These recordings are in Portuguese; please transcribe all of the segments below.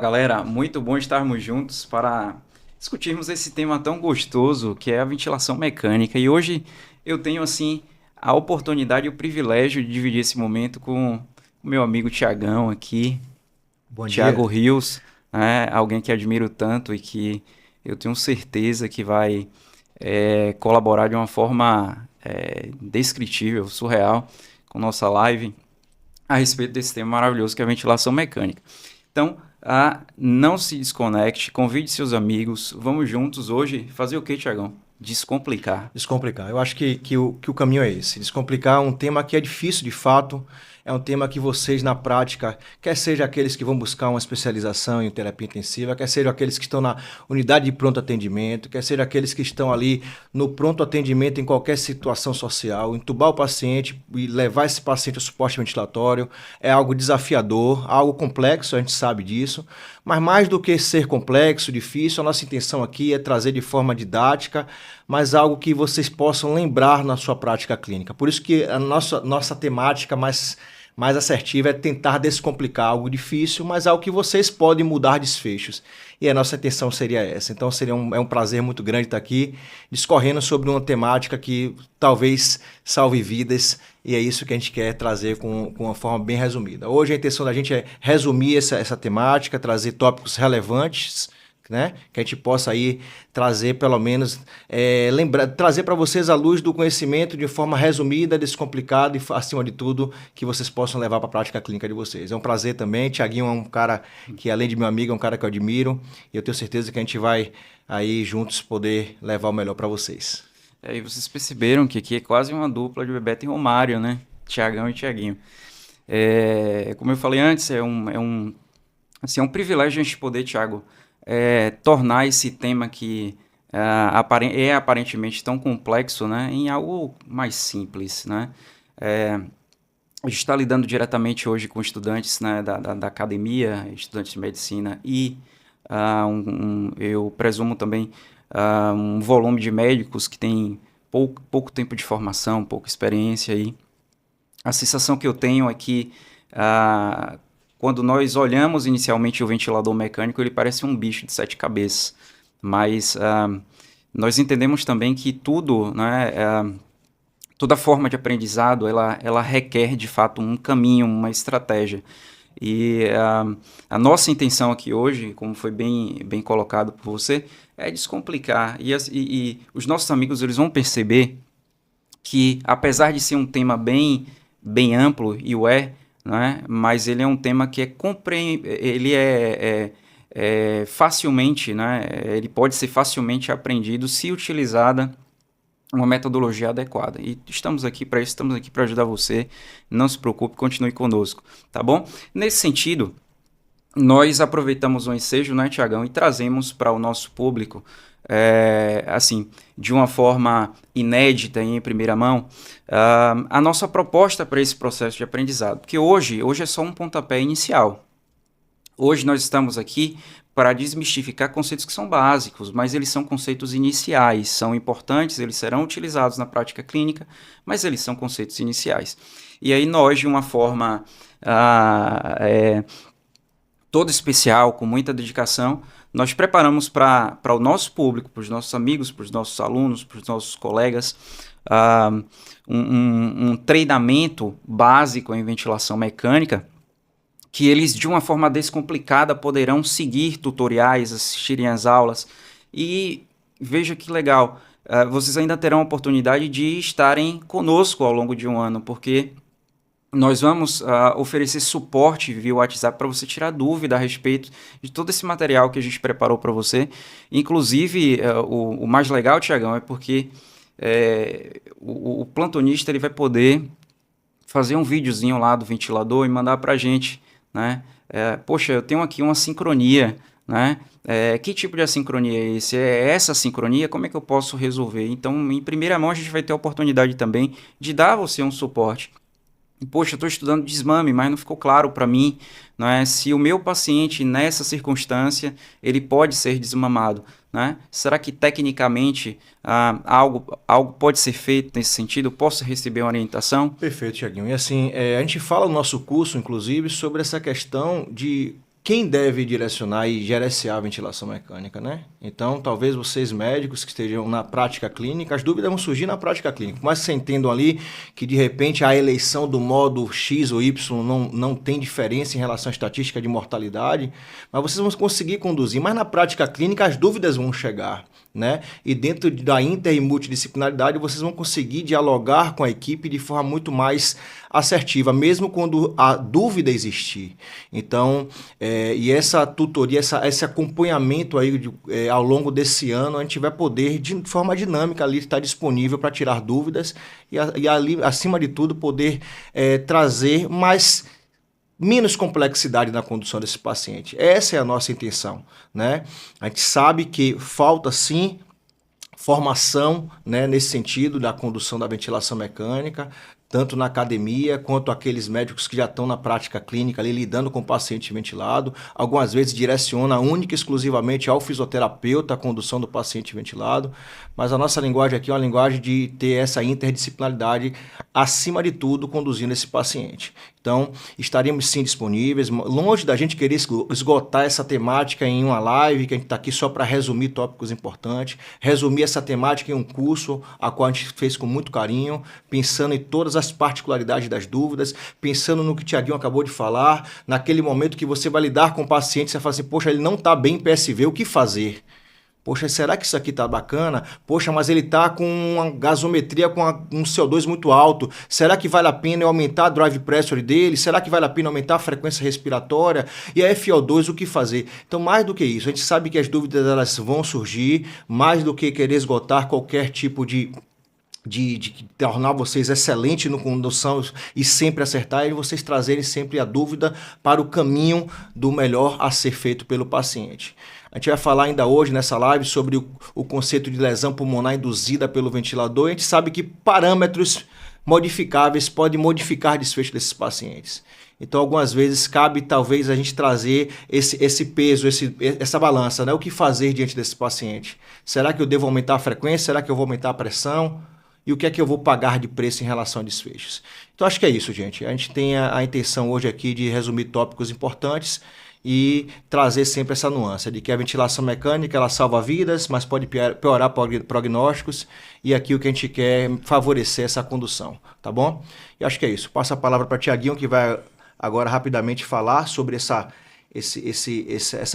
Galera, muito bom estarmos juntos para discutirmos esse tema tão gostoso que é a ventilação mecânica. E hoje eu tenho assim a oportunidade e o privilégio de dividir esse momento com o meu amigo Tiagão aqui, Bom Thiago dia. Rios, né? Alguém que admiro tanto e que eu tenho certeza que vai colaborar de uma forma descritível, surreal, com nossa live a respeito desse tema maravilhoso que é a ventilação mecânica. Então, não se desconecte, convide seus amigos, vamos juntos hoje fazer o que, Tiagão? Descomplicar. Descomplicar. Eu acho que o caminho é esse. Descomplicar é um tema que é difícil de fato, é um tema que vocês na prática, quer seja aqueles que vão buscar uma especialização em terapia intensiva, quer seja aqueles que estão na unidade de pronto atendimento, quer seja aqueles que estão ali no pronto atendimento em qualquer situação social, entubar o paciente e levar esse paciente ao suporte ventilatório, é algo desafiador, algo complexo, a gente sabe disso, mas mais do que ser complexo, difícil, a nossa intenção aqui é trazer de forma didática, mas algo que vocês possam lembrar na sua prática clínica. Por isso que a nossa temática mais assertiva é tentar descomplicar algo difícil, mas algo que vocês podem mudar desfechos. E a nossa intenção seria essa. Então é um prazer muito grande estar aqui discorrendo sobre uma temática que talvez salve vidas, e é isso que a gente quer trazer com uma forma bem resumida. Hoje a intenção da gente é resumir essa temática, trazer tópicos relevantes, né? Que a gente possa aí trazer pelo menos, trazer para vocês a luz do conhecimento de forma resumida, descomplicada e, acima de tudo, que vocês possam levar para a prática clínica de vocês. É um prazer também. Tiaguinho é um cara que, além de meu amigo, é um cara que eu admiro, e eu tenho certeza que a gente vai aí juntos poder levar o melhor para vocês. E vocês perceberam que aqui é quase uma dupla de Bebeto e Romário, né? Tiagão e Tiaguinho. Como eu falei antes, assim, é um privilégio a gente poder, Tiago, tornar esse tema que é aparentemente tão complexo, né, em algo mais simples, né? A gente está lidando diretamente hoje com estudantes, né, da academia, estudantes de medicina e eu presumo também um volume de médicos que tem pouco tempo de formação, pouca experiência aí. A sensação que eu tenho é que quando nós olhamos inicialmente o ventilador mecânico, ele parece um bicho de 7 cabeças, mas nós entendemos também que tudo, né, toda forma de aprendizado, ela requer de fato um caminho, uma estratégia. E a nossa intenção aqui hoje, como foi bem colocado por você, é descomplicar. E os nossos amigos eles vão perceber que, apesar de ser um tema bem amplo, e né, mas ele é um tema que ele é facilmente, né, ele pode ser facilmente aprendido se utilizada uma metodologia adequada. E estamos aqui para isso, estamos aqui para ajudar você. Não se preocupe, continue conosco, tá bom? Nesse sentido, nós aproveitamos o ensejo, né, Tiagão, e trazemos para o nosso público, assim, de uma forma inédita e em primeira mão, a nossa proposta para esse processo de aprendizado. Porque hoje é só um pontapé inicial. Hoje nós estamos aqui para desmistificar conceitos que são básicos, mas eles são conceitos iniciais, são importantes, eles serão utilizados na prática clínica, mas eles são conceitos iniciais. E aí nós, de uma forma toda especial, com muita dedicação, nós preparamos para o nosso público, para os nossos amigos, para os nossos alunos, para os nossos colegas, um treinamento básico em ventilação mecânica, que eles, de uma forma descomplicada, poderão seguir tutoriais, assistirem às aulas. E veja que legal, vocês ainda terão a oportunidade de estarem conosco ao longo de um ano, porque nós vamos oferecer suporte via WhatsApp para você tirar dúvida a respeito de todo esse material que a gente preparou para você. Inclusive, o mais legal, Tiagão, é porque o plantonista ele vai poder fazer um videozinho lá do ventilador e mandar para a gente, né? Poxa, eu tenho aqui uma sincronia, né? Que tipo de assincronia é esse? É essa sincronia? Como é que eu posso resolver? Então, em primeira mão, a gente vai ter a oportunidade também de dar a você um suporte. Poxa, eu estou estudando desmame, mas não ficou claro para mim, não é? Se o meu paciente, nessa circunstância, ele pode ser desmamado, né? Será que tecnicamente algo pode ser feito nesse sentido? Eu posso receber uma orientação? Perfeito, Tiaguinho. E assim, a gente fala no nosso curso, inclusive, sobre essa questão de quem deve direcionar e gerenciar a ventilação mecânica, né? Então, talvez vocês médicos que estejam na prática clínica, as dúvidas vão surgir na prática clínica. Mas vocês entendam ali que, de repente, a eleição do modo X ou Y não tem diferença em relação à estatística de mortalidade, mas vocês vão conseguir conduzir. Mas na prática clínica, as dúvidas vão chegar, né? E dentro da inter e multidisciplinaridade, vocês vão conseguir dialogar com a equipe de forma muito mais assertiva, mesmo quando a dúvida existir. Então, e essa tutoria, esse acompanhamento aí ao longo desse ano, a gente vai poder, de forma dinâmica, ali estar disponível para tirar dúvidas e ali, acima de tudo, poder trazer menos complexidade na condução desse paciente. Essa é a nossa intenção, né? A gente sabe que falta, sim, formação, né, nesse sentido da condução da ventilação mecânica, tanto na academia quanto aqueles médicos que já estão na prática clínica ali lidando com o paciente ventilado. Algumas vezes direciona única e exclusivamente ao fisioterapeuta a condução do paciente ventilado, mas a nossa linguagem aqui é uma linguagem de ter essa interdisciplinaridade acima de tudo conduzindo esse paciente. Então, estaremos sim disponíveis, longe da gente querer esgotar essa temática em uma live, que a gente está aqui só para resumir tópicos importantes, resumir essa temática em um curso, a qual a gente fez com muito carinho, pensando em todas as particularidades das dúvidas, pensando no que o Tiaguinho acabou de falar, naquele momento que você vai lidar com o paciente, você fala assim, poxa, ele não está bem em PSV, o que fazer? Poxa, será que isso aqui tá bacana? Poxa, mas ele tá com uma gasometria com um CO2 muito alto. Será que vale a pena eu aumentar a drive pressure dele? Será que vale a pena aumentar a frequência respiratória? E a FO2, o que fazer? Então, mais do que isso, a gente sabe que as dúvidas elas vão surgir, mais do que querer esgotar qualquer tipo de tornar vocês excelentes no condução e sempre acertar, e vocês trazerem sempre a dúvida para o caminho do melhor a ser feito pelo paciente. A gente vai falar ainda hoje nessa live sobre o conceito de lesão pulmonar induzida pelo ventilador. A gente sabe que parâmetros modificáveis podem modificar desfecho desses pacientes. Então, algumas vezes, cabe talvez a gente trazer esse peso, essa balança, né? O que fazer diante desse paciente? Será que eu devo aumentar a frequência? Será que eu vou aumentar a pressão? E o que é que eu vou pagar de preço em relação a desfechos? Então, acho que é isso, gente. A gente tem a intenção hoje aqui de resumir tópicos importantes e trazer sempre essa nuance de que a ventilação mecânica ela salva vidas, mas pode piorar prognósticos, e aqui o que a gente quer é favorecer essa condução, tá bom? E acho que é isso. Passo a palavra para o Tiaguinho, que vai agora rapidamente falar sobre essa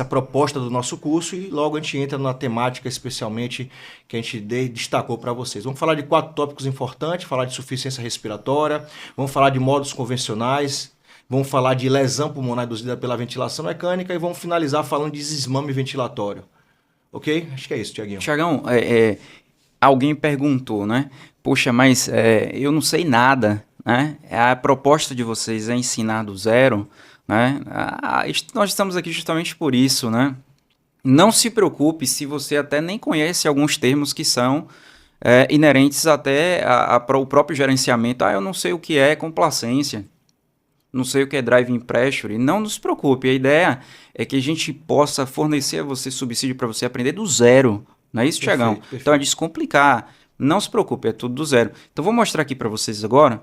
proposta do nosso curso, e logo a gente entra na temática especialmente que a gente destacou para vocês. Vamos falar de 4 tópicos importantes, falar de insuficiência respiratória, vamos falar de modos convencionais, vamos falar de lesão pulmonar induzida pela ventilação mecânica e vamos finalizar falando de desmame ventilatório. Ok? Acho que é isso, Tiaguinho. Tiagão, alguém perguntou, né? Poxa, mas eu não sei nada, né? A proposta de vocês é ensinar do zero, né? Nós estamos aqui justamente por isso, né? Não se preocupe se você até nem conhece alguns termos que são inerentes até para o próprio gerenciamento. Eu não sei o que é complacência, não sei o que é driving pressure. Não nos preocupe, a ideia é que a gente possa fornecer a você subsídio para você aprender do zero, não é isso, Tiagão? Perfeito. Então é descomplicar, não se preocupe, é tudo do zero. Então vou mostrar aqui para vocês agora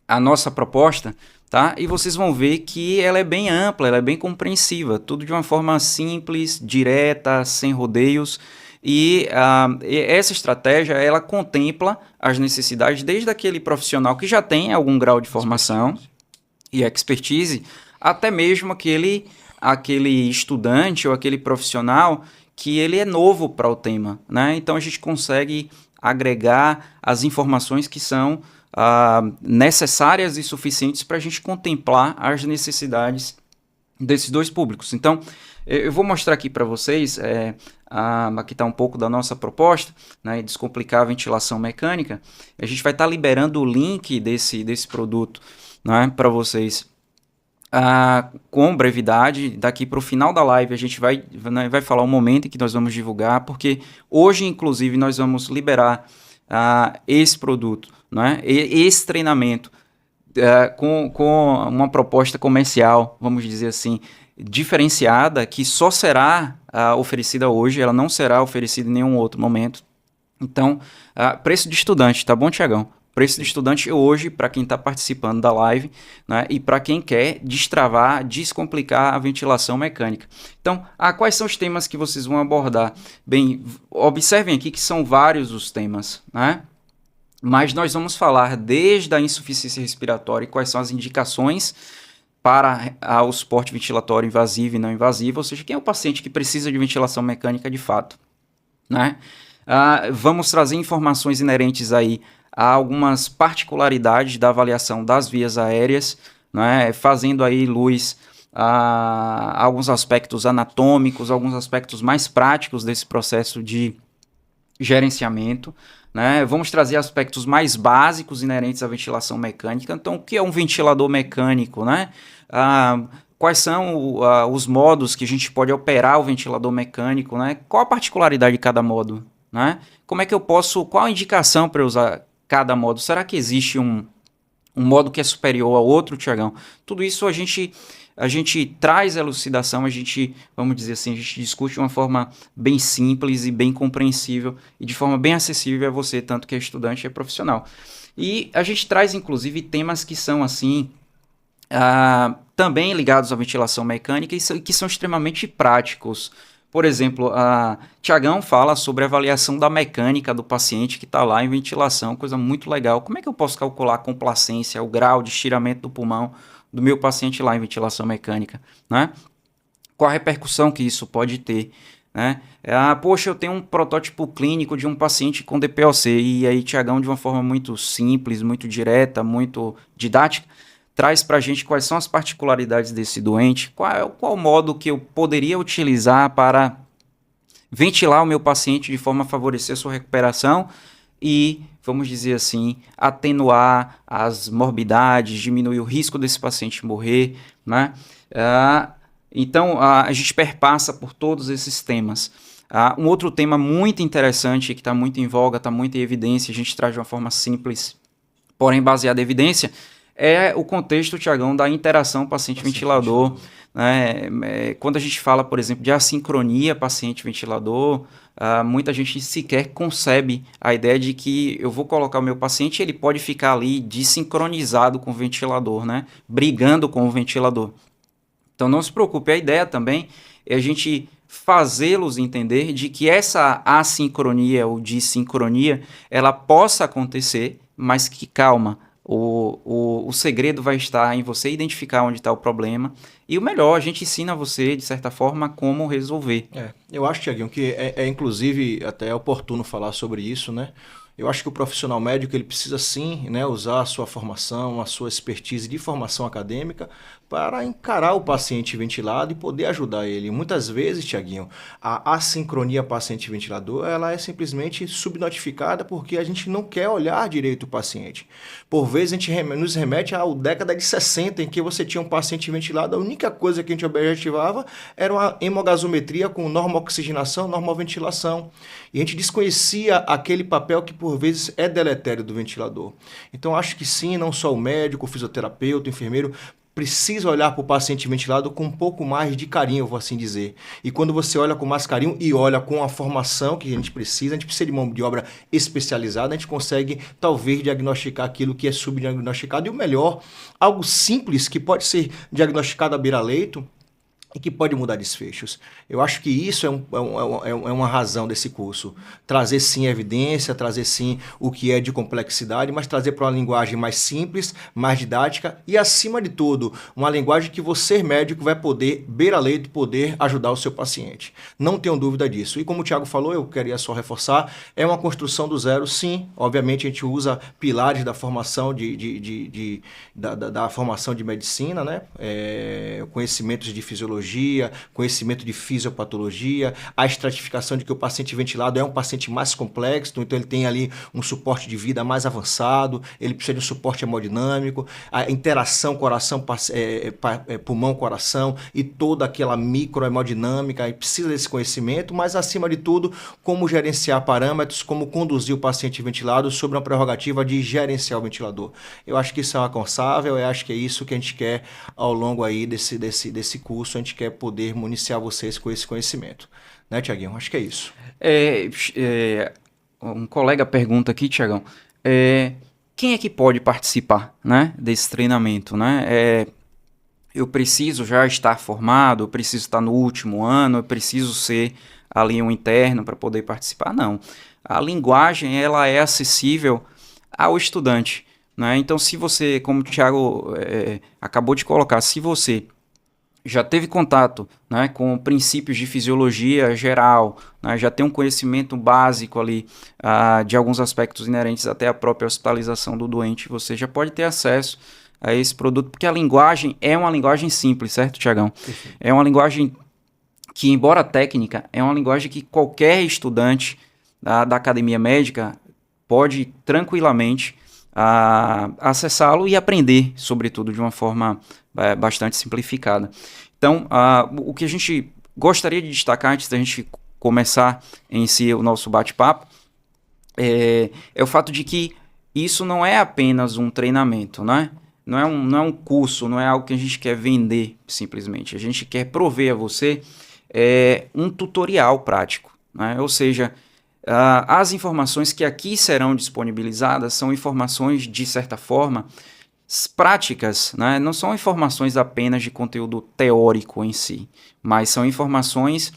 a nossa proposta, tá? E vocês vão ver que ela é bem ampla, ela é bem compreensiva, tudo de uma forma simples, direta, sem rodeios. E essa estratégia, ela contempla as necessidades desde aquele profissional que já tem algum grau de formação e expertise, até mesmo aquele estudante ou aquele profissional que ele é novo para o tema, né? Então a gente consegue agregar as informações que são necessárias e suficientes para a gente contemplar as necessidades desses dois públicos. Então, eu vou mostrar aqui para vocês, aqui está um pouco da nossa proposta, né, descomplicar a ventilação mecânica. A gente vai estar liberando o link desse produto, né, para vocês com brevidade. Daqui para o final da live a gente vai falar o momento em que nós vamos divulgar, porque hoje, inclusive, nós vamos liberar esse produto, né, esse treinamento com uma proposta comercial, vamos dizer assim, diferenciada, que só será oferecida hoje, ela não será oferecida em nenhum outro momento. Então, preço de estudante, tá bom, Tiagão? Preço do estudante hoje, para quem está participando da live, né, e para quem quer destravar, descomplicar a ventilação mecânica. Então, quais são os temas que vocês vão abordar? Bem, observem aqui que são vários os temas, né? Mas nós vamos falar desde a insuficiência respiratória e quais são as indicações para o suporte ventilatório invasivo e não invasivo, ou seja, quem é o paciente que precisa de ventilação mecânica de fato, né? Vamos trazer informações inerentes aí a algumas particularidades da avaliação das vias aéreas, né? Fazendo aí luz a alguns aspectos anatômicos, alguns aspectos mais práticos desse processo de gerenciamento, né? Vamos trazer aspectos mais básicos inerentes à ventilação mecânica. Então, o que é um ventilador mecânico, né? Quais são os modos que a gente pode operar o ventilador mecânico, né? Qual a particularidade de cada modo, né? Como é que eu posso, qual a indicação para usar cada modo? Será que existe um modo que é superior ao outro, Tiagão? Tudo isso a gente traz elucidação, vamos dizer assim, a gente discute de uma forma bem simples e bem compreensível e de forma bem acessível a você, tanto que é estudante e é profissional. E a gente traz, inclusive, temas que são, assim, também ligados à ventilação mecânica e que são extremamente práticos. Por exemplo, Tiagão fala sobre a avaliação da mecânica do paciente que está lá em ventilação, coisa muito legal. Como é que eu posso calcular a complacência, o grau de estiramento do pulmão do meu paciente lá em ventilação mecânica, né? Qual a repercussão que isso pode ter, né? Poxa, eu tenho um protótipo clínico de um paciente com DPOC, e aí Tiagão, de uma forma muito simples, muito direta, muito didática, traz para a gente quais são as particularidades desse doente, qual modo que eu poderia utilizar para ventilar o meu paciente de forma a favorecer a sua recuperação e, vamos dizer assim, atenuar as morbidades, diminuir o risco desse paciente morrer, né? Então, a gente perpassa por todos esses temas. Um outro tema muito interessante, que está muito em voga, está muito em evidência, a gente traz de uma forma simples, porém baseada em evidência, é o contexto, Tiagão, da interação paciente-ventilador. Né? Quando a gente fala, por exemplo, de assincronia paciente-ventilador, muita gente sequer concebe a ideia de que eu vou colocar o meu paciente e ele pode ficar ali desincronizado com o ventilador, né? Brigando com o ventilador. Então não se preocupe, a ideia também é a gente fazê-los entender de que essa assincronia ou dissincronia, ela possa acontecer, mas que calma, o segredo vai estar em você identificar onde está o problema e o melhor, a gente ensina você, de certa forma, como resolver. Eu acho, Tiaguinho, que inclusive até oportuno falar sobre isso, né? Eu acho que o profissional médico ele precisa sim, né, usar a sua formação, a sua expertise de formação acadêmica para encarar o paciente ventilado e poder ajudar ele. Muitas vezes, Tiaguinho, a assincronia paciente-ventilador ela é simplesmente subnotificada porque a gente não quer olhar direito o paciente. Por vezes a gente nos remete à década de 60 em que você tinha um paciente ventilado, a única coisa que a gente objetivava era uma hemogasometria com normo-oxigenação, normoventilação. E a gente desconhecia aquele papel que por vezes é deletério do ventilador. Então acho que sim, não só o médico, o fisioterapeuta, o enfermeiro, precisa olhar para o paciente ventilado com um pouco mais de carinho, vou assim dizer. E quando você olha com mais carinho e olha com a formação que a gente precisa de mão de obra especializada, a gente consegue talvez diagnosticar aquilo que é subdiagnosticado. E o melhor, algo simples que pode ser diagnosticado à beira-leito, e que pode mudar desfechos. Eu acho que isso é uma razão desse curso. Trazer sim evidência, trazer sim o que é de complexidade, mas trazer para uma linguagem mais simples, mais didática e, acima de tudo, uma linguagem que você, médico, vai poder, beira-leito, poder ajudar o seu paciente. Não tenho dúvida disso. E como o Thiago falou, eu queria só reforçar, é uma construção do zero, sim. Obviamente a gente usa pilares da formação da formação de medicina, né? Conhecimentos de fisiologia, conhecimento de fisiopatologia, a estratificação de que o paciente ventilado é um paciente mais complexo, então ele tem ali um suporte de vida mais avançado, ele precisa de um suporte hemodinâmico, a interação coração, pulmão-coração e toda aquela microhemodinâmica, precisa desse conhecimento, mas acima de tudo, como gerenciar parâmetros, como conduzir o paciente ventilado sobre uma prerrogativa de gerenciar o ventilador. Eu acho que isso é alcançável, eu acho que é isso que a gente quer ao longo aí desse curso, a gente quer poder municiar vocês com esse conhecimento. Né, Tiaguinho? Acho que é isso. Um colega pergunta aqui, Tiagão, quem é que pode participar, né, desse treinamento, né? Eu preciso já estar formado, eu preciso estar no último ano, eu preciso ser ali um interno para poder participar? Não. A linguagem, ela é acessível ao estudante, né? Então, se você, como o Thiago acabou de colocar, se você já teve contato, né, com princípios de fisiologia geral, né, já tem um conhecimento básico ali de alguns aspectos inerentes até à própria hospitalização do doente, você já pode ter acesso a esse produto, porque a linguagem é uma linguagem simples, certo, Tiagão? É uma linguagem que, embora técnica, é uma linguagem que qualquer estudante da academia médica pode tranquilamente acessá-lo e aprender, sobretudo, de uma forma bastante simplificada. Então, o que a gente gostaria de destacar antes da gente começar em si o nosso bate-papo é o fato de que isso não é apenas um treinamento, né? Não é um curso, não é algo que a gente quer vender simplesmente. A gente quer prover a você um tutorial prático, né? Ou seja, as informações que aqui serão disponibilizadas são informações, de certa forma, práticas, né? Não são informações apenas de conteúdo teórico em si, mas são informações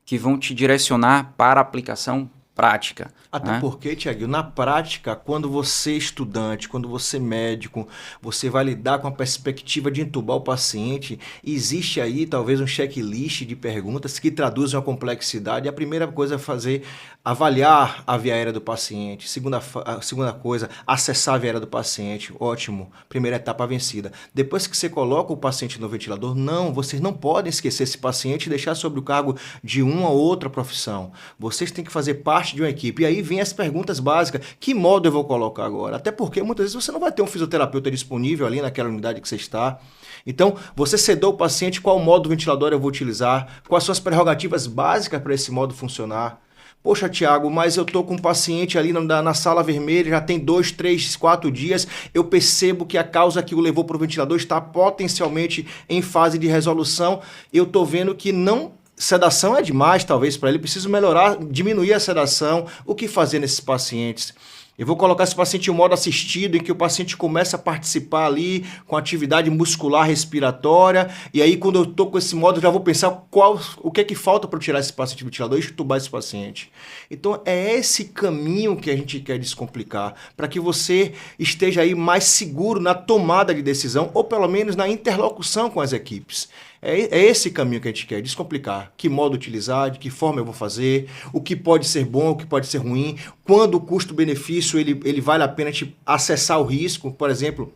que vão te direcionar para a aplicação prática. Até porque, Tiago, na prática, quando você é estudante, quando você é médico, você vai lidar com a perspectiva de entubar o paciente, existe aí talvez um checklist de perguntas que traduzem a complexidade. A primeira coisa é avaliar a via aérea do paciente. A segunda coisa, acessar a via aérea do paciente. Ótimo, primeira etapa vencida. Depois que você coloca o paciente no ventilador, vocês não podem esquecer esse paciente e deixar sob o cargo de uma ou outra profissão. Vocês têm que fazer parte de uma equipe. E aí vem as perguntas básicas. Que modo eu vou colocar agora? Até porque muitas vezes você não vai ter um fisioterapeuta disponível ali naquela unidade que você está. Então, você sedou o paciente, qual modo ventilador eu vou utilizar? Quais são as prerrogativas básicas para esse modo funcionar? Poxa, Tiago, mas eu estou com um paciente ali na sala vermelha, já tem 2, 3, 4 dias, eu percebo que a causa que o levou para o ventilador está potencialmente em fase de resolução, eu estou vendo que sedação é demais, talvez, para ele. Preciso melhorar, diminuir a sedação. O que fazer nesses pacientes? Eu vou colocar esse paciente em modo assistido, em que o paciente começa a participar ali com atividade muscular respiratória. E aí, quando eu estou com esse modo, eu já vou pensar o que é que falta para tirar esse paciente do ventilador e entubar esse paciente. Então, é esse caminho que a gente quer descomplicar, para que você esteja aí mais seguro na tomada de decisão, ou pelo menos na interlocução com as equipes. É esse caminho que a gente quer, descomplicar. Que modo utilizar, de que forma eu vou fazer, o que pode ser bom, o que pode ser ruim, quando o custo-benefício ele vale a pena acessar o risco. Por exemplo,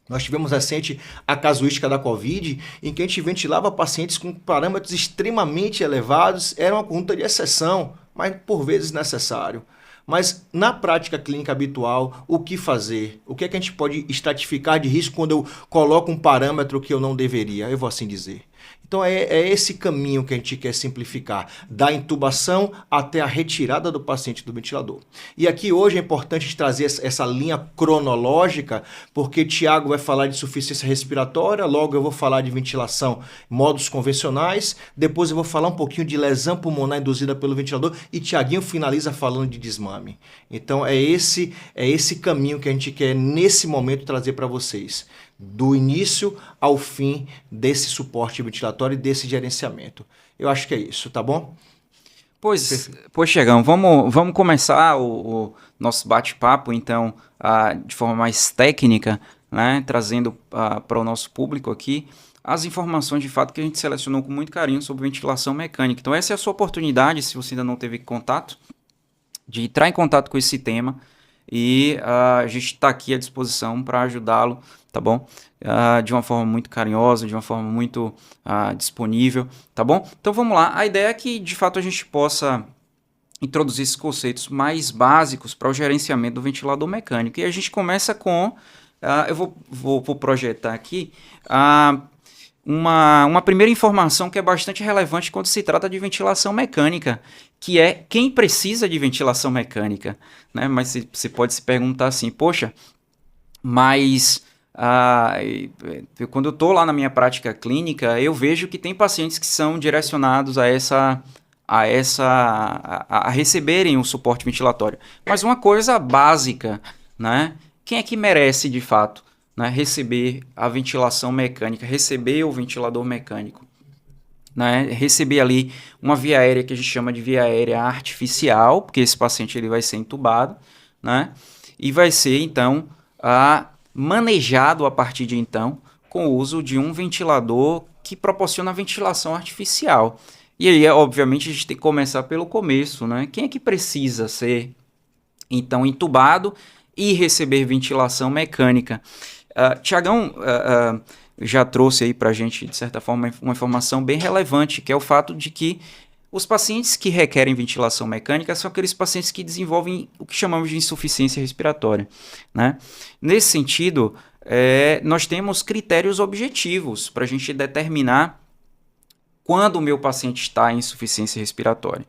nós tivemos recente a casuística da Covid, em que a gente ventilava pacientes com parâmetros extremamente elevados, era uma conduta de exceção, mas por vezes necessário. Mas na prática clínica habitual, o que fazer? O que é que a gente pode estratificar de risco quando eu coloco um parâmetro que eu não deveria? Eu vou assim dizer. Então é esse caminho que a gente quer simplificar, da intubação até a retirada do paciente do ventilador. E aqui hoje é importante trazer essa linha cronológica, porque Tiago vai falar de insuficiência respiratória, logo eu vou falar de ventilação, modos convencionais, depois eu vou falar um pouquinho de lesão pulmonar induzida pelo ventilador e Tiaguinho finaliza falando de desmame. Então é esse caminho que a gente quer nesse momento trazer para vocês. Do início ao fim desse suporte ventilatório e desse gerenciamento. Eu acho que é isso, tá bom? Pois Tiagão, vamos começar o nosso bate-papo, então, de forma mais técnica, né, trazendo para o nosso público aqui as informações de fato que a gente selecionou com muito carinho sobre ventilação mecânica. Então, essa é a sua oportunidade, se você ainda não teve contato, de entrar em contato com esse tema e a gente está aqui à disposição para ajudá-lo, tá bom? De uma forma muito carinhosa, de uma forma muito disponível, tá bom? Então vamos lá, a ideia é que de fato a gente possa introduzir esses conceitos mais básicos para o gerenciamento do ventilador mecânico. E a gente começa com, eu vou projetar aqui, uma primeira informação que é bastante relevante quando se trata de ventilação mecânica, que é quem precisa de ventilação mecânica, né? Mas você pode se perguntar assim, poxa, mas quando eu estou lá na minha prática clínica, eu vejo que tem pacientes que são direcionados a receberem o suporte ventilatório. Mas uma coisa básica, né, quem é que merece, de fato, né, receber a ventilação mecânica, receber o ventilador mecânico? Né, receber ali uma via aérea que a gente chama de via aérea artificial, porque esse paciente ele vai ser entubado, né, e vai ser, então, manejado a partir de então com o uso de um ventilador que proporciona ventilação artificial. E aí, obviamente, a gente tem que começar pelo começo, né? Quem é que precisa ser, então, entubado e receber ventilação mecânica? Tiagão já trouxe aí para a gente, de certa forma, uma informação bem relevante, que é o fato de que os pacientes que requerem ventilação mecânica são aqueles pacientes que desenvolvem o que chamamos de insuficiência respiratória, né? Nesse sentido, nós temos critérios objetivos para a gente determinar quando o meu paciente está em insuficiência respiratória.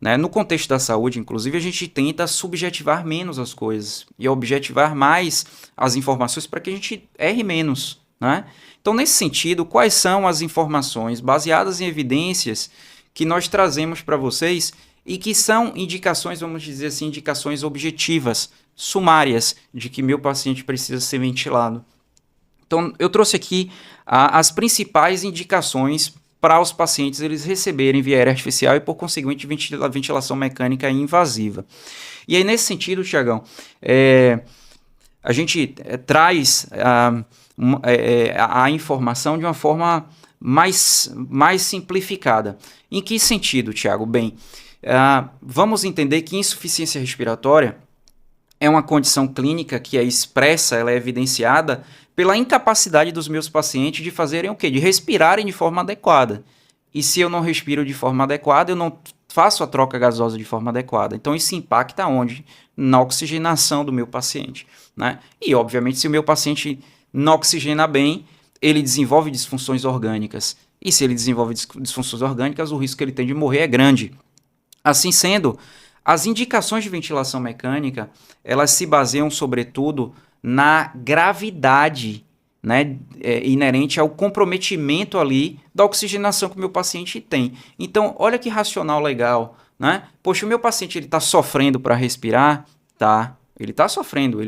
Né? No contexto da saúde, inclusive, a gente tenta subjetivar menos as coisas e objetivar mais as informações para que a gente erre menos. Né? Então, nesse sentido, quais são as informações baseadas em evidências que nós trazemos para vocês e que são indicações, vamos dizer assim, indicações objetivas, sumárias, de que meu paciente precisa ser ventilado? Então, eu trouxe aqui as principais indicações para os pacientes eles receberem via aérea artificial e, por conseguinte, ventilação mecânica invasiva. E aí, nesse sentido, Tiagão, a gente traz a informação de uma forma mais simplificada. Em que sentido, Tiago? Bem, vamos entender que insuficiência respiratória é uma condição clínica que é expressa, ela é evidenciada pela incapacidade dos meus pacientes de fazerem o quê? De respirarem de forma adequada. E se eu não respiro de forma adequada, eu não faço a troca gasosa de forma adequada. Então, isso impacta onde? Na oxigenação do meu paciente. Né? E, obviamente, se o meu paciente não oxigena bem, ele desenvolve disfunções orgânicas. E se ele desenvolve disfunções orgânicas, o risco que ele tem de morrer é grande. Assim sendo, as indicações de ventilação mecânica, elas se baseiam, sobretudo, na gravidade, né, inerente ao comprometimento ali da oxigenação que o meu paciente tem. Então, olha que racional legal, né? Poxa, o meu paciente está sofrendo para respirar? Tá, ele está sofrendo,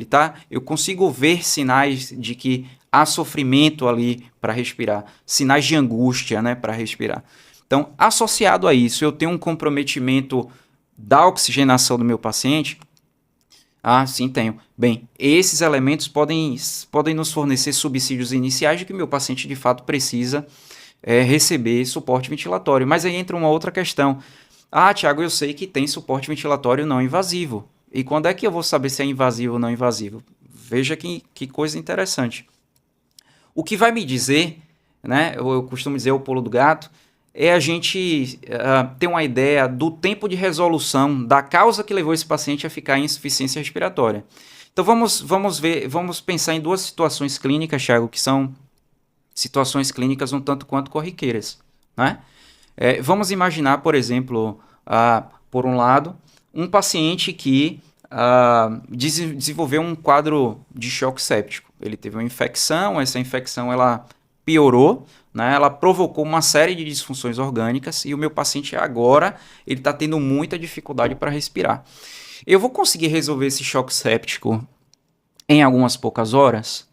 eu consigo ver sinais de que há sofrimento ali para respirar, sinais de angústia, né, para respirar. Então, associado a isso, eu tenho um comprometimento da oxigenação do meu paciente? Sim, tenho. Bem, esses elementos podem nos fornecer subsídios iniciais de que o meu paciente de fato precisa receber suporte ventilatório. Mas aí entra uma outra questão. Tiago, eu sei que tem suporte ventilatório não invasivo. E quando é que eu vou saber se é invasivo ou não invasivo? Veja que coisa interessante. O que vai me dizer, né, eu costumo dizer o pulo do gato, é a gente ter uma ideia do tempo de resolução da causa que levou esse paciente a ficar em insuficiência respiratória. Então vamos pensar em duas situações clínicas, Thiago, que são situações clínicas um tanto quanto corriqueiras. Né? Vamos imaginar, por exemplo, por um lado, um paciente que desenvolveu um quadro de choque séptico. Ele teve uma infecção, essa infecção ela piorou, né? Ela provocou uma série de disfunções orgânicas e o meu paciente agora ele está tendo muita dificuldade para respirar. Eu vou conseguir resolver esse choque séptico em algumas poucas horas?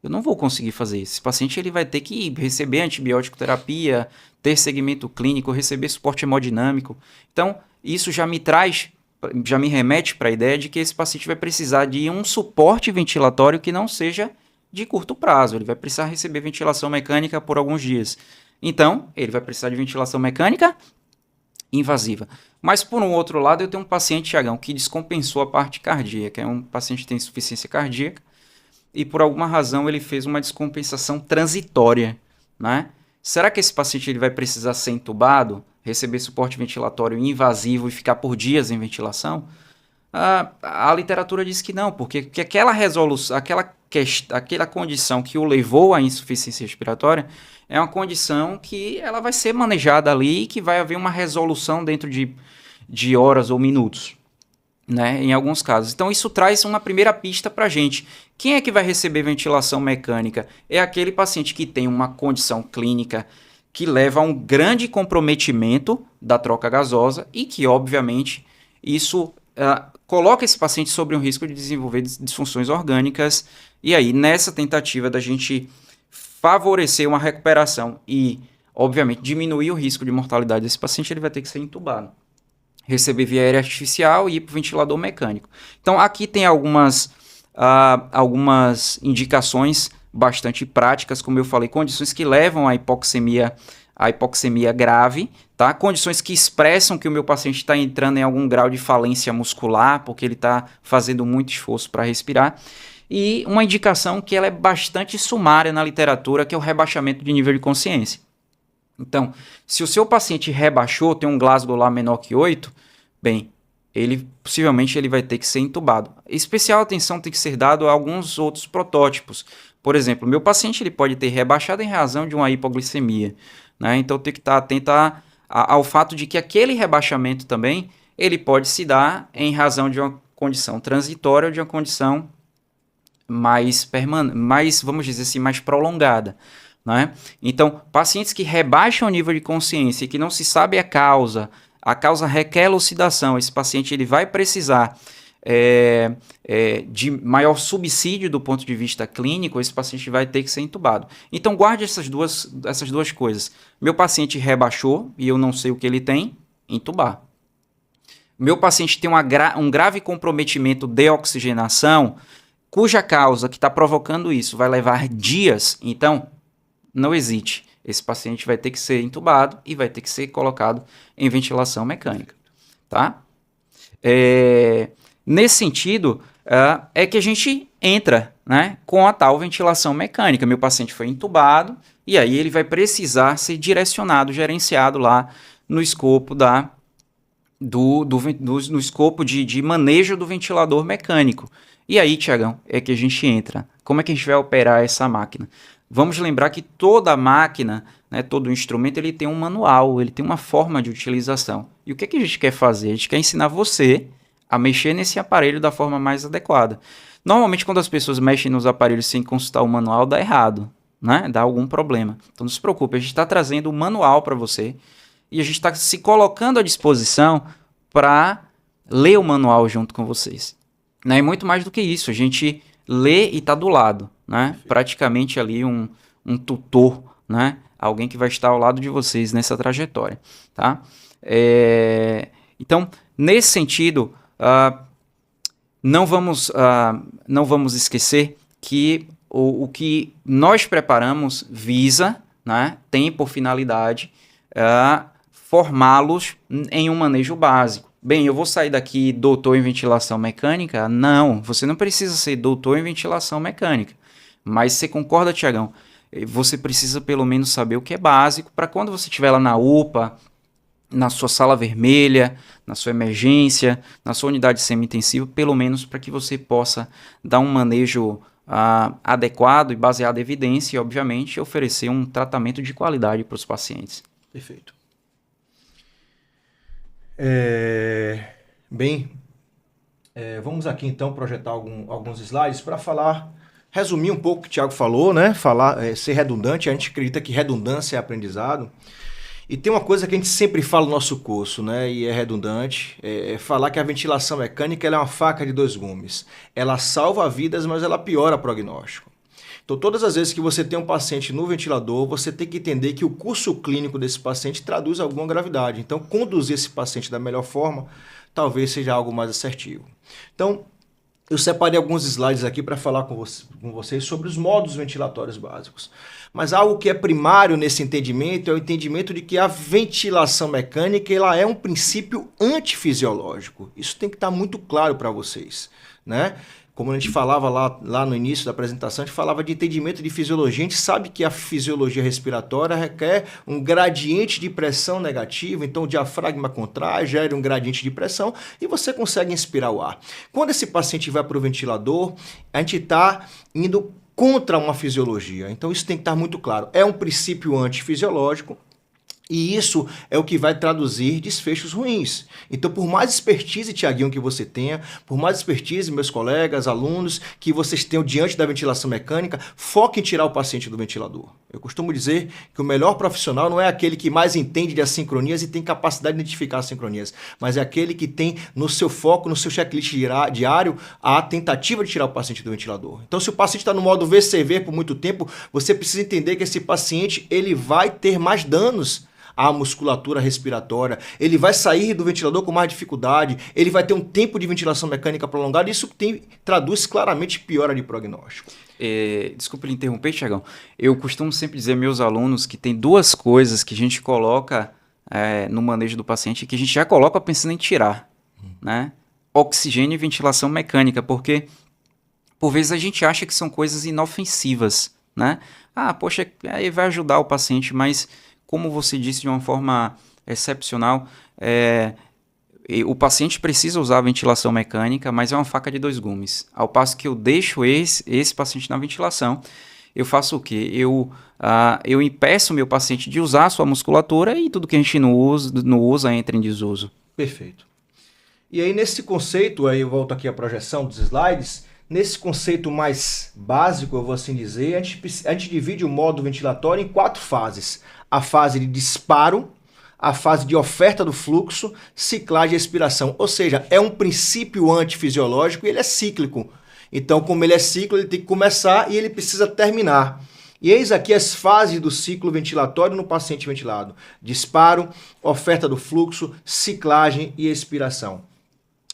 Eu não vou conseguir fazer isso. Esse paciente ele vai ter que receber antibiótico terapia, ter segmento clínico, receber suporte hemodinâmico. Então, isso já me remete para a ideia de que esse paciente vai precisar de um suporte ventilatório que não seja de curto prazo. Ele vai precisar receber ventilação mecânica por alguns dias. Então, ele vai precisar de ventilação mecânica invasiva. Mas, por um outro lado, eu tenho um paciente, Tiagão, que descompensou a parte cardíaca. É um paciente que tem insuficiência cardíaca e, por alguma razão, ele fez uma descompensação transitória. Né? Será que esse paciente ele vai precisar ser entubado, receber suporte ventilatório invasivo e ficar por dias em ventilação? A literatura diz que não, porque aquela resolução, aquela condição que o levou à insuficiência respiratória é uma condição que ela vai ser manejada ali e que vai haver uma resolução dentro de horas ou minutos, né, em alguns casos. Então isso traz uma primeira pista para a gente. Quem é que vai receber ventilação mecânica? É aquele paciente que tem uma condição clínica que leva a um grande comprometimento da troca gasosa e que, obviamente, isso coloca esse paciente sobre um risco de desenvolver disfunções orgânicas, e aí nessa tentativa da gente favorecer uma recuperação e, obviamente, diminuir o risco de mortalidade desse paciente, ele vai ter que ser entubado, receber via aérea artificial e ir para o ventilador mecânico. Então, aqui tem algumas indicações bastante práticas, como eu falei, condições que levam à hipoxemia grave, tá? Condições que expressam que o meu paciente está entrando em algum grau de falência muscular, porque ele está fazendo muito esforço para respirar. E uma indicação que ela é bastante sumária na literatura, que é o rebaixamento de nível de consciência. Então, se o seu paciente rebaixou, tem um Glasgow lá menor que 8, bem, possivelmente ele vai ter que ser entubado. Especial atenção tem que ser dado a alguns outros protótipos. Por exemplo, meu paciente ele pode ter rebaixado em razão de uma hipoglicemia, né? Então tem que estar atento ao fato de que aquele rebaixamento também ele pode se dar em razão de uma condição transitória ou de uma condição mais vamos dizer assim, mais prolongada, né? Então, pacientes que rebaixam o nível de consciência e que não se sabe a causa requer elucidação, esse paciente ele vai precisar de maior subsídio do ponto de vista clínico, esse paciente vai ter que ser entubado. Então, guarde essas duas coisas. Meu paciente rebaixou e eu não sei o que ele tem, entubar. Meu paciente tem um grave comprometimento de oxigenação, cuja causa que está provocando isso vai levar dias, então não hesite. Esse paciente vai ter que ser entubado e vai ter que ser colocado em ventilação mecânica, tá? Nesse sentido, é que a gente entra, né, com a tal ventilação mecânica. Meu paciente foi entubado e aí ele vai precisar ser direcionado, gerenciado lá no escopo no escopo de manejo do ventilador mecânico. E aí, Tiagão, é que a gente entra. Como é que a gente vai operar essa máquina? Vamos lembrar que toda máquina, né, todo instrumento, ele tem um manual, ele tem uma forma de utilização. E o que a gente quer fazer? A gente quer ensinar você a mexer nesse aparelho da forma mais adequada. Normalmente, quando as pessoas mexem nos aparelhos sem consultar o manual, dá errado, né? Dá algum problema. Então, não se preocupe, a gente está trazendo o manual para você e a gente está se colocando à disposição para ler o manual junto com vocês. Né? E muito mais do que isso, a gente lê e está do lado, né? Praticamente ali um tutor, né? Alguém que vai estar ao lado de vocês nessa trajetória, tá? Então, nesse sentido, não vamos esquecer que o que nós preparamos visa, né, tem por finalidade formá-los em um manejo básico. Bem, eu vou sair daqui doutor em ventilação mecânica? Não, você não precisa ser doutor em ventilação mecânica. Mas você concorda, Tiagão? Você precisa pelo menos saber o que é básico para quando você estiver lá na UPA, na sua sala vermelha, na sua emergência, na sua unidade semi-intensiva, pelo menos para que você possa dar um manejo adequado e baseado em evidência e, obviamente, oferecer um tratamento de qualidade para os pacientes. Perfeito. Vamos aqui então projetar alguns slides para resumir um pouco o que o Thiago falou, né? Ser redundante. A gente acredita que redundância é aprendizado. E tem uma coisa que a gente sempre fala no nosso curso, né? E é redundante, falar que a ventilação mecânica ela é uma faca de dois gumes. Ela salva vidas, mas ela piora o prognóstico. Então, todas as vezes que você tem um paciente no ventilador, você tem que entender que o curso clínico desse paciente traduz alguma gravidade. Então, conduzir esse paciente da melhor forma, talvez seja algo mais assertivo. Então, eu separei alguns slides aqui para falar com vocês sobre os modos ventilatórios básicos. Mas algo que é primário nesse entendimento é o entendimento de que a ventilação mecânica ela é um princípio antifisiológico. Isso tem que estar muito claro para vocês, né? Como a gente falava lá no início da apresentação, a gente falava de entendimento de fisiologia. A gente sabe que a fisiologia respiratória requer um gradiente de pressão negativo, então o diafragma contrai, gera um gradiente de pressão e você consegue inspirar o ar. Quando esse paciente vai para o ventilador, a gente está indo contra uma fisiologia. Então isso tem que estar muito claro. É um princípio antifisiológico E isso é o que vai traduzir desfechos ruins. Então, por mais expertise, Tiaguinho, que você tenha, por mais expertise, meus colegas, alunos, que vocês tenham diante da ventilação mecânica, foque em tirar o paciente do ventilador. Eu costumo dizer que o melhor profissional não é aquele que mais entende de assincronias e tem capacidade de identificar assincronias, mas é aquele que tem no seu foco, no seu checklist diário, a tentativa de tirar o paciente do ventilador. Então, se o paciente está no modo VCV por muito tempo, você precisa entender que esse paciente ele vai ter mais danos à musculatura respiratória, ele vai sair do ventilador com mais dificuldade, ele vai ter um tempo de ventilação mecânica prolongado, isso traduz claramente piora de prognóstico. Desculpa lhe interromper, Tiagão. Eu costumo sempre dizer aos meus alunos que tem duas coisas que a gente coloca no manejo do paciente que a gente já coloca pensando em tirar, né? Oxigênio e ventilação mecânica, porque por vezes a gente acha que são coisas inofensivas, né? Poxa, aí vai ajudar o paciente, mas como você disse de uma forma excepcional, o paciente precisa usar a ventilação mecânica, mas é uma faca de dois gumes. Ao passo que eu deixo esse paciente na ventilação, eu faço o quê? Eu impeço o meu paciente de usar a sua musculatura e tudo que a gente não usa entra em desuso. Perfeito. E aí nesse conceito, aí eu volto aqui à projeção dos slides, nesse conceito mais básico, eu vou assim dizer, a gente divide o modo ventilatório em 4 fases. A fase de disparo, a fase de oferta do fluxo, ciclagem e expiração. Ou seja, é um princípio antifisiológico e ele é cíclico. Então, como ele é cíclico, ele tem que começar e ele precisa terminar. E eis aqui as fases do ciclo ventilatório no paciente ventilado. Disparo, oferta do fluxo, ciclagem e expiração.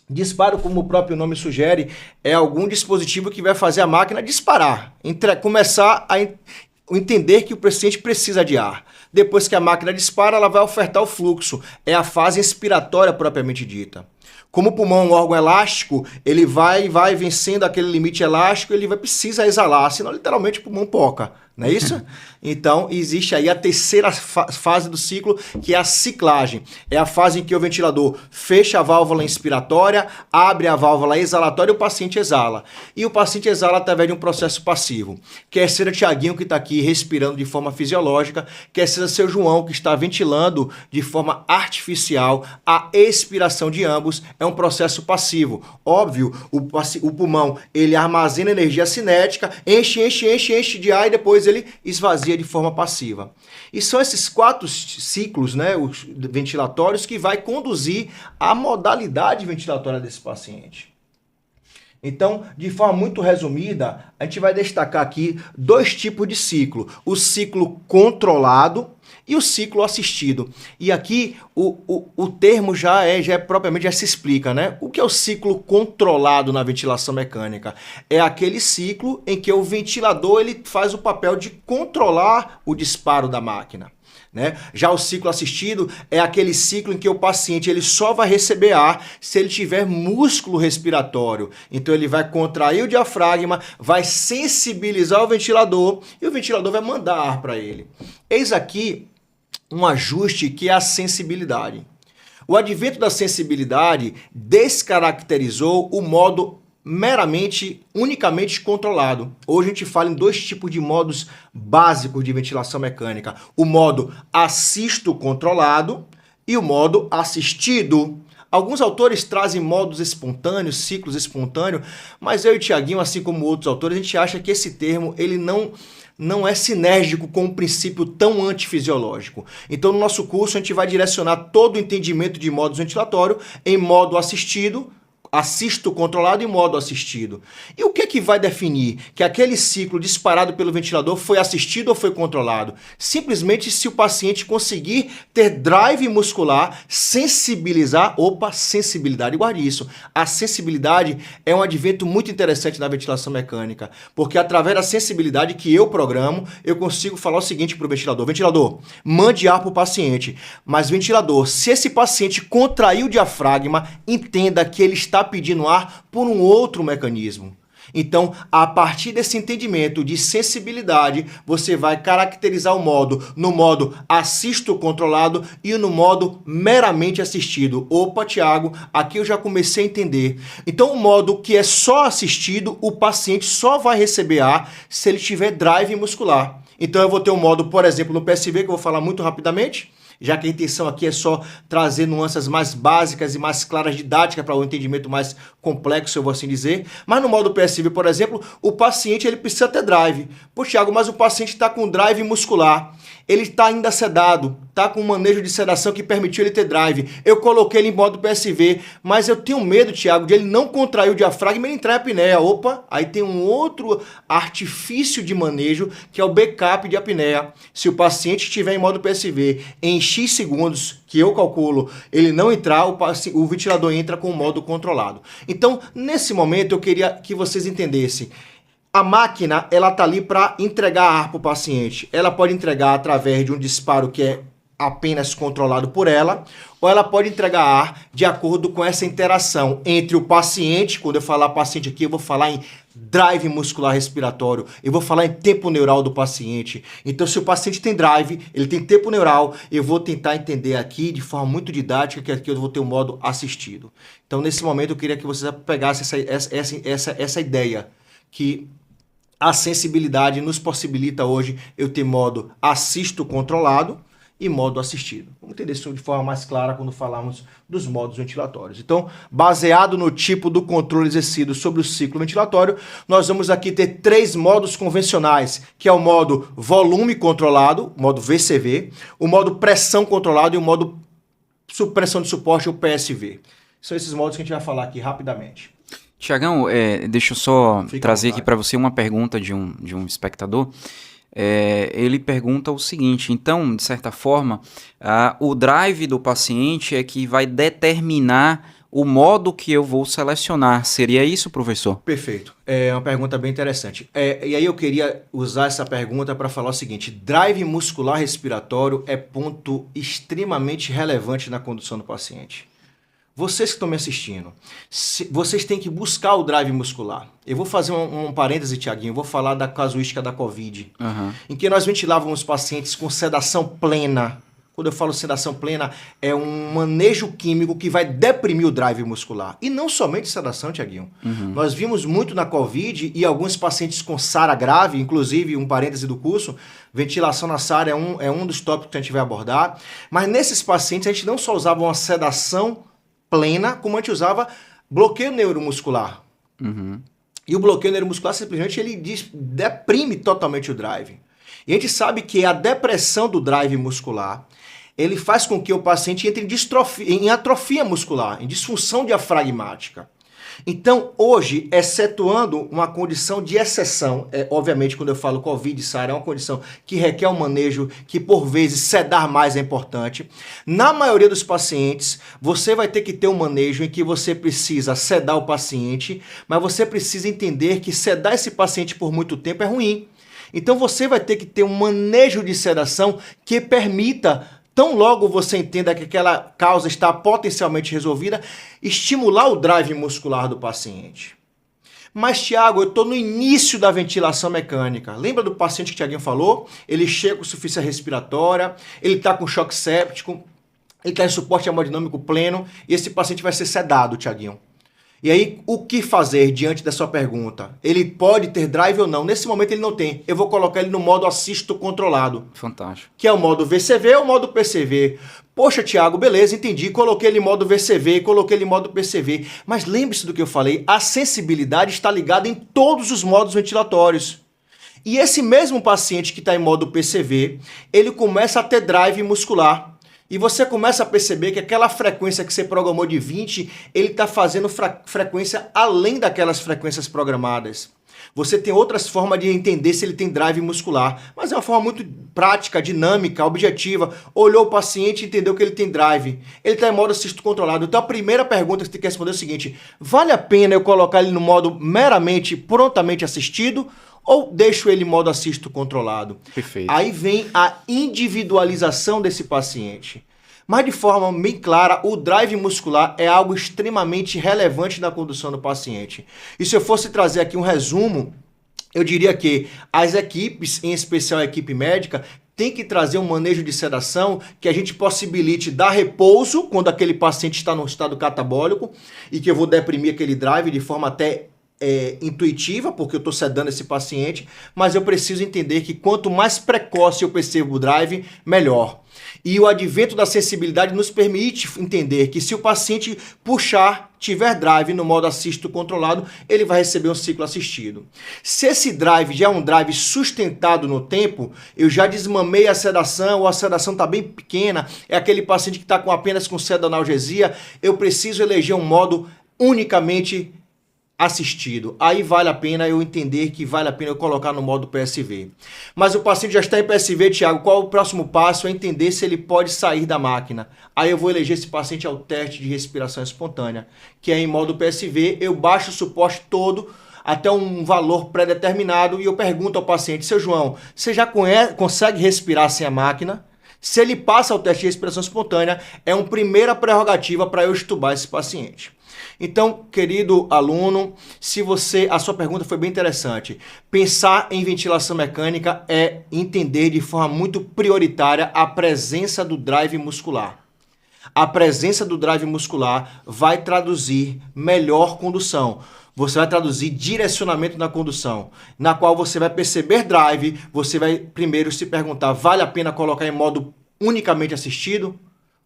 Disparo, como o próprio nome sugere, é algum dispositivo que vai fazer a máquina disparar, começar a entender que o paciente precisa de ar. Depois que a máquina dispara, ela vai ofertar o fluxo. É a fase expiratória propriamente dita. Como o pulmão é um órgão elástico, ele vai vencendo aquele limite elástico, ele precisa exalar, senão literalmente o pulmão poca, não é isso? Então, existe aí a terceira fase do ciclo, que é a ciclagem. É a fase em que o ventilador fecha a válvula inspiratória, abre a válvula exalatória e o paciente exala. E o paciente exala através de um processo passivo. Quer seja o Tiaguinho que está aqui respirando de forma fisiológica, quer seja seu João que está ventilando de forma artificial, a expiração de ambos é um processo passivo. Óbvio, o pulmão ele armazena energia cinética, enche de ar e depois ele esvazia de forma passiva. E são esses 4 ciclos, né, os ventilatórios, que vai conduzir a modalidade ventilatória desse paciente. Então, de forma muito resumida, a gente vai destacar aqui 2 tipos de ciclo. O ciclo controlado e o ciclo assistido. E aqui o termo já se explica, né? O que é o ciclo controlado na ventilação mecânica? É aquele ciclo em que o ventilador ele faz o papel de controlar o disparo da máquina. Né? Já o ciclo assistido é aquele ciclo em que o paciente ele só vai receber ar se ele tiver músculo respiratório. Então ele vai contrair o diafragma, vai sensibilizar o ventilador e o ventilador vai mandar ar para ele. Eis aqui um ajuste que é a sensibilidade. O advento da sensibilidade descaracterizou o modo unicamente controlado. Hoje a gente fala em 2 tipos de modos básicos de ventilação mecânica. O modo assisto controlado e o modo assistido. Alguns autores trazem modos espontâneos, ciclos espontâneos, mas eu e o Tiaguinho, assim como outros autores, a gente acha que esse termo ele não é sinérgico com um princípio tão antifisiológico. Então, no nosso curso, a gente vai direcionar todo o entendimento de modos ventilatório em modo assistido, assisto controlado e modo assistido. E o que é que vai definir que aquele ciclo disparado pelo ventilador foi assistido ou foi controlado? Simplesmente se o paciente conseguir ter drive muscular, sensibilizar, sensibilidade, guarde isso. A sensibilidade é um advento muito interessante na ventilação mecânica, porque através da sensibilidade que eu programo, eu consigo falar o seguinte para o ventilador: ventilador, mande ar para o paciente, mas ventilador, se esse paciente contrair o diafragma, entenda que ele está pedindo ar por um outro mecanismo. Então, a partir desse entendimento de sensibilidade, você vai caracterizar o modo no modo assisto controlado e no modo meramente assistido. Opa, Tiago, aqui eu já comecei a entender. Então, o modo que é só assistido, o paciente só vai receber ar se ele tiver drive muscular. Então, eu vou ter um modo, por exemplo, no PSV, que eu vou falar muito rapidamente. já que a intenção aqui é só trazer nuances mais básicas e mais claras didáticas para um entendimento mais complexo, eu vou assim dizer. Mas no modo PSV, por exemplo, o paciente ele precisa ter drive. Pô, Thiago, mas o paciente está com drive muscular. Ele está ainda sedado, está com um manejo de sedação que permitiu ele ter drive. Eu coloquei ele em modo PSV, mas eu tenho medo, Thiago, de ele não contrair o diafragma e ele entrar em apneia. Opa, aí tem um outro artifício de manejo que é o backup de apneia. Se o paciente estiver em modo PSV em X segundos, que eu calculo, ele não entrar, o ventilador entra com o modo controlado. Então, nesse momento, eu queria que vocês entendessem. A máquina, ela tá ali para entregar ar para o paciente. Ela pode entregar através de um disparo que é apenas controlado por ela, ou ela pode entregar ar de acordo com essa interação entre o paciente, quando eu falar paciente aqui, eu vou falar em drive muscular respiratório, eu vou falar em tempo neural do paciente. Então, se o paciente tem drive, ele tem tempo neural, eu vou tentar entender aqui de forma muito didática, que aqui eu vou ter um modo assistido. Então, nesse momento, eu queria que vocês pegassem essa ideia, que a sensibilidade nos possibilita hoje eu ter modo assisto controlado e modo assistido. Vamos entender isso de forma mais clara quando falarmos dos modos ventilatórios. Então, baseado no tipo do controle exercido sobre o ciclo ventilatório, nós vamos aqui ter 3 modos convencionais, que é o modo volume controlado, modo VCV, o modo pressão controlado e o modo pressão de suporte, o PSV. São esses modos que a gente vai falar aqui rapidamente. Tiagão, deixa eu só trazer aqui para você uma pergunta de um espectador. Ele pergunta o seguinte: então, de certa forma, o drive do paciente é que vai determinar o modo que eu vou selecionar. Seria isso, professor? Perfeito. É uma pergunta bem interessante. E aí eu queria usar essa pergunta para falar o seguinte: drive muscular respiratório é ponto extremamente relevante na condução do paciente. Vocês que estão me assistindo, vocês têm que buscar o drive muscular. Eu vou fazer um parêntese, Tiaguinho, eu vou falar da casuística da COVID, em que nós ventilávamos pacientes com sedação plena. Quando eu falo sedação plena, é um manejo químico que vai deprimir o drive muscular. E não somente sedação, Tiaguinho. Nós vimos muito na COVID e alguns pacientes com SARA grave, inclusive um parêntese do curso, ventilação na SARA é um dos tópicos que a gente vai abordar. Mas nesses pacientes a gente não só usava uma sedação plena, como a gente usava bloqueio neuromuscular. E o bloqueio neuromuscular, simplesmente, ele deprime totalmente o drive. E a gente sabe que a depressão do drive muscular, ele faz com que o paciente entre em atrofia muscular, em disfunção diafragmática. Então, hoje, excetuando uma condição de exceção, obviamente, quando eu falo COVID e SARA, é uma condição que requer um manejo que, por vezes, sedar mais é importante. Na maioria dos pacientes, você vai ter que ter um manejo em que você precisa sedar o paciente, mas você precisa entender que sedar esse paciente por muito tempo é ruim. Então, você vai ter que ter um manejo de sedação que permita, tão logo você entenda que aquela causa está potencialmente resolvida, estimular o drive muscular do paciente. Mas, Tiago, eu estou no início da ventilação mecânica. Lembra do paciente que o Tiaguinho falou? Ele chega com insuficiência respiratória, ele está com choque séptico, ele está em suporte hemodinâmico pleno, e esse paciente vai ser sedado, Tiaguinho. E aí, o que fazer diante da sua pergunta? Ele pode ter drive ou não? Nesse momento ele não tem. Eu vou colocar ele no modo assisto controlado. Fantástico. Que é o modo VCV ou o modo PCV. Poxa, Thiago, beleza, entendi. Coloquei ele em modo VCV, coloquei ele em modo PCV. Mas lembre-se do que eu falei, a sensibilidade está ligada em todos os modos ventilatórios. E esse mesmo paciente que está em modo PCV, ele começa a ter drive muscular. E você começa a perceber que aquela frequência que você programou de 20, ele está fazendo frequência além daquelas frequências programadas. Você tem outras formas de entender se ele tem drive muscular, mas é uma forma muito prática, dinâmica, objetiva. Olhou o paciente e entendeu que ele tem drive. Ele está em modo assisto controlado. Então a primeira pergunta que você tem que responder é o seguinte: vale a pena eu colocar ele no modo meramente, prontamente assistido, ou deixo ele em modo assisto controlado? Perfeito. Aí vem a individualização desse paciente. Mas de forma bem clara, o drive muscular é algo extremamente relevante na condução do paciente. E se eu fosse trazer aqui um resumo, eu diria que as equipes, em especial a equipe médica, tem que trazer um manejo de sedação que a gente possibilite dar repouso quando aquele paciente está no estado catabólico e que eu vou deprimir aquele drive de forma até intuitiva, porque eu estou sedando esse paciente, mas eu preciso entender que quanto mais precoce eu percebo o drive, melhor. E o advento da sensibilidade nos permite entender que se o paciente puxar, tiver drive no modo assisto controlado, ele vai receber um ciclo assistido. Se esse drive já é um drive sustentado no tempo, eu já desmamei a sedação, ou a sedação está bem pequena, é aquele paciente que está apenas com sedonalgesia, eu preciso eleger um modo unicamente assistido. Aí vale a pena eu entender que vale a pena eu colocar no modo PSV. Mas o paciente já está em PSV, Thiago, qual o próximo passo? É entender se ele pode sair da máquina. Aí eu vou eleger esse paciente ao teste de respiração espontânea, que é em modo PSV, eu baixo o suporte todo até um valor pré-determinado e eu pergunto ao paciente, seu João, você já consegue respirar sem a máquina? Se ele passa ao teste de respiração espontânea, é uma primeira prerrogativa para eu estubar esse paciente. Então, querido aluno, a sua pergunta foi bem interessante. Pensar em ventilação mecânica é entender de forma muito prioritária a presença do drive muscular. A presença do drive muscular vai traduzir melhor condução. Você vai traduzir direcionamento na condução, na qual você vai perceber drive, você vai primeiro se perguntar, vale a pena colocar em modo unicamente assistido?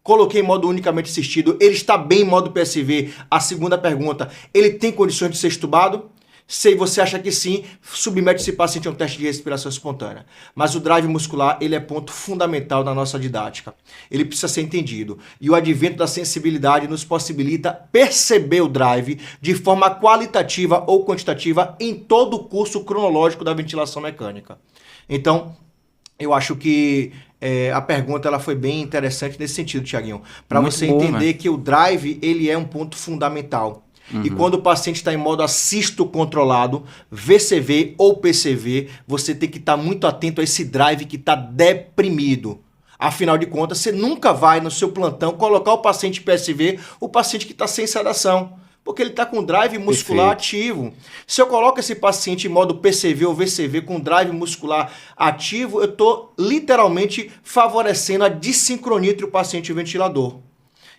Coloquei em modo unicamente assistido, ele está bem em modo PSV? A segunda pergunta, ele tem condições de ser estubado? Se você acha que sim, submete esse paciente a um teste de respiração espontânea. Mas o drive muscular, ele é ponto fundamental na nossa didática. Ele precisa ser entendido. E o advento da sensibilidade nos possibilita perceber o drive de forma qualitativa ou quantitativa em todo o curso cronológico da ventilação mecânica. Então, eu acho que a pergunta ela foi bem interessante nesse sentido, Thiaguinho. Para você entender que o drive ele é um ponto fundamental. E quando o paciente está em modo assisto controlado, VCV ou PCV, você tem que estar muito atento a esse drive que está deprimido. Afinal de contas, você nunca vai no seu plantão colocar o paciente PSV, o paciente que está sem sedação, porque ele está com drive muscular ativo. Se eu coloco esse paciente em modo PCV ou VCV com drive muscular ativo, eu estou literalmente favorecendo a dissincronia entre o paciente e o ventilador.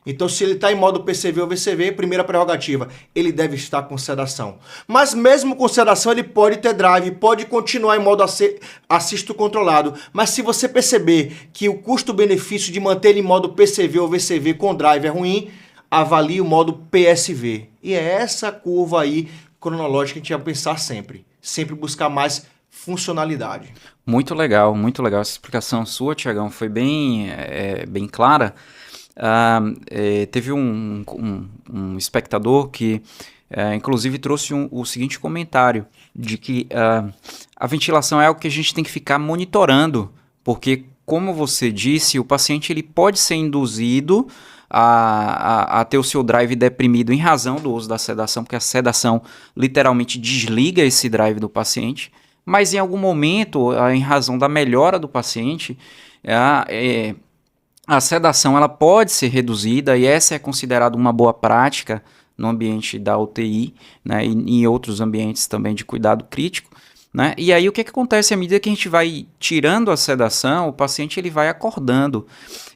Então, se ele está em modo PCV ou VCV, primeira prerrogativa, ele deve estar com sedação. Mas mesmo com sedação, ele pode ter drive, pode continuar em modo assisto controlado. Mas se você perceber que o custo-benefício de manter ele em modo PCV ou VCV com drive é ruim, avalie o modo PSV. E é essa curva aí cronológica que a gente vai pensar sempre. Sempre buscar mais funcionalidade. Muito legal, muito legal. Essa explicação sua, Thiagão, foi bem clara. Teve um espectador que inclusive trouxe o seguinte comentário, de que a ventilação é algo que a gente tem que ficar monitorando, porque, como você disse, o paciente ele pode ser induzido a ter o seu drive deprimido em razão do uso da sedação, porque a sedação literalmente desliga esse drive do paciente, mas em algum momento, em razão da melhora do paciente, a sedação ela pode ser reduzida, e essa é considerada uma boa prática no ambiente da UTI, né, e em outros ambientes também de cuidado crítico, né? E aí o que acontece à medida que a gente vai tirando a sedação, o paciente ele vai acordando.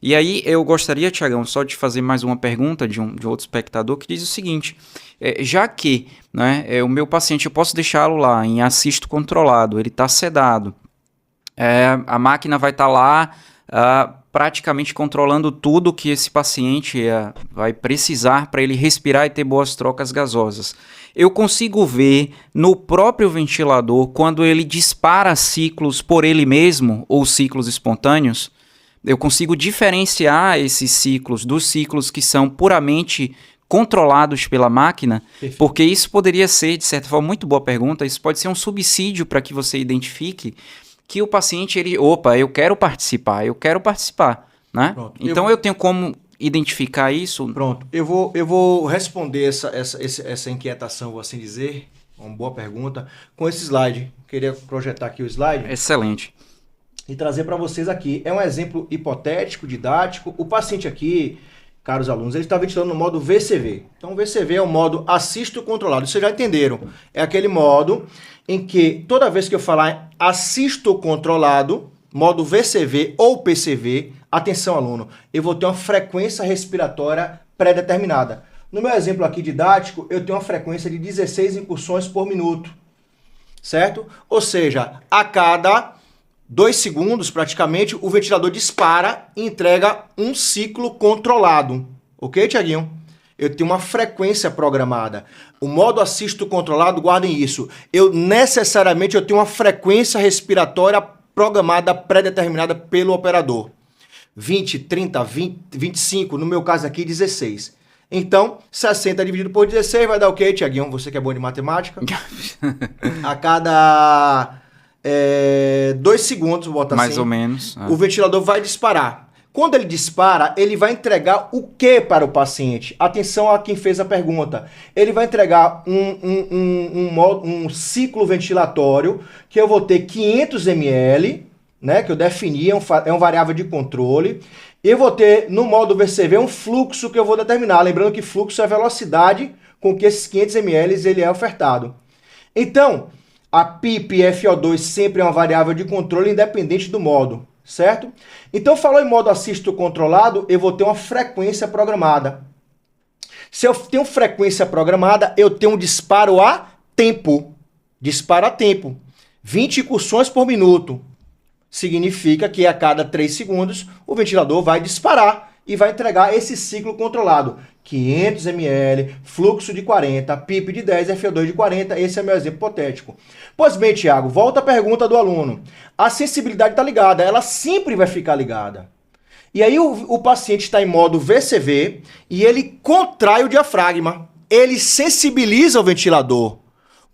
E aí eu gostaria, Thiagão, só de fazer mais uma pergunta de outro espectador que diz o seguinte, já que, né, o meu paciente, eu posso deixá-lo lá em assisto controlado, ele está sedado, a máquina vai estar lá praticamente controlando tudo que esse paciente vai precisar para ele respirar e ter boas trocas gasosas. Eu consigo ver no próprio ventilador quando ele dispara ciclos por ele mesmo ou ciclos espontâneos. Eu consigo diferenciar esses ciclos dos ciclos que são puramente controlados pela máquina. Perfeito. Porque isso poderia ser, de certa forma, muito boa pergunta, isso pode ser um subsídio para que você identifique que o paciente, eu quero participar, né? Pronto, então eu tenho como identificar isso? Pronto, eu vou responder essa inquietação, vou assim dizer, uma boa pergunta, com esse slide. Queria projetar aqui o slide. Excelente. E trazer para vocês aqui. É um exemplo hipotético, didático. O paciente aqui, caros alunos, ele está ventilando no modo VCV. Então, o VCV é o modo assisto controlado. Vocês já entenderam. É aquele modo em que toda vez que eu falar assisto controlado, modo VCV ou PCV, atenção aluno, eu vou ter uma frequência respiratória pré-determinada. No meu exemplo aqui didático, eu tenho uma frequência de 16 incursões por minuto, certo? Ou seja, a cada 2 segundos, praticamente, o ventilador dispara e entrega um ciclo controlado. Ok, Tiaguinho? Eu tenho uma frequência programada. O modo assisto controlado, guardem isso. Eu tenho uma frequência respiratória programada, pré-determinada pelo operador. 20, 30, 20, 25, no meu caso aqui, 16. Então, 60 dividido por 16 vai dar o quê, Tiaguinho? Você que é bom de matemática. A cada 2 segundos, vou botar Mais assim, ou menos. o ventilador vai disparar. Quando ele dispara, ele vai entregar o que para o paciente? Atenção a quem fez a pergunta. Ele vai entregar um ciclo ventilatório que eu vou ter 500 ml, né, que eu defini, é um variável de controle. Eu vou ter, no modo VCV, um fluxo que eu vou determinar. Lembrando que fluxo é a velocidade com que esses 500 ml ele é ofertado. Então, a PIP e FO2 sempre é uma variável de controle independente do modo, certo? Então, falou em modo assisto controlado, eu vou ter uma frequência programada. Se eu tenho frequência programada, eu tenho um disparo a tempo. Disparo a tempo. 20 incursões por minuto. Significa que a cada 3 segundos o ventilador vai disparar e vai entregar esse ciclo controlado. 500 ml, fluxo de 40, PIP de 10, FO2 de 40. Esse é meu exemplo hipotético. Pois bem, Tiago, volta à pergunta do aluno. A sensibilidade está ligada, ela sempre vai ficar ligada. E aí o paciente está em modo VCV e ele contrai o diafragma. Ele sensibiliza o ventilador.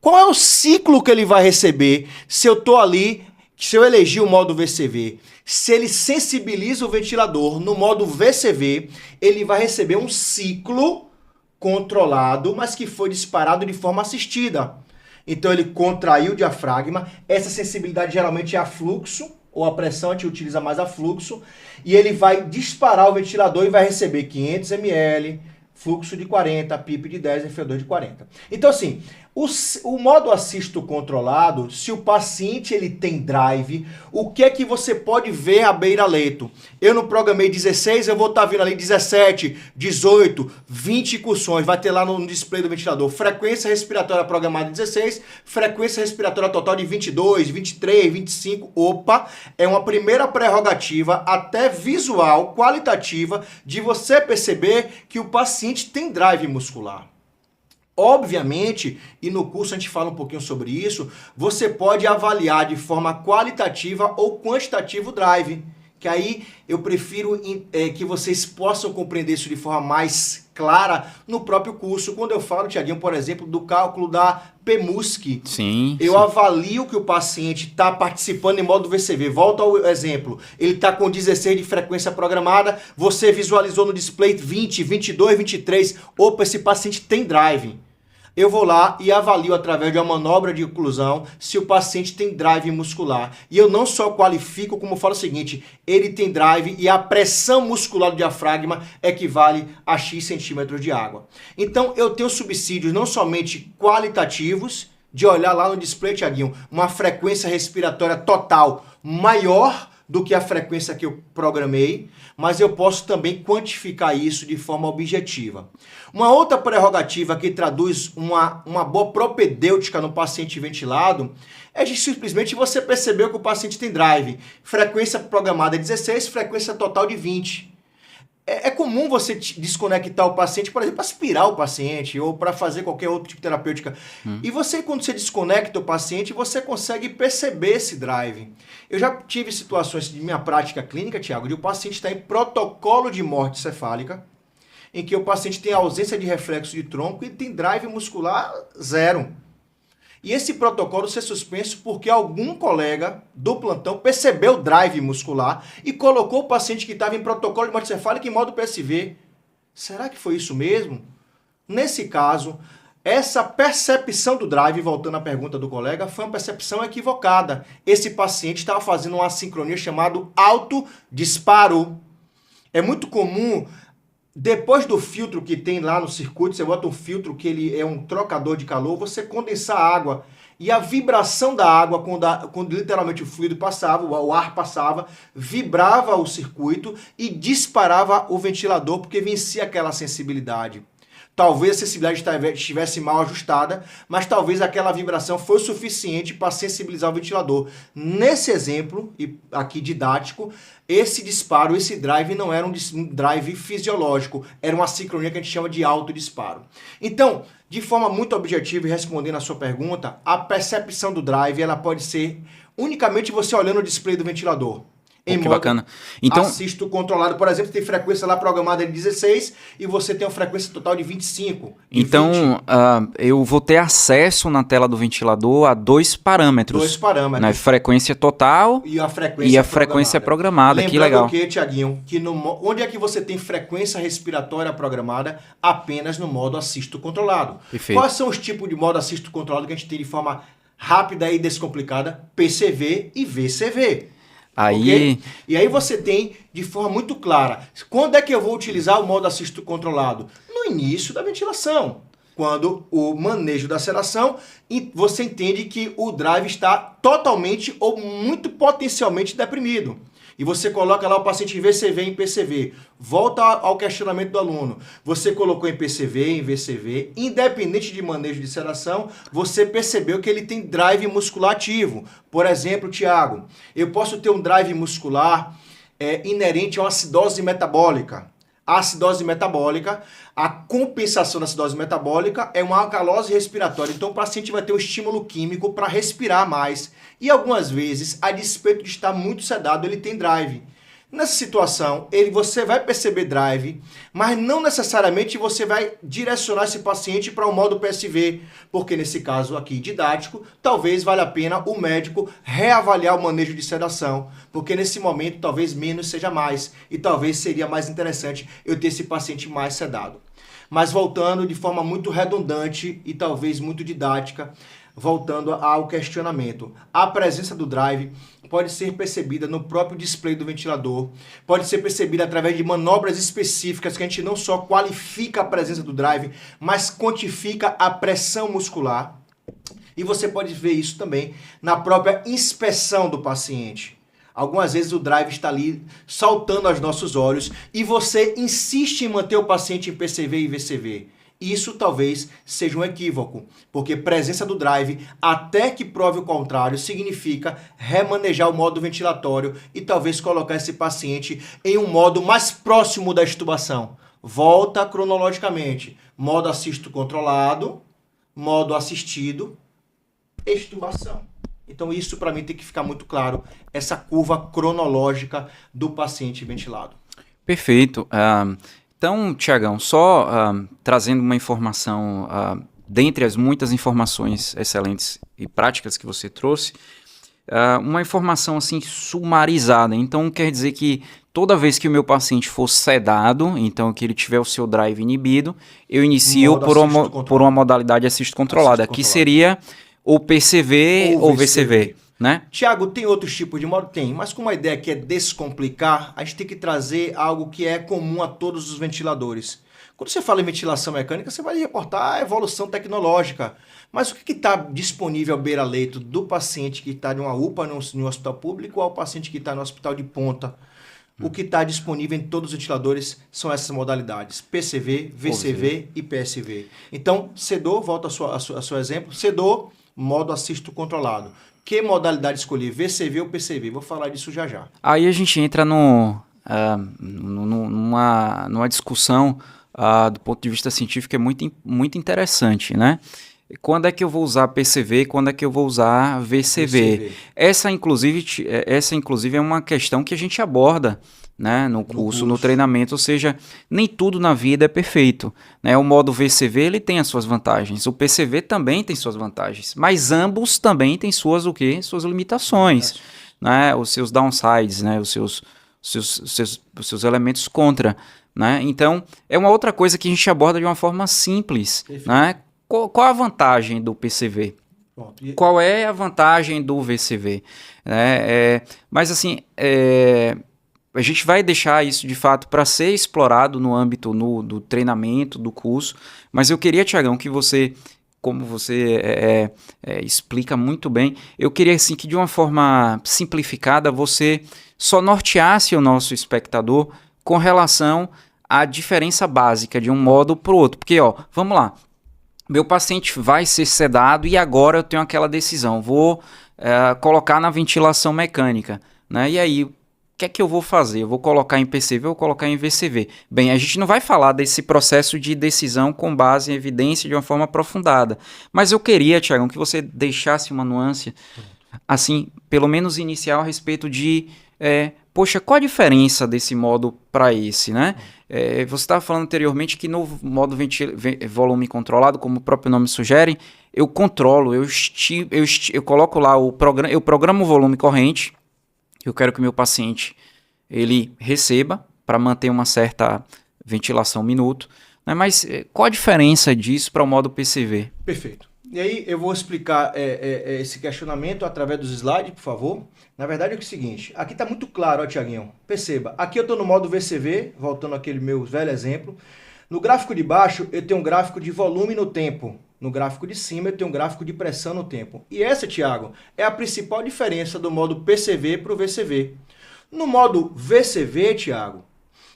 Qual é o ciclo que ele vai receber se eu estou ali, se eu elegi o modo VCV? Se ele sensibiliza o ventilador no modo VCV, ele vai receber um ciclo controlado, mas que foi disparado de forma assistida. Então ele contraiu o diafragma, essa sensibilidade geralmente é a fluxo, ou a pressão, a gente utiliza mais a fluxo, e ele vai disparar o ventilador e vai receber 500 ml, fluxo de 40, PIP de 10, FO2 de 40. Então assim, o modo assisto controlado, se o paciente ele tem drive, o que é que você pode ver à beira-leito? Eu não programei 16, eu vou estar vendo ali 17, 18, 20 incursões, vai ter lá no display do ventilador. Frequência respiratória programada 16, frequência respiratória total de 22, 23, 25. Opa, é uma primeira prerrogativa, até visual, qualitativa, de você perceber que o paciente tem drive muscular. Obviamente, e no curso a gente fala um pouquinho sobre isso, você pode avaliar de forma qualitativa ou quantitativa o drive, que aí eu prefiro que vocês possam compreender isso de forma mais clara no próprio curso. Quando eu falo, Tiaguinho, por exemplo, do cálculo da PMUSC, eu avalio que o paciente está participando em modo VCV. Volta ao exemplo, ele está com 16 de frequência programada, você visualizou no display 20, 22, 23, opa, esse paciente tem drive. Eu vou lá e avalio através de uma manobra de oclusão se o paciente tem drive muscular. E eu não só qualifico, como falo o seguinte, ele tem drive e a pressão muscular do diafragma equivale a X centímetros de água. Então eu tenho subsídios não somente qualitativos, de olhar lá no display, Tiaguinho, uma frequência respiratória total maior do que a frequência que eu programei, mas eu posso também quantificar isso de forma objetiva. Uma outra prerrogativa que traduz uma boa propedêutica no paciente ventilado é de simplesmente você perceber que o paciente tem drive. Frequência programada é 16, frequência total de 20. É comum você desconectar o paciente, por exemplo, para aspirar o paciente ou para fazer qualquer outro tipo de terapêutica. E você, quando você desconecta o paciente, você consegue perceber esse drive. Eu já tive situações de minha prática clínica, Tiago, de o paciente estar em protocolo de morte cefálica, em que o paciente tem ausência de reflexo de tronco e tem drive muscular zero. E esse protocolo ser suspenso porque algum colega do plantão percebeu o drive muscular e colocou o paciente que estava em protocolo de morte cefálica em modo PSV. Será que foi isso mesmo? Nesse caso, essa percepção do drive, voltando à pergunta do colega, foi uma percepção equivocada. Esse paciente estava fazendo uma sincronia chamada autodisparo. É muito comum, depois do filtro que tem lá no circuito, você bota um filtro que ele é um trocador de calor, você condensar a água. E a vibração da água, quando literalmente o fluido passava, o ar passava, vibrava o circuito e disparava o ventilador, porque vencia aquela sensibilidade. Talvez a sensibilidade estivesse mal ajustada, mas talvez aquela vibração foi o suficiente para sensibilizar o ventilador. Nesse exemplo, e aqui didático, esse disparo, esse drive não era um drive fisiológico, era uma sincronia que a gente chama de autodisparo. Então, de forma muito objetiva e respondendo a sua pergunta, a percepção do drive ela pode ser unicamente você olhando o display do ventilador. Em que modo bacana. Então, assisto controlado, por exemplo, tem frequência lá programada de 16 e você tem uma frequência total de 25. Então, eu vou ter acesso na tela do ventilador a dois parâmetros. Dois parâmetros. Né? Frequência total e a frequência programada. Lembrando que legal. que, Tiaguinho, que onde é que você tem frequência respiratória programada? Apenas no modo assisto controlado. Perfeito. Quais são os tipos de modo assisto controlado que a gente tem de forma rápida e descomplicada? PCV e VCV. Aí... Okay? E aí você tem de forma muito clara, quando é que eu vou utilizar o modo assisto controlado? No início da ventilação, quando o manejo da sedação, você entende que o drive está totalmente ou muito potencialmente deprimido. E você coloca lá o paciente em VCV e em PCV. Volta ao questionamento do aluno. Você colocou em PCV, em VCV, independente de manejo de sedação, você percebeu que ele tem drive muscular ativo. Por exemplo, Tiago, eu posso ter um drive muscular inerente a uma acidose metabólica. A acidose metabólica, a compensação da acidose metabólica é uma alcalose respiratória. Então o paciente vai ter um estímulo químico para respirar mais. E algumas vezes, a despeito de estar muito sedado, ele tem drive. Nessa situação, você vai perceber drive, mas não necessariamente você vai direcionar esse paciente para o modo PSV, porque nesse caso aqui didático, talvez valha a pena o médico reavaliar o manejo de sedação, porque nesse momento talvez menos seja mais, e talvez seria mais interessante eu ter esse paciente mais sedado. Mas voltando de forma muito redundante e talvez muito didática, voltando ao questionamento, a presença do drive pode ser percebida no próprio display do ventilador, pode ser percebida através de manobras específicas que a gente não só qualifica a presença do drive, mas quantifica a pressão muscular. E você pode ver isso também na própria inspeção do paciente. Algumas vezes o drive está ali saltando aos nossos olhos e você insiste em manter o paciente em PCV e VCV. Isso talvez seja um equívoco, porque presença do drive, até que prove o contrário, significa remanejar o modo ventilatório e talvez colocar esse paciente em um modo mais próximo da extubação. Volta cronologicamente. Modo assisto controlado, modo assistido, extubação. Então isso para mim tem que ficar muito claro, essa curva cronológica do paciente ventilado. Perfeito. Então, Tiagão, só trazendo uma informação, dentre as muitas informações excelentes e práticas que você trouxe, uma informação assim sumarizada. Então, quer dizer que toda vez que o meu paciente for sedado, então que ele tiver o seu drive inibido, eu inicio por uma modalidade assisto controlada, que seria ou PCV ou VCV. Né? Tiago, tem outros tipos de modo? Tem, mas como a ideia aqui é descomplicar, a gente tem que trazer algo que é comum a todos os ventiladores. Quando você fala em ventilação mecânica, você vai reportar a evolução tecnológica. Mas o que está disponível ao beira-leito do paciente que está em uma UPA, no hospital público, ou ao paciente que está no hospital de ponta? O que está disponível em todos os ventiladores são essas modalidades, PCV, VCV e PSV. Então, sedou, volta ao seu exemplo, sedou, modo assisto controlado. Que modalidade escolher, VCV ou PCV? Vou falar disso já já. Aí a gente entra numa discussão do ponto de vista científico é muito interessante, né? Quando é que eu vou usar PCV e quando é que eu vou usar VCV? Essa, inclusive, é uma questão que a gente aborda, né, no curso, no treinamento, ou seja, nem tudo na vida é perfeito, né? O modo VCV ele tem as suas vantagens, o PCV também tem suas vantagens, mas ambos também têm suas limitações, né? Os seus downsides, né? Os seus elementos contra, né? Então, é uma outra coisa que a gente aborda de uma forma simples, né? Qual a vantagem do PCV? Qual é a vantagem do VCV? Mas assim, a gente vai deixar isso de fato para ser explorado no âmbito do treinamento, do curso, mas eu queria, Tiagão, que você, como você explica muito bem, eu queria assim, que de uma forma simplificada você só norteasse o nosso espectador com relação a diferença básica de um modo para o outro. Porque, ó, vamos lá. Meu paciente vai ser sedado e agora eu tenho aquela decisão. Vou colocar na ventilação mecânica, né? E aí, o que é que eu vou fazer? Eu vou colocar em PCV ou colocar em VCV? Bem, a gente não vai falar desse processo de decisão com base em evidência de uma forma aprofundada. Mas eu queria, Tiagão, que você deixasse uma nuance, assim, pelo menos inicial, a respeito de... poxa, qual a diferença desse modo para esse, né? Você estava falando anteriormente que no modo volume controlado, como o próprio nome sugere, eu controlo, eu coloco lá eu programo o volume corrente, eu quero que o meu paciente ele receba para manter uma certa ventilação minuto, né? Mas qual a diferença disso para o modo PCV? Perfeito. E aí eu vou explicar esse questionamento através dos slides, por favor. Na verdade é o seguinte, aqui está muito claro, ó, Tiaguinho. Perceba, aqui eu estou no modo VCV, voltando àquele meu velho exemplo. No gráfico de baixo eu tenho um gráfico de volume no tempo. No gráfico de cima eu tenho um gráfico de pressão no tempo. E essa, Tiago, é a principal diferença do modo PCV para o VCV. No modo VCV, Tiago,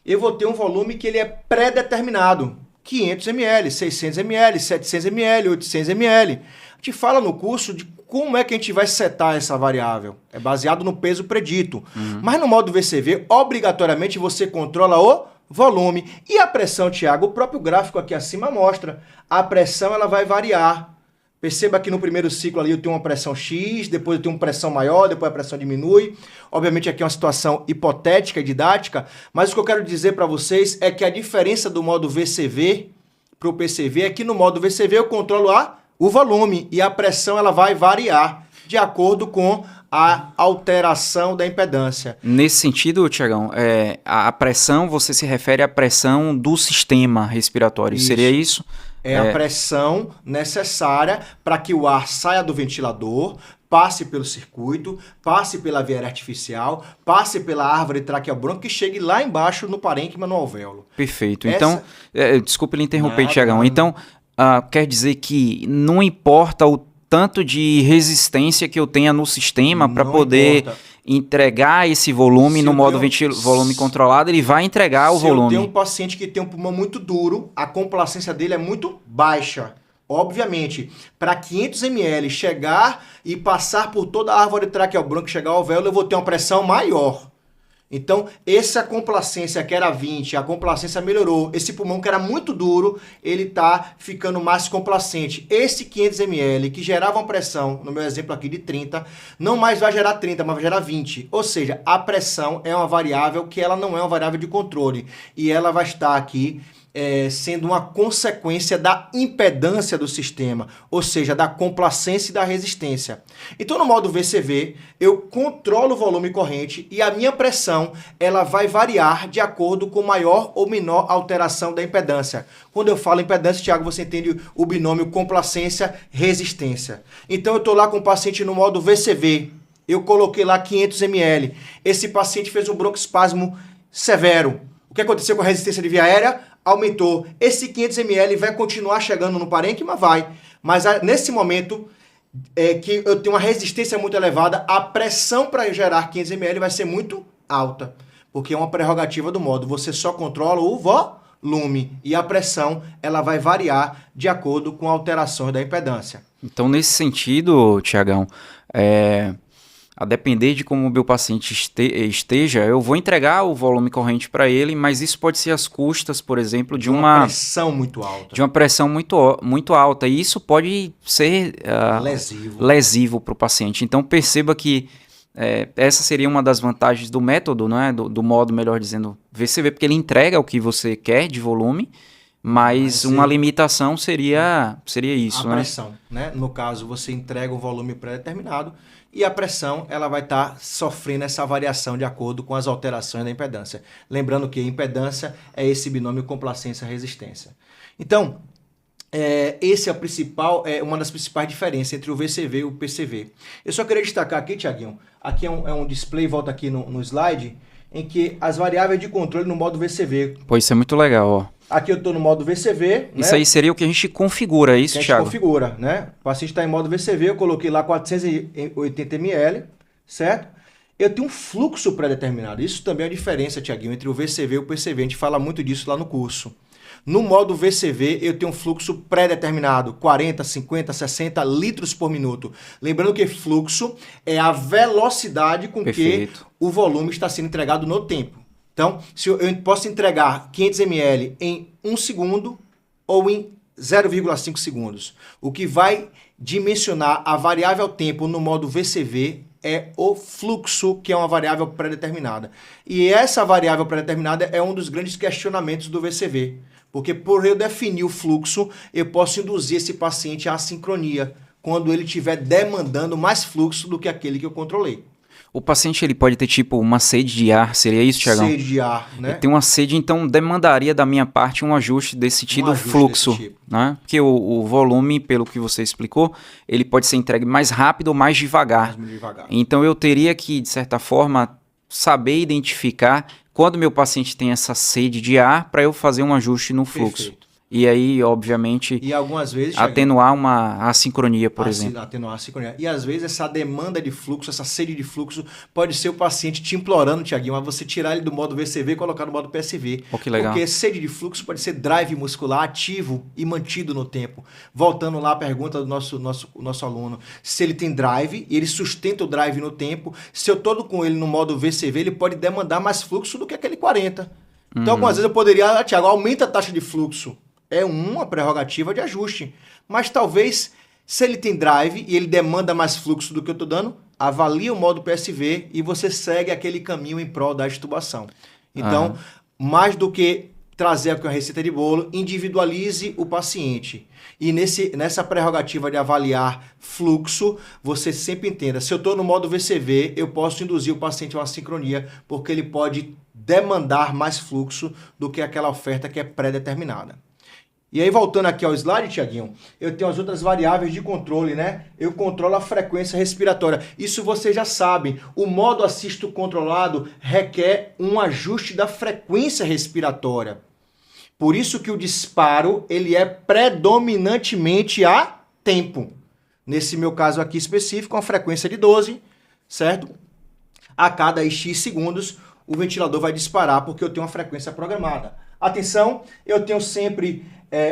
eu vou ter um volume que ele é pré-determinado. 500 ml, 600 ml, 700 ml, 800 ml. A gente fala no curso de como é que a gente vai setar essa variável. É baseado no peso predito. Mas no modo VCV, obrigatoriamente você controla o volume. E a pressão, Tiago, o próprio gráfico aqui acima mostra. A pressão ela vai variar. Perceba que no primeiro ciclo ali eu tenho uma pressão X, depois eu tenho uma pressão maior, depois a pressão diminui. Obviamente aqui é uma situação hipotética e didática, mas o que eu quero dizer para vocês é que a diferença do modo VCV para o PCV é que no modo VCV eu controlo o volume e a pressão ela vai variar de acordo com a alteração da impedância. Nesse sentido, Tiagão, a pressão, você se refere à pressão do sistema respiratório, isso. Seria isso? É a pressão necessária para que o ar saia do ventilador, passe pelo circuito, passe pela via aérea artificial, passe pela árvore traqueobronca e chegue lá embaixo no parênquima, no alvéolo. Perfeito. Então, desculpe lhe interromper, Tiagão. Então, quer dizer que não importa o tanto de resistência que eu tenha no sistema para poder entregar esse volume no modo volume controlado, ele vai entregar o volume. Se eu tenho um paciente que tem um pulmão muito duro, a complacência dele é muito baixa. Obviamente, para 500 ml chegar e passar por toda a árvore traqueobronca e chegar ao alvéolo, eu vou ter uma pressão maior. Então, essa complacência que era 20, a complacência melhorou. Esse pulmão que era muito duro, ele está ficando mais complacente. Esse 500 ml que gerava uma pressão, no meu exemplo aqui de 30, não mais vai gerar 30, mas vai gerar 20. Ou seja, a pressão é uma variável que ela não é uma variável de controle. E ela vai estar aqui sendo uma consequência da impedância do sistema, ou seja, da complacência e da resistência. Então, no modo VCV, eu controlo o volume corrente e a minha pressão ela vai variar de acordo com maior ou menor alteração da impedância. Quando eu falo impedância, Tiago, você entende o binômio complacência-resistência. Então, eu estou lá com o paciente no modo VCV, eu coloquei lá 500 ml, esse paciente fez um broncoespasmo severo. O que aconteceu com a resistência de via aérea? Aumentou. Esse 500 ml vai continuar chegando no parênquima? Vai. Mas nesse momento que eu tenho uma resistência muito elevada, a pressão para gerar 500 ml vai ser muito alta. Porque é uma prerrogativa do modo. Você só controla o volume. E a pressão ela vai variar de acordo com alterações da impedância. Então, nesse sentido, Tiagão, a depender de como o meu paciente esteja, eu vou entregar o volume corrente para ele, mas isso pode ser às custas, por exemplo, de uma pressão muito alta. De uma pressão muito alta. E isso pode ser lesivo para o paciente. Então, perceba que essa seria uma das vantagens do método, né? do modo, melhor dizendo, VCV, porque ele entrega o que você quer de volume, mas uma limitação seria isso, a pressão, né? No caso, você entrega um volume pré-determinado e a pressão ela vai estar sofrendo essa variação de acordo com as alterações da impedância. Lembrando que a impedância é esse binômio complacência-resistência. Então, esse é uma das principais diferenças entre o VCV e o PCV. Eu só queria destacar aqui, Tiaguinho, aqui é um display, volta aqui no slide, em que as variáveis de controle no modo VCV. Pois isso é muito legal, ó. Aqui eu estou no modo VCV. Isso, né? Aí seria o que a gente configura, é isso, Thiago? A gente configura, né? O paciente está em modo VCV, eu coloquei lá 480 ml, certo? eu tenho um fluxo pré-determinado. Isso também é a diferença, Tiaguinho, entre o VCV e o PCV. A gente fala muito disso lá no curso. No modo VCV, eu tenho um fluxo pré-determinado, 40, 50, 60 litros por minuto. Lembrando que fluxo é a velocidade com Perfeito. que o volume está sendo entregado no tempo. Então, se eu posso entregar 500 ml em 1 segundo ou em 0,5 segundos. O que vai dimensionar a variável tempo no modo VCV é o fluxo, que é uma variável pré-determinada. E essa variável pré-determinada é um dos grandes questionamentos do VCV. Porque por eu definir o fluxo, eu posso induzir esse paciente à assincronia, quando ele estiver demandando mais fluxo do que aquele que eu controlei. O paciente ele pode ter tipo uma sede de ar, seria isso, Tiagão? Sede de ar, né? Ele tem uma sede, então demandaria da minha parte um ajuste desse tipo, fluxo, desse tipo. né? Porque o volume, pelo que você explicou, ele pode ser entregue mais rápido ou mais devagar. Mais devagar. Então eu teria que, de certa forma, saber identificar quando meu paciente tem essa sede de ar para eu fazer um ajuste no fluxo. Perfeito. E aí, obviamente, E algumas vezes, atenuar uma assincronia, por exemplo. Atenuar a assincronia. E às vezes essa demanda de fluxo, essa sede de fluxo, pode ser o paciente te implorando, Tiaguinho, mas você tirar ele do modo VCV e colocar no modo PSV. Oh, que legal. Porque sede de fluxo pode ser drive muscular ativo e mantido no tempo. Voltando lá à pergunta do nosso aluno, se ele tem drive e ele sustenta o drive no tempo, se eu estou com ele no modo VCV, ele pode demandar mais fluxo do que aquele 40. Então, algumas vezes eu poderia, Tiago, aumenta a taxa de fluxo. É uma prerrogativa de ajuste. Mas talvez, se ele tem drive e ele demanda mais fluxo do que eu estou dando, avalie o modo PSV e você segue aquele caminho em prol da extubação. Então, mais do que trazer aqui uma receita de bolo, individualize o paciente. E nessa prerrogativa de avaliar fluxo, você sempre entenda, se eu estou no modo VCV, eu posso induzir o paciente a uma sincronia, porque ele pode demandar mais fluxo do que aquela oferta que é pré-determinada. E aí, voltando aqui ao slide, Tiaguinho, eu tenho as outras variáveis de controle, né? Eu controlo a frequência respiratória. Isso vocês já sabem. O modo assisto controlado requer um ajuste da frequência respiratória. Por isso que o disparo, ele é predominantemente a tempo. Nesse meu caso aqui específico, uma frequência de 12, certo? A cada X segundos, o ventilador vai disparar porque eu tenho uma frequência programada. Atenção, eu tenho sempre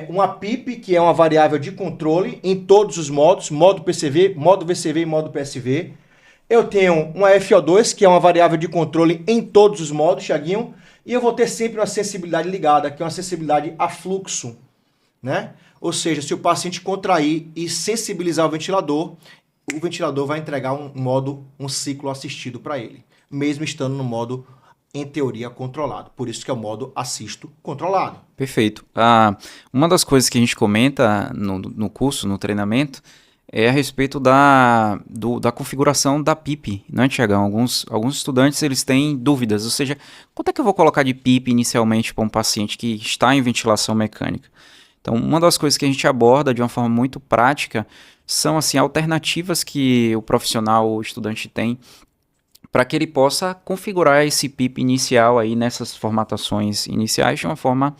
uma PIP, que é uma variável de controle em todos os modos, modo PCV, modo VCV e modo PSV. Eu tenho uma FO2, que é uma variável de controle em todos os modos, Thiaguinho, e eu vou ter sempre uma sensibilidade ligada, que é uma sensibilidade a fluxo, né? Ou seja, se o paciente contrair e sensibilizar o ventilador vai entregar um ciclo assistido para ele, mesmo estando no modo, em teoria, controlado. Por isso que é o modo assisto controlado. Perfeito. Uma das coisas que a gente comenta no curso, no treinamento, é a respeito da configuração da PIP, né, Tiagão? Alguns estudantes eles têm dúvidas, ou seja, quanto é que eu vou colocar de PIP inicialmente para um paciente que está em ventilação mecânica? Então, uma das coisas que a gente aborda de uma forma muito prática são assim, alternativas que o profissional ou estudante tem para que ele possa configurar esse PIP inicial aí nessas formatações iniciais de uma forma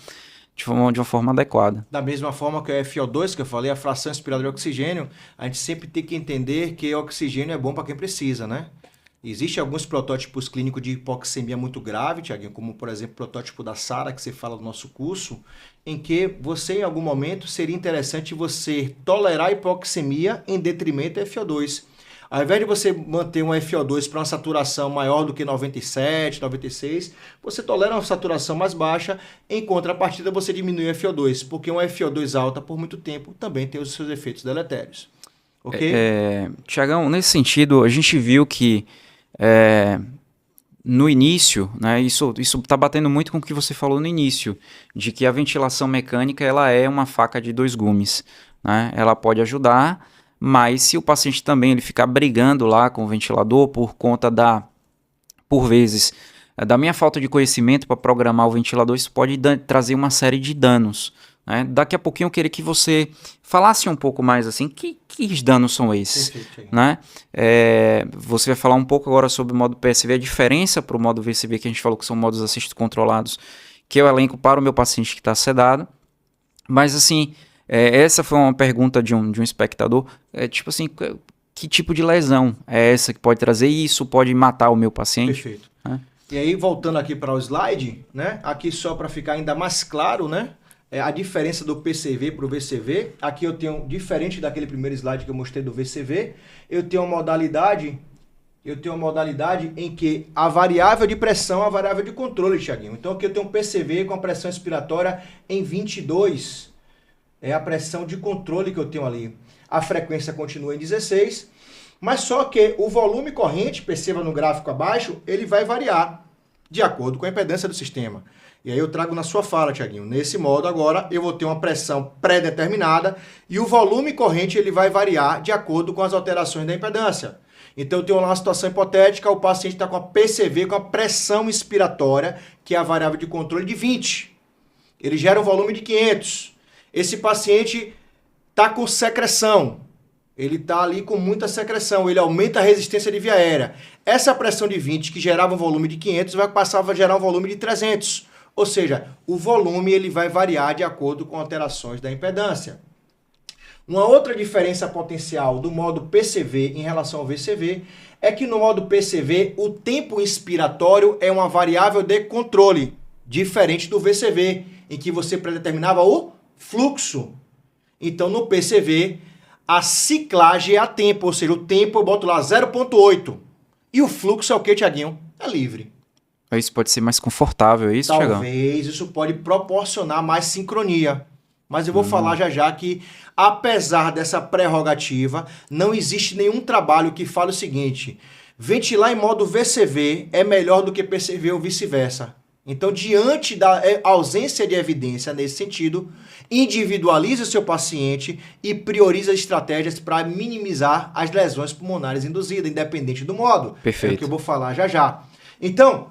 adequada. Da mesma forma que o FO2, que eu falei, a fração inspirada de oxigênio, a gente sempre tem que entender que o oxigênio é bom para quem precisa, né? Existem alguns protótipos clínicos de hipoxemia muito grave, Tiaguinho, como, por exemplo, o protótipo da Sara, que você fala no nosso curso, em que você, em algum momento, seria interessante você tolerar a hipoxemia em detrimento do FO2. Ao invés de você manter um FO2 para uma saturação maior do que 97, 96, você tolera uma saturação mais baixa, em contrapartida você diminui o FO2, porque um FO2 alta por muito tempo também tem os seus efeitos deletérios. Ok? Tiagão, nesse sentido, a gente viu que no início, né, isso está batendo muito com o que você falou no início, de que a ventilação mecânica ela é uma faca de dois gumes, né? Ela pode ajudar, mas se o paciente também ele ficar brigando lá com o ventilador por conta por vezes, da minha falta de conhecimento para programar o ventilador, isso pode trazer uma série de danos, né? Daqui a pouquinho eu queria que você falasse um pouco mais assim, que danos são esses? Perfeito. Né? Você vai falar um pouco agora sobre o modo PSV, a diferença para o modo VCV, que a gente falou que são modos assistos controlados, que eu elenco para o meu paciente que está sedado, mas assim... essa foi uma pergunta de um espectador, tipo assim, que tipo de lesão é essa que pode trazer e isso pode matar o meu paciente. Perfeito. Né? E aí, voltando aqui para o slide, né? Aqui só para ficar ainda mais claro, né? A diferença do PCV para o VCV. Aqui eu tenho, diferente daquele primeiro slide que eu mostrei do VCV, eu tenho uma modalidade em que a variável de pressão é a variável de controle, Thiaguinho. Então aqui eu tenho um PCV com a pressão expiratória em 22. É a pressão de controle que eu tenho ali. A frequência continua em 16, mas só que o volume corrente, perceba no gráfico abaixo, ele vai variar de acordo com a impedância do sistema. E aí eu trago na sua fala, Thiaguinho. Nesse modo agora eu vou ter uma pressão pré-determinada e o volume corrente ele vai variar de acordo com as alterações da impedância. Então eu tenho lá uma situação hipotética, o paciente está com a PCV, com a pressão expiratória, que é a variável de controle de 20. Ele gera um volume de 500. Esse paciente está com secreção. Ele está ali com muita secreção, ele aumenta a resistência de via aérea. Essa pressão de 20, que gerava um volume de 500, vai passar a gerar um volume de 300. Ou seja, o volume ele vai variar de acordo com alterações da impedância. Uma outra diferença potencial do modo PCV em relação ao VCV é que no modo PCV o tempo inspiratório é uma variável de controle, diferente do VCV, em que você predeterminava o fluxo. Então no PCV a ciclagem é a tempo, ou seja, o tempo eu boto lá 0,8. E o fluxo é o que, Thiaguinho? É livre. Isso pode ser mais confortável, é isso, Thiagão? Talvez isso pode proporcionar mais sincronia. Mas eu vou falar já já que, apesar dessa prerrogativa, não existe nenhum trabalho que fale o seguinte: ventilar em modo VCV é melhor do que PCV ou vice-versa. Então, diante da ausência de evidência nesse sentido, individualize o seu paciente e priorize as estratégias para minimizar as lesões pulmonares induzidas, independente do modo. Perfeito. É o que eu vou falar já já. Então,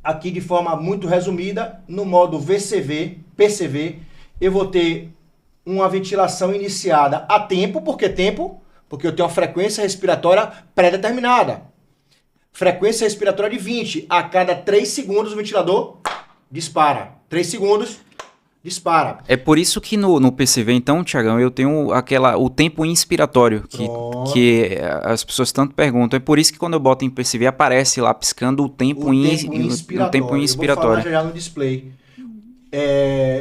aqui de forma muito resumida, no modo VCV, PCV, eu vou ter uma ventilação iniciada a tempo. Por que tempo? Porque eu tenho uma frequência respiratória pré-determinada. Frequência respiratória de 20. A cada 3 segundos o ventilador dispara. 3 segundos, dispara. É por isso que no PCV, então, Thiagão, eu tenho o tempo inspiratório, que as pessoas tanto perguntam. É por isso que quando eu boto em PCV, aparece lá piscando o tempo inspiratório. Eu vou falar já no display.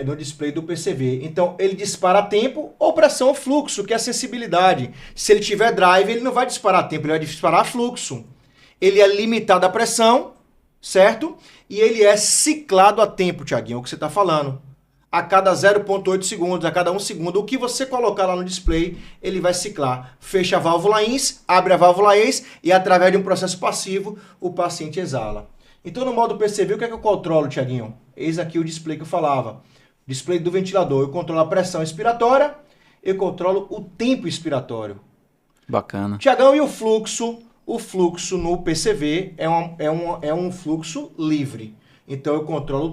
No display do PCV. Então, ele dispara a tempo ou pressão ou fluxo, que é a sensibilidade. Se ele tiver drive, ele não vai disparar a tempo, ele vai disparar a fluxo. Ele é limitado à pressão, certo? E ele é ciclado a tempo, Thiaguinho, é o que você está falando. A cada 0,8 segundos, a cada 1 segundo, o que você colocar lá no display, ele vai ciclar. Fecha a válvula INS, abre a válvula EIS e através de um processo passivo, o paciente exala. Então, no modo PCV, o que é que eu controlo, Thiaguinho? Eis aqui o display que eu falava. Display do ventilador. Eu controlo a pressão expiratória, eu controlo o tempo expiratório. Bacana. Thiagão, e o fluxo? O fluxo no PCV é um fluxo livre. Então, eu controlo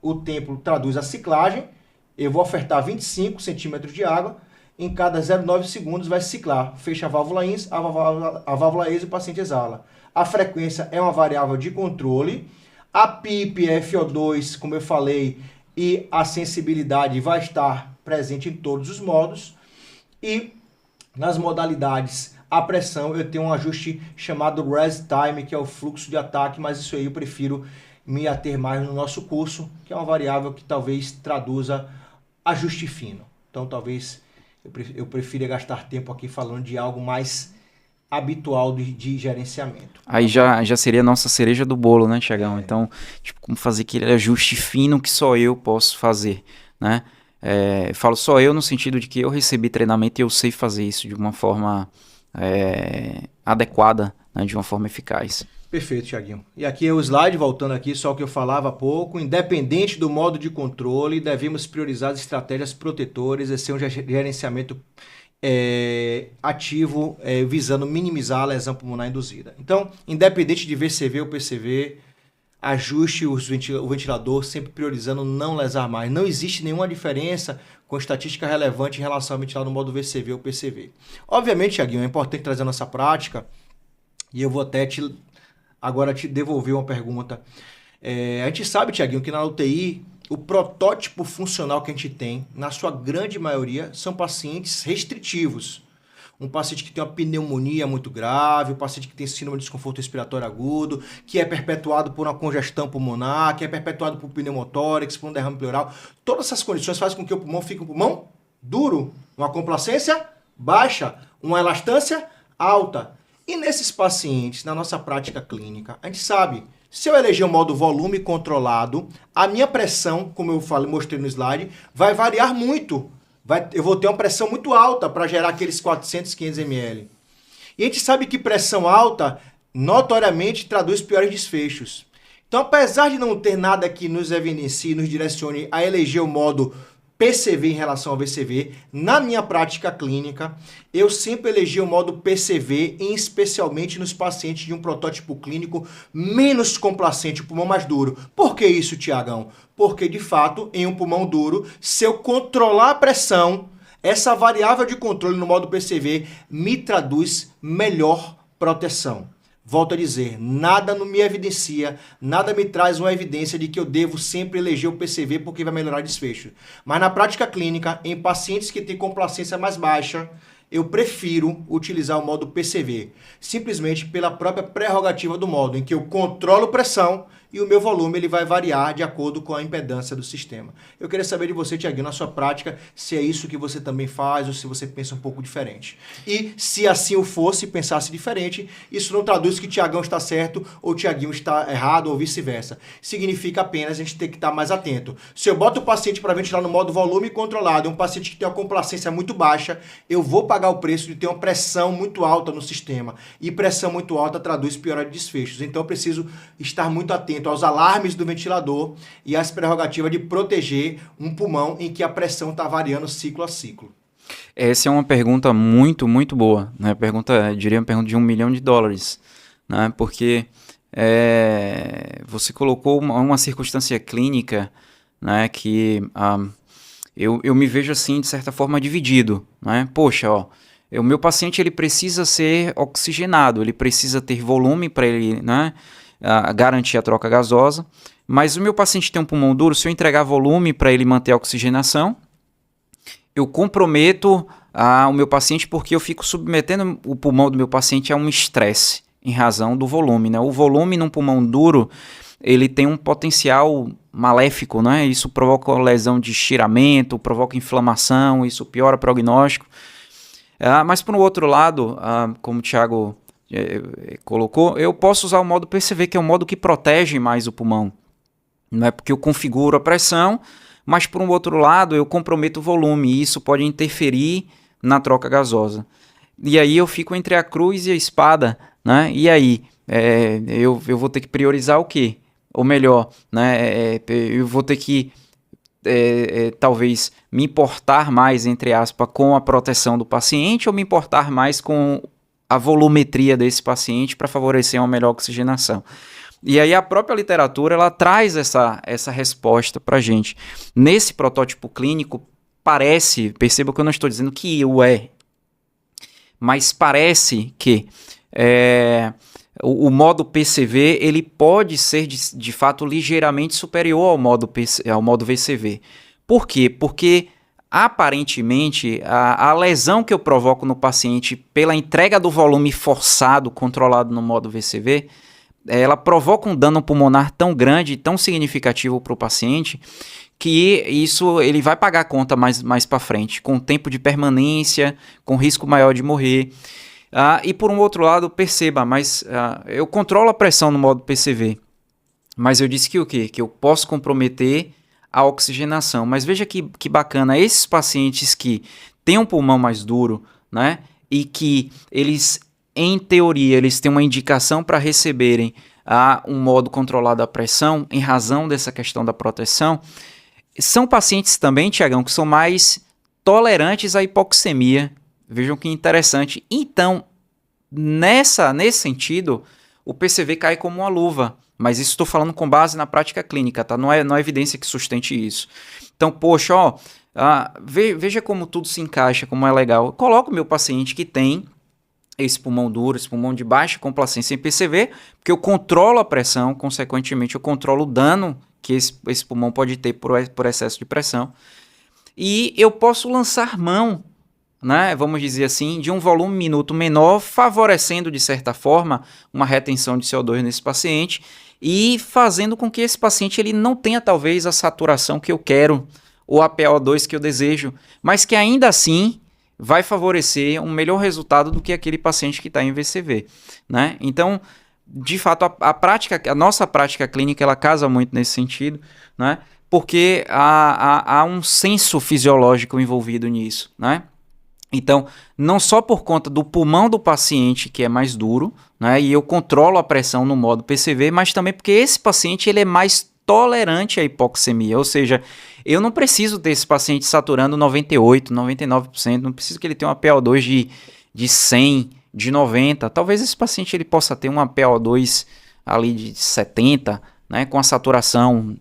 o tempo traduz a ciclagem, eu vou ofertar 25 centímetros de água, em cada 0,9 segundos vai ciclar. Fecha a válvula INS, a válvula EIS e o paciente exala. A frequência é uma variável de controle. A PIP, FO2, como eu falei, e a sensibilidade vai estar presente em todos os modos. E nas modalidades, a pressão, eu tenho um ajuste chamado rest time, que é o fluxo de ataque, mas isso aí eu prefiro me ater mais no nosso curso, que é uma variável que talvez traduza ajuste fino. Então, talvez eu prefira gastar tempo aqui falando de algo mais habitual de gerenciamento. Aí já seria a nossa cereja do bolo, né, Thiagão? Então, tipo, como fazer aquele ajuste fino que só eu posso fazer, né? Falo só eu no sentido de que eu recebi treinamento e eu sei fazer isso de uma forma adequada, né, de uma forma eficaz. Perfeito, Thiaguinho. E aqui é o slide, voltando aqui, só o que eu falava há pouco. Independente do modo de controle, devemos priorizar as estratégias protetoras, esse é um gerenciamento ativo, visando minimizar a lesão pulmonar induzida. Então, independente de VCV ou PCV, ajuste o ventilador, sempre priorizando não lesar mais. Não existe nenhuma diferença com estatística relevante em relação ao ventilador no modo VCV ou PCV. Obviamente, Thiaguinho, é importante trazer a nossa prática, e eu vou até agora te devolver uma pergunta. A gente sabe, Thiaguinho, que na UTI, o protótipo funcional que a gente tem, na sua grande maioria, são pacientes restritivos. um paciente que tem uma pneumonia muito grave, um paciente que tem síndrome de desconforto respiratório agudo, que é perpetuado por uma congestão pulmonar, que é perpetuado por pneumotórax, por um derrame pleural. Todas essas condições fazem com que o pulmão fique um pulmão duro, uma complacência baixa, uma elastância alta. E nesses pacientes, na nossa prática clínica, a gente sabe, se eu eleger o modo volume controlado, a minha pressão, como eu falei, mostrei no slide, vai variar muito. Eu vou ter uma pressão muito alta para gerar aqueles 400, 500 ml. E a gente sabe que pressão alta, notoriamente, traduz piores desfechos. Então, apesar de não ter nada que nos evidencie, nos direcione a eleger o modo PCV em relação ao VCV, na minha prática clínica, eu sempre elegi o modo PCV, especialmente nos pacientes de um protótipo clínico menos complacente, o pulmão mais duro. Por que isso, Tiagão? Porque, de fato, em um pulmão duro, se eu controlar a pressão, essa variável de controle no modo PCV me traduz melhor proteção. Volto a dizer, nada me evidencia, nada me traz uma evidência de que eu devo sempre eleger o PCV porque vai melhorar o desfecho. Mas na prática clínica, em pacientes que têm complacência mais baixa, eu prefiro utilizar o modo PCV, simplesmente pela própria prerrogativa do modo, em que eu controlo pressão e o meu volume ele vai variar de acordo com a impedância do sistema. Eu queria saber de você, Tiaguinho, na sua prática, se é isso que você também faz ou se você pensa um pouco diferente. E se assim o fosse, pensasse diferente, isso não traduz que Tiagão está certo ou Tiaguinho está errado ou vice-versa. Significa apenas a gente ter que estar mais atento. Se eu boto o paciente para ventilar no modo volume controlado, um paciente que tem uma complacência muito baixa, eu vou pagar o preço de ter uma pressão muito alta no sistema. E pressão muito alta traduz piora de desfechos. Então eu preciso estar muito atento aos alarmes do ventilador e às prerrogativas de proteger um pulmão em que a pressão está variando ciclo a ciclo. Essa é uma pergunta muito, muito boa, né? Eu diria uma pergunta de $1 milhão, né? Porque você colocou uma circunstância clínica, né? Que eu me vejo assim, de certa forma, dividido, né? Poxa, o meu paciente ele precisa ser oxigenado, ele precisa ter volume para ele, né? Garantir a troca gasosa, mas o meu paciente tem um pulmão duro, se eu entregar volume para ele manter a oxigenação, eu comprometo o meu paciente porque eu fico submetendo o pulmão do meu paciente a um estresse em razão do volume, né? O volume num pulmão duro, ele tem um potencial maléfico, né? Isso provoca lesão de estiramento, provoca inflamação, isso piora o prognóstico. Mas por um outro lado, como o Thiago colocou, eu posso usar o modo PCV, que é um modo que protege mais o pulmão. Não é porque eu configuro a pressão, mas por um outro lado eu comprometo o volume e isso pode interferir na troca gasosa. E aí eu fico entre a cruz e a espada, né? E aí eu vou ter que priorizar o quê? Ou melhor, né? Eu vou ter que talvez me importar mais, entre aspas, com a proteção do paciente ou me importar mais com a volumetria desse paciente para favorecer uma melhor oxigenação. E aí a própria literatura ela traz essa resposta para a gente. Nesse protótipo clínico, perceba que eu não estou dizendo que o mas parece que o modo PCV ele pode ser de fato ligeiramente superior ao modo VCV. Por quê? Porque aparentemente, a lesão que eu provoco no paciente pela entrega do volume forçado, controlado no modo VCV, ela provoca um dano pulmonar tão grande, tão significativo para o paciente, que isso ele vai pagar a conta mais para frente, com tempo de permanência, com risco maior de morrer. E por um outro lado, perceba, eu controlo a pressão no modo PCV, mas eu disse que o quê? Que eu posso comprometer a oxigenação. Mas veja que bacana, esses pacientes que têm um pulmão mais duro, né, e que eles, em teoria, eles têm uma indicação para receberem um modo controlado da pressão, em razão dessa questão da proteção, são pacientes também, Tiagão, que são mais tolerantes à hipoxemia. Vejam que interessante. Então, nesse sentido, o PCV cai como uma luva. Mas isso estou falando com base na prática clínica, tá? Não é evidência que sustente isso. Então, poxa, veja como tudo se encaixa, como é legal. Eu coloco o meu paciente que tem esse pulmão duro, esse pulmão de baixa complacência em PCV, porque eu controlo a pressão, consequentemente eu controlo o dano que esse pulmão pode ter por excesso de pressão. E eu posso lançar mão né, vamos dizer assim, de um volume minuto menor, favorecendo, de certa forma, uma retenção de CO2 nesse paciente e fazendo com que esse paciente ele não tenha, talvez, a saturação que eu quero ou a PaO2 que eu desejo, mas que ainda assim vai favorecer um melhor resultado do que aquele paciente que está em VCV, né? Então, de fato, a nossa prática clínica, ela casa muito nesse sentido, né? Porque há um senso fisiológico envolvido nisso, né? Então, não só por conta do pulmão do paciente, que é mais duro, né? E eu controlo a pressão no modo PCV, mas também porque esse paciente ele é mais tolerante à hipoxemia, ou seja, eu não preciso ter esse paciente saturando 98%, 99%, não preciso que ele tenha uma PaO2 de 100, de 90, talvez esse paciente ele possa ter uma PaO2 ali de 70, né, com a saturação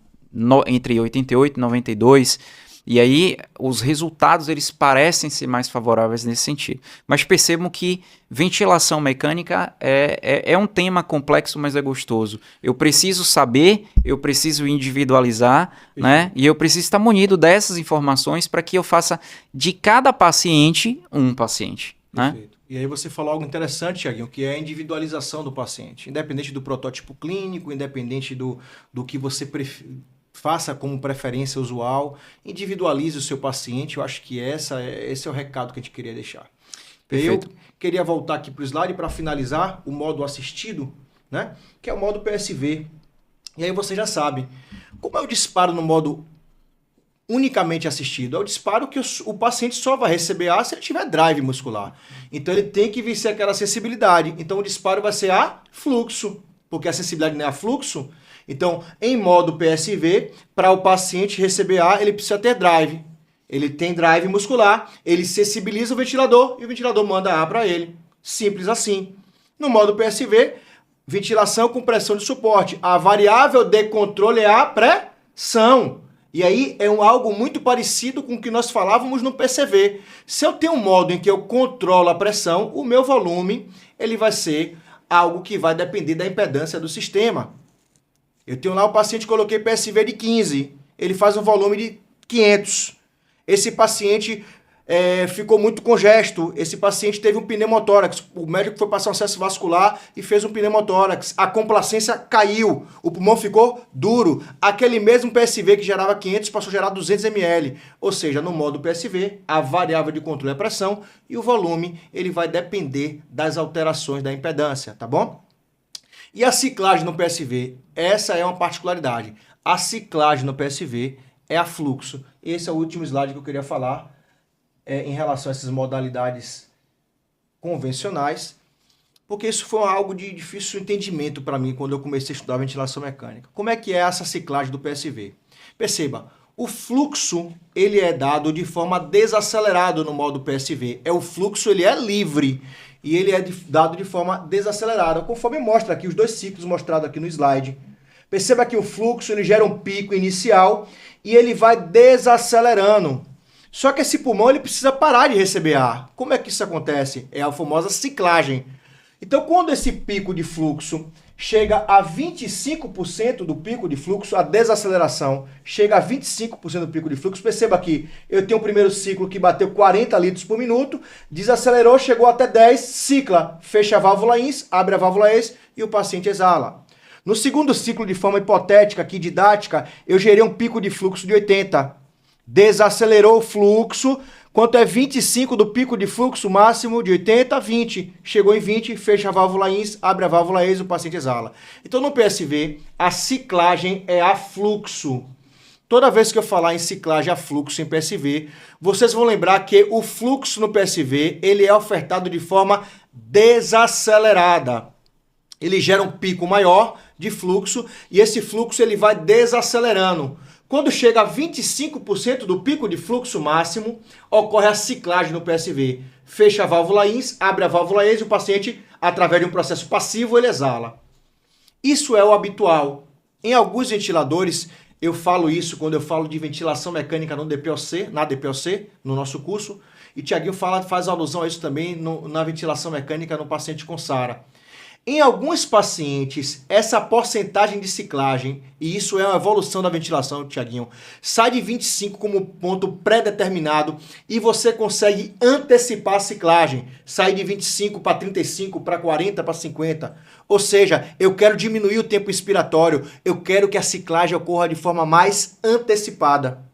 entre 88 e 92, e aí os resultados eles parecem ser mais favoráveis nesse sentido. Mas percebam que ventilação mecânica é um tema complexo, mas é gostoso. Eu preciso saber, eu preciso individualizar, né? E eu preciso estar munido dessas informações para que eu faça de cada paciente um paciente. Né? Perfeito. E aí você falou algo interessante, Thiaguinho, que é a individualização do paciente. Independente do protótipo clínico, independente do que você faça como preferência usual, individualize o seu paciente. Eu acho que esse é o recado que a gente queria deixar. Perfeito. Eu queria voltar aqui para o slide para finalizar o modo assistido, né? Que é o modo PSV. E aí você já sabe, como é o disparo no modo unicamente assistido? É o disparo que o paciente só vai receber A se ele tiver drive muscular. Então ele tem que vencer aquela sensibilidade. Então o disparo vai ser a fluxo, porque a sensibilidade não é a fluxo. Então, em modo PSV, para o paciente receber A, ele precisa ter drive. Ele tem drive muscular, ele sensibiliza o ventilador e o ventilador manda A para ele. Simples assim. No modo PSV, ventilação com pressão de suporte. A variável de controle é a pressão. E aí é algo muito parecido com o que nós falávamos no PCV. Se eu tenho um modo em que eu controlo a pressão, o meu volume ele vai ser algo que vai depender da impedância do sistema. Eu tenho lá o paciente, coloquei PSV de 15, ele faz um volume de 500. Esse paciente ficou muito congesto, esse paciente teve um pneumotórax, o médico foi passar um acesso vascular e fez um pneumotórax, a complacência caiu, o pulmão ficou duro, aquele mesmo PSV que gerava 500 passou a gerar 200 ml, ou seja, no modo PSV, a variável de controle é a pressão e o volume ele vai depender das alterações da impedância, tá bom? E a ciclagem no PSV, essa é uma particularidade, a ciclagem no PSV é a fluxo, esse é o último slide que eu queria falar, em relação a essas modalidades convencionais, porque isso foi algo de difícil entendimento para mim quando eu comecei a estudar ventilação mecânica. Como é que é essa ciclagem do PSV? Perceba, o fluxo ele é dado de forma desacelerada no modo PSV. O fluxo ele é livre e ele é dado de forma desacelerada, conforme mostra aqui os dois ciclos mostrados aqui no slide. Perceba que o fluxo ele gera um pico inicial e ele vai desacelerando. Só que esse pulmão ele precisa parar de receber ar. Como é que isso acontece? É a famosa ciclagem. Então, quando esse pico de fluxo chega a 25% do pico de fluxo, a desaceleração chega a 25% do pico de fluxo, perceba que eu tenho o primeiro ciclo que bateu 40 litros por minuto, desacelerou, chegou até 10, cicla, fecha a válvula ins, abre a válvula ex e o paciente exala. No segundo ciclo, de forma hipotética, aqui didática, eu gerei um pico de fluxo de 80. Desacelerou o fluxo, quanto é 25 do pico de fluxo máximo de 80 a 20. Chegou em 20, fecha a válvula ins, abre a válvula ex, o paciente exala. Então no PSV, a ciclagem é a fluxo. Toda vez que eu falar em ciclagem a fluxo em PSV, vocês vão lembrar que o fluxo no PSV, ele é ofertado de forma desacelerada. Ele gera um pico maior de fluxo e esse fluxo ele vai desacelerando. Quando chega a 25% do pico de fluxo máximo, ocorre a ciclagem no PSV. Fecha a válvula ins, abre a válvula ex e o paciente, através de um processo passivo, ele exala. Isso é o habitual. Em alguns ventiladores, eu falo isso quando eu falo de ventilação mecânica no DPOC, na DPOC, no nosso curso, e Thiaguinho faz alusão a isso também na ventilação mecânica no paciente com SARA. Em alguns pacientes, essa porcentagem de ciclagem, e isso é uma evolução da ventilação, Tiaguinho, sai de 25 como ponto pré-determinado e você consegue antecipar a ciclagem. Sai de 25 para 35, para 40, para 50. Ou seja, eu quero diminuir o tempo inspiratório, eu quero que a ciclagem ocorra de forma mais antecipada.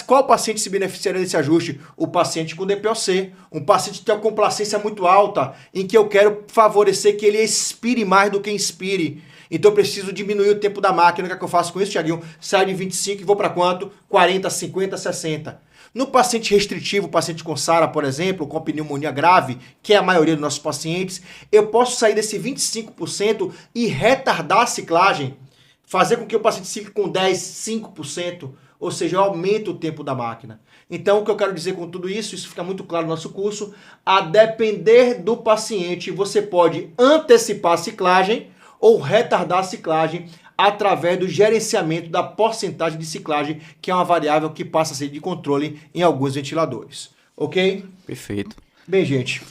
Qual paciente se beneficiaria desse ajuste? O paciente com DPOC, um paciente que tem uma complacência muito alta, em que eu quero favorecer que ele expire mais do que inspire. Então eu preciso diminuir o tempo da máquina. O que é que eu faço com isso, Tiaguinho? Saio de 25 e vou para quanto? 40, 50, 60. No paciente restritivo, paciente com SARA, por exemplo, com pneumonia grave, que é a maioria dos nossos pacientes, eu posso sair desse 25% e retardar a ciclagem, fazer com que o paciente fique com 10, 5%. Ou seja, eu aumento o tempo da máquina. Então, o que eu quero dizer com tudo isso, isso fica muito claro no nosso curso, a depender do paciente, você pode antecipar a ciclagem ou retardar a ciclagem através do gerenciamento da porcentagem de ciclagem, que é uma variável que passa a ser de controle em alguns ventiladores. Ok? Perfeito. Bem, gente,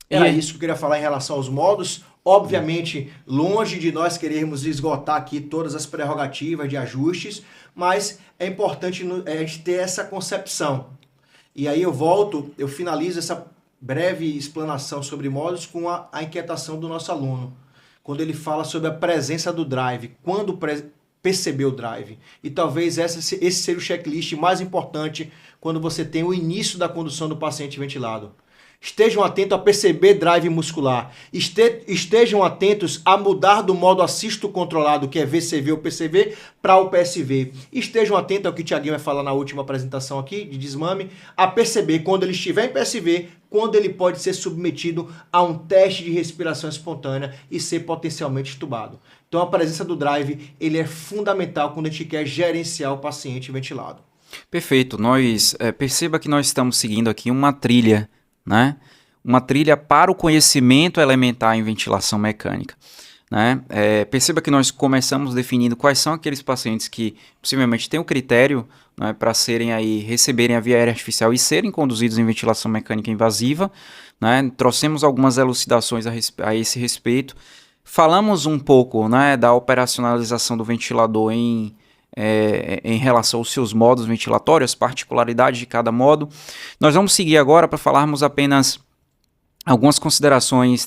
era isso que eu queria falar em relação aos modos. Obviamente, longe de nós querermos esgotar aqui todas as prerrogativas de ajustes, mas é importante a gente ter essa concepção. E aí eu finalizo essa breve explanação sobre modos com a inquietação do nosso aluno, quando ele fala sobre a presença do drive, quando perceber o drive. E talvez esse seja o checklist mais importante quando você tem o início da condução do paciente ventilado. Estejam atentos a perceber drive muscular. Estejam atentos a mudar do modo assisto controlado, que é VCV ou PCV, para o PSV. Estejam atentos ao que o Tiaguinho vai falar na última apresentação aqui, de desmame, a perceber quando ele estiver em PSV, quando ele pode ser submetido a um teste de respiração espontânea e ser potencialmente entubado. Então a presença do drive ele é fundamental quando a gente quer gerenciar o paciente ventilado. Perfeito. Perceba que nós estamos seguindo aqui uma trilha, né? Uma trilha para o conhecimento elementar em ventilação mecânica. Né? Perceba que nós começamos definindo quais são aqueles pacientes que possivelmente têm o critério, né, para receberem a via aérea artificial e serem conduzidos em ventilação mecânica invasiva. Né? Trouxemos algumas elucidações a esse respeito. Falamos um pouco, né, da operacionalização do ventilador em relação aos seus modos ventilatórios, as particularidades de cada modo. Nós vamos seguir agora para falarmos apenas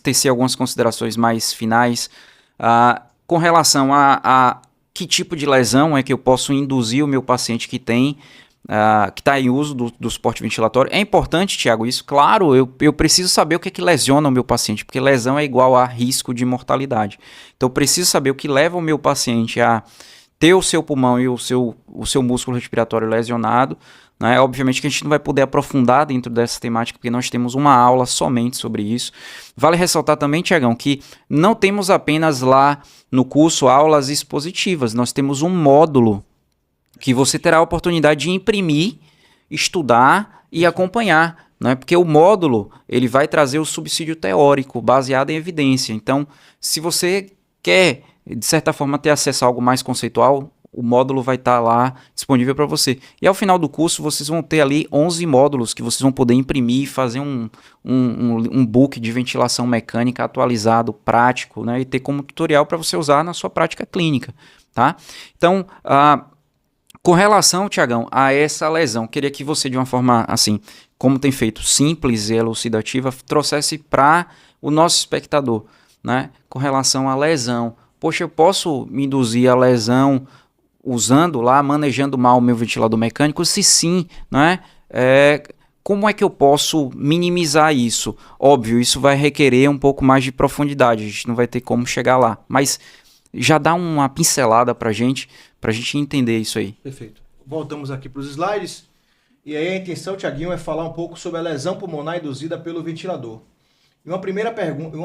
tecer algumas considerações mais finais com relação a que tipo de lesão é que eu posso induzir o meu paciente que está em uso do suporte ventilatório. É importante, Tiago, isso? Claro, eu preciso saber o que é que lesiona o meu paciente, porque lesão é igual a risco de mortalidade. Então eu preciso saber o que leva o meu paciente a ter o seu pulmão e o seu músculo respiratório lesionado. Né? Obviamente que a gente não vai poder aprofundar dentro dessa temática, porque nós temos uma aula somente sobre isso. Vale ressaltar também, Tiagão, que não temos apenas lá no curso aulas expositivas, nós temos um módulo que você terá a oportunidade de imprimir, estudar e acompanhar. Né? Porque o módulo ele vai trazer o subsídio teórico baseado em evidência. Então, se você quer de certa forma ter acesso a algo mais conceitual, o módulo vai estar lá disponível para você. E ao final do curso vocês vão ter ali 11 módulos que vocês vão poder imprimir e fazer um book de ventilação mecânica atualizado, prático, né? E ter como tutorial para você usar na sua prática clínica. Tá? Então, com relação, Tiagão, a essa lesão, queria que você, de uma forma assim, como tem feito, simples e elucidativa, trouxesse para o nosso espectador, né? Com relação à lesão. Poxa, eu posso me induzir a lesão manejando mal o meu ventilador mecânico? Se sim, né? Como é que eu posso minimizar isso? Óbvio, isso vai requerer um pouco mais de profundidade, a gente não vai ter como chegar lá, mas já dá uma pincelada pra gente entender isso aí. Perfeito. Voltamos aqui para os slides, e aí a intenção, Tiaguinho, é falar um pouco sobre a lesão pulmonar induzida pelo ventilador. E uma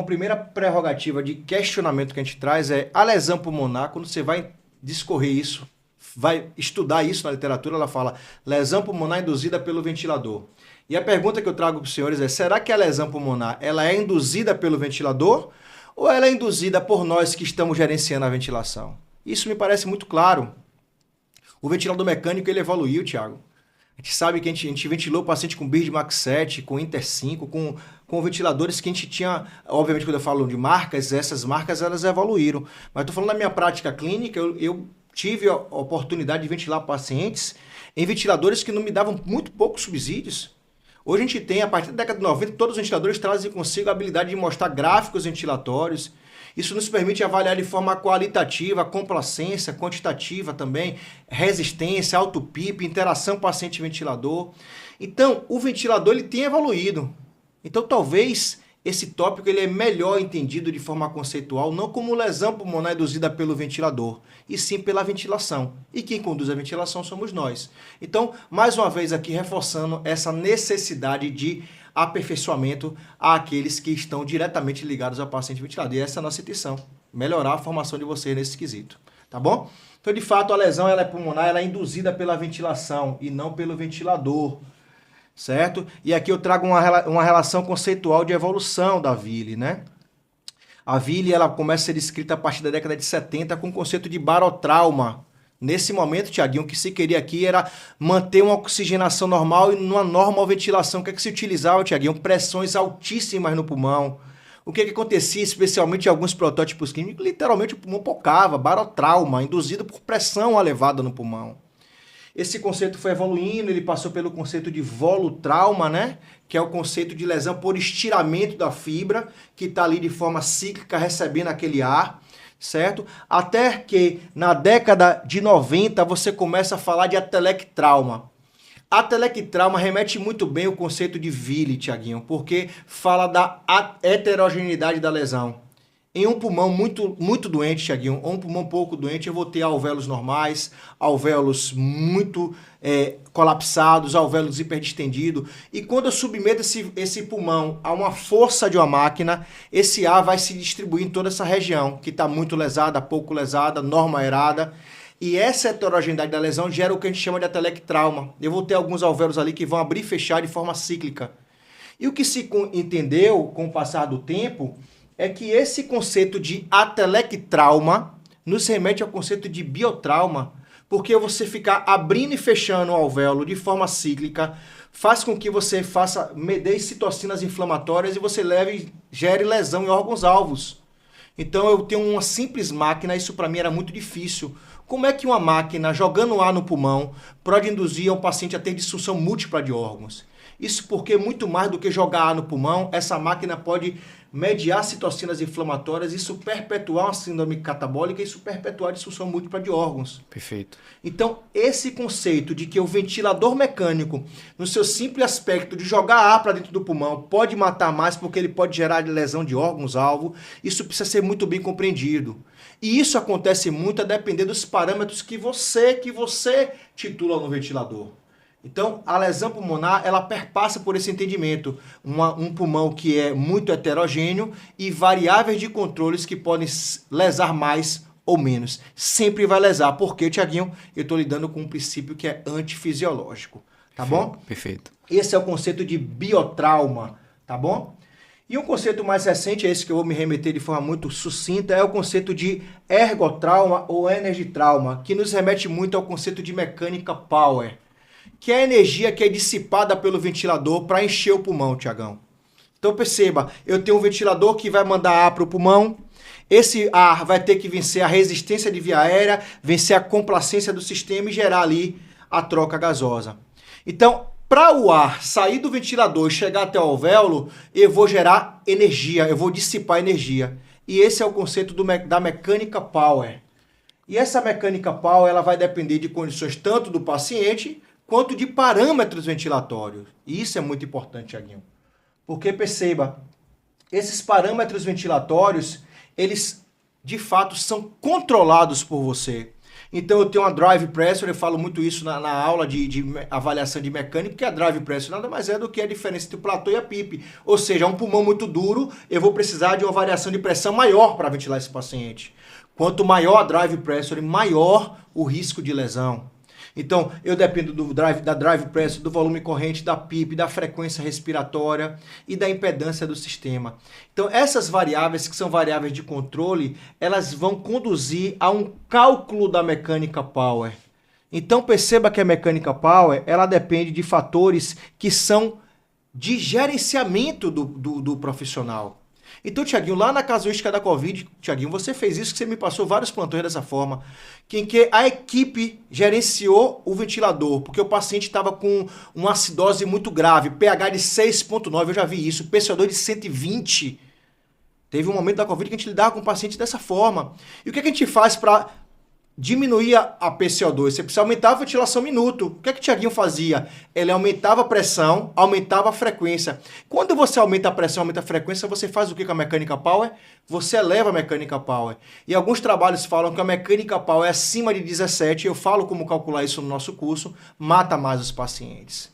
primeira prerrogativa de questionamento que a gente traz é a lesão pulmonar, quando você vai discorrer isso, vai estudar isso na literatura, ela fala lesão pulmonar induzida pelo ventilador. E a pergunta que eu trago para os senhores é, será que a lesão pulmonar ela é induzida pelo ventilador ou ela é induzida por nós que estamos gerenciando a ventilação? Isso me parece muito claro. O ventilador mecânico ele evoluiu, Thiago. A gente sabe que a gente ventilou o paciente com Bird Max 7, com Inter 5, com com ventiladores que a gente tinha, obviamente quando eu falo de marcas, essas marcas elas evoluíram, mas estou falando da minha prática clínica, eu tive a oportunidade de ventilar pacientes em ventiladores que não me davam muito poucos subsídios. Hoje a gente tem, a partir da década de 90, todos os ventiladores trazem consigo a habilidade de mostrar gráficos ventilatórios. Isso nos permite avaliar de forma qualitativa, complacência, quantitativa também, resistência, alto PIP, interação paciente-ventilador. Então, o ventilador ele tem evoluído. Então, talvez esse tópico ele é melhor entendido de forma conceitual, não como lesão pulmonar induzida pelo ventilador, e sim pela ventilação. E quem conduz a ventilação somos nós. Então, mais uma vez aqui reforçando essa necessidade de aperfeiçoamento àqueles que estão diretamente ligados ao paciente ventilado. E essa é a nossa intenção, melhorar a formação de vocês nesse quesito, tá bom? Então, de fato, a lesão ela é pulmonar, ela é induzida pela ventilação e não pelo ventilador, certo? E aqui eu trago uma relação conceitual de evolução da Ville, né? A Ville ela começa a ser descrita a partir da década de 70 com o conceito de barotrauma. Nesse momento, Tiaguinho, o que se queria aqui era manter uma oxigenação normal e uma normal ventilação. O que é que se utilizava, Tiaguinho? Pressões altíssimas no pulmão. O que é que acontecia, especialmente em alguns protótipos clínicos? Literalmente o pulmão pocava, barotrauma, induzido por pressão elevada no pulmão. Esse conceito foi evoluindo, ele passou pelo conceito de volutrauma, né? Que é o conceito de lesão por estiramento da fibra, que está ali de forma cíclica recebendo aquele ar, certo? Até que na década de 90 você começa a falar de atelectrauma. Atelectrauma remete muito bem ao conceito de Ville, Tiaguinho, porque fala da heterogeneidade da lesão. Em um pulmão muito doente, Tiaguinho, ou um pulmão pouco doente, eu vou ter alvéolos normais, alvéolos muito colapsados, alvéolos hiperdistendidos. E quando eu submeto esse pulmão a uma força de uma máquina, esse ar vai se distribuir em toda essa região, que está muito lesada, pouco lesada, normoaerada. E essa heterogeneidade da lesão gera o que a gente chama de atelectrauma. Eu vou ter alguns alvéolos ali que vão abrir e fechar de forma cíclica. E o que se entendeu com o passar do tempo é que esse conceito de atelectrauma nos remete ao conceito de biotrauma, porque você ficar abrindo e fechando o alvéolo de forma cíclica faz com que você faça medeie citocinas inflamatórias e você gere lesão em órgãos-alvos. Então eu tenho uma simples máquina, isso para mim era muito difícil. Como é que uma máquina jogando ar no pulmão pode induzir um paciente a ter disfunção múltipla de órgãos? Isso porque muito mais do que jogar ar no pulmão, essa máquina pode mediar citocinas inflamatórias, isso perpetuar uma síndrome catabólica e isso perpetuar a disfunção múltipla de órgãos. Perfeito. Então, esse conceito de que o ventilador mecânico, no seu simples aspecto de jogar ar para dentro do pulmão, pode matar mais porque ele pode gerar lesão de órgãos-alvo, isso precisa ser muito bem compreendido. E isso acontece muito a depender dos parâmetros que você titula no ventilador. Então, a lesão pulmonar, ela perpassa por esse entendimento. Um pulmão que é muito heterogêneo e variáveis de controles que podem lesar mais ou menos. Sempre vai lesar. Por quê, Tiaguinho? Eu estou lidando com um princípio que é antifisiológico. Tá bom? Perfeito. Esse é o conceito de biotrauma. Tá bom? E um conceito mais recente, esse que eu vou me remeter de forma muito sucinta, é o conceito de ergotrauma ou energy trauma, que nos remete muito ao conceito de mecânica power, que é a energia que é dissipada pelo ventilador para encher o pulmão, Tiagão. Então perceba, eu tenho um ventilador que vai mandar ar para o pulmão, esse ar vai ter que vencer a resistência de via aérea, vencer a complacência do sistema e gerar ali a troca gasosa. Então, para o ar sair do ventilador e chegar até o alvéolo, eu vou gerar energia, eu vou dissipar energia. E esse é o conceito da mecânica power. E essa mecânica power ela vai depender de condições tanto do paciente quanto de parâmetros ventilatórios. E isso é muito importante, Tiaguinho. Porque perceba, esses parâmetros ventilatórios, eles de fato são controlados por você. Então eu tenho uma drive pressure, eu falo muito isso na aula de avaliação de mecânica, que a drive pressure nada mais é do que a diferença entre o platô e a PIP. Ou seja, um pulmão muito duro, eu vou precisar de uma variação de pressão maior para ventilar esse paciente. Quanto maior a drive pressure, maior o risco de lesão. Então, eu dependo da drive pressure, do volume corrente, da PIP, da frequência respiratória e da impedância do sistema. Então, essas variáveis, que são variáveis de controle, elas vão conduzir a um cálculo da mecânica power. Então, perceba que a mecânica power, ela depende de fatores que são de gerenciamento do profissional. Então, Tiaguinho, lá na casuística da Covid, Tiaguinho, você fez isso, que você me passou vários plantões dessa forma, em que a equipe gerenciou o ventilador, porque o paciente estava com uma acidose muito grave, pH de 6,9, eu já vi isso, PCO2 de 120. Teve um momento da Covid que a gente lidava com o paciente dessa forma. E o que a gente faz para diminuir a PCO2? Você precisa aumentar a ventilação minuto. O que o Tiaguinho fazia? Ele aumentava a pressão, aumentava a frequência. Quando você aumenta a pressão, aumenta a frequência, você faz o que com a Mechanical Power? Você eleva a Mechanical Power. E alguns trabalhos falam que a Mechanical Power é acima de 17, eu falo como calcular isso no nosso curso, mata mais os pacientes.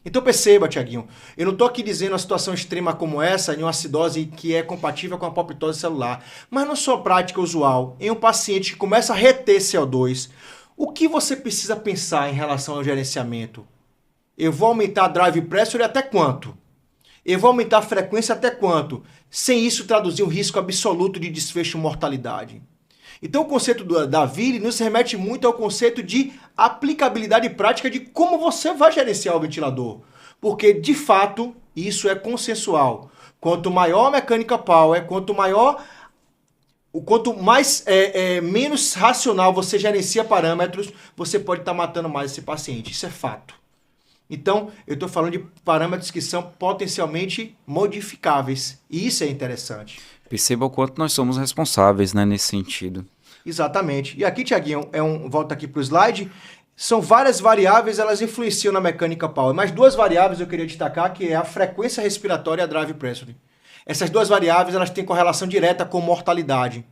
Então perceba, Tiaguinho, eu não estou aqui dizendo uma situação extrema como essa em uma acidose que é compatível com a apoptose celular, mas na sua prática usual, em um paciente que começa a reter CO2, o que você precisa pensar em relação ao gerenciamento? Eu vou aumentar a drive pressure até quanto? Eu vou aumentar a frequência até quanto? Sem isso traduzir um risco absoluto de desfecho mortalidade. Então o conceito da Ville nos remete muito ao conceito de aplicabilidade prática de como você vai gerenciar o ventilador. Porque, de fato, isso é consensual. Quanto maior a mechanical power, quanto mais menos racional você gerencia parâmetros, você pode estar matando mais esse paciente. Isso é fato. Então, eu estou falando de parâmetros que são potencialmente modificáveis. E isso é interessante. Perceba o quanto nós somos responsáveis, né, nesse sentido. Exatamente. E aqui, Tiaguinho, volta aqui para o slide, são várias variáveis, elas influenciam na mechanical power, mas duas variáveis eu queria destacar, que é a frequência respiratória e a drive pressure. Essas duas variáveis, elas têm correlação direta com mortalidade.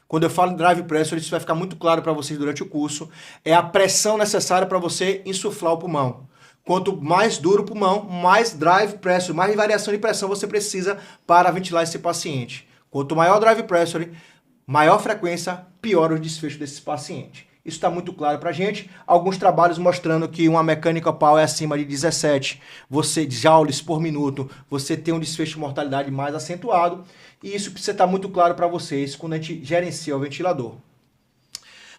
Quando eu falo em drive pressure, isso vai ficar muito claro para vocês durante o curso, é a pressão necessária para você insuflar o pulmão. Quanto mais duro o pulmão, mais drive pressure, mais variação de pressão você precisa para ventilar esse paciente. Quanto maior drive pressure, maior frequência, pior o desfecho desse paciente. Isso está muito claro para a gente. Alguns trabalhos mostrando que uma mechanical power acima de 17 joules por minuto, você tem um desfecho de mortalidade mais acentuado. E isso precisa estar muito claro para vocês quando a gente gerencia o ventilador.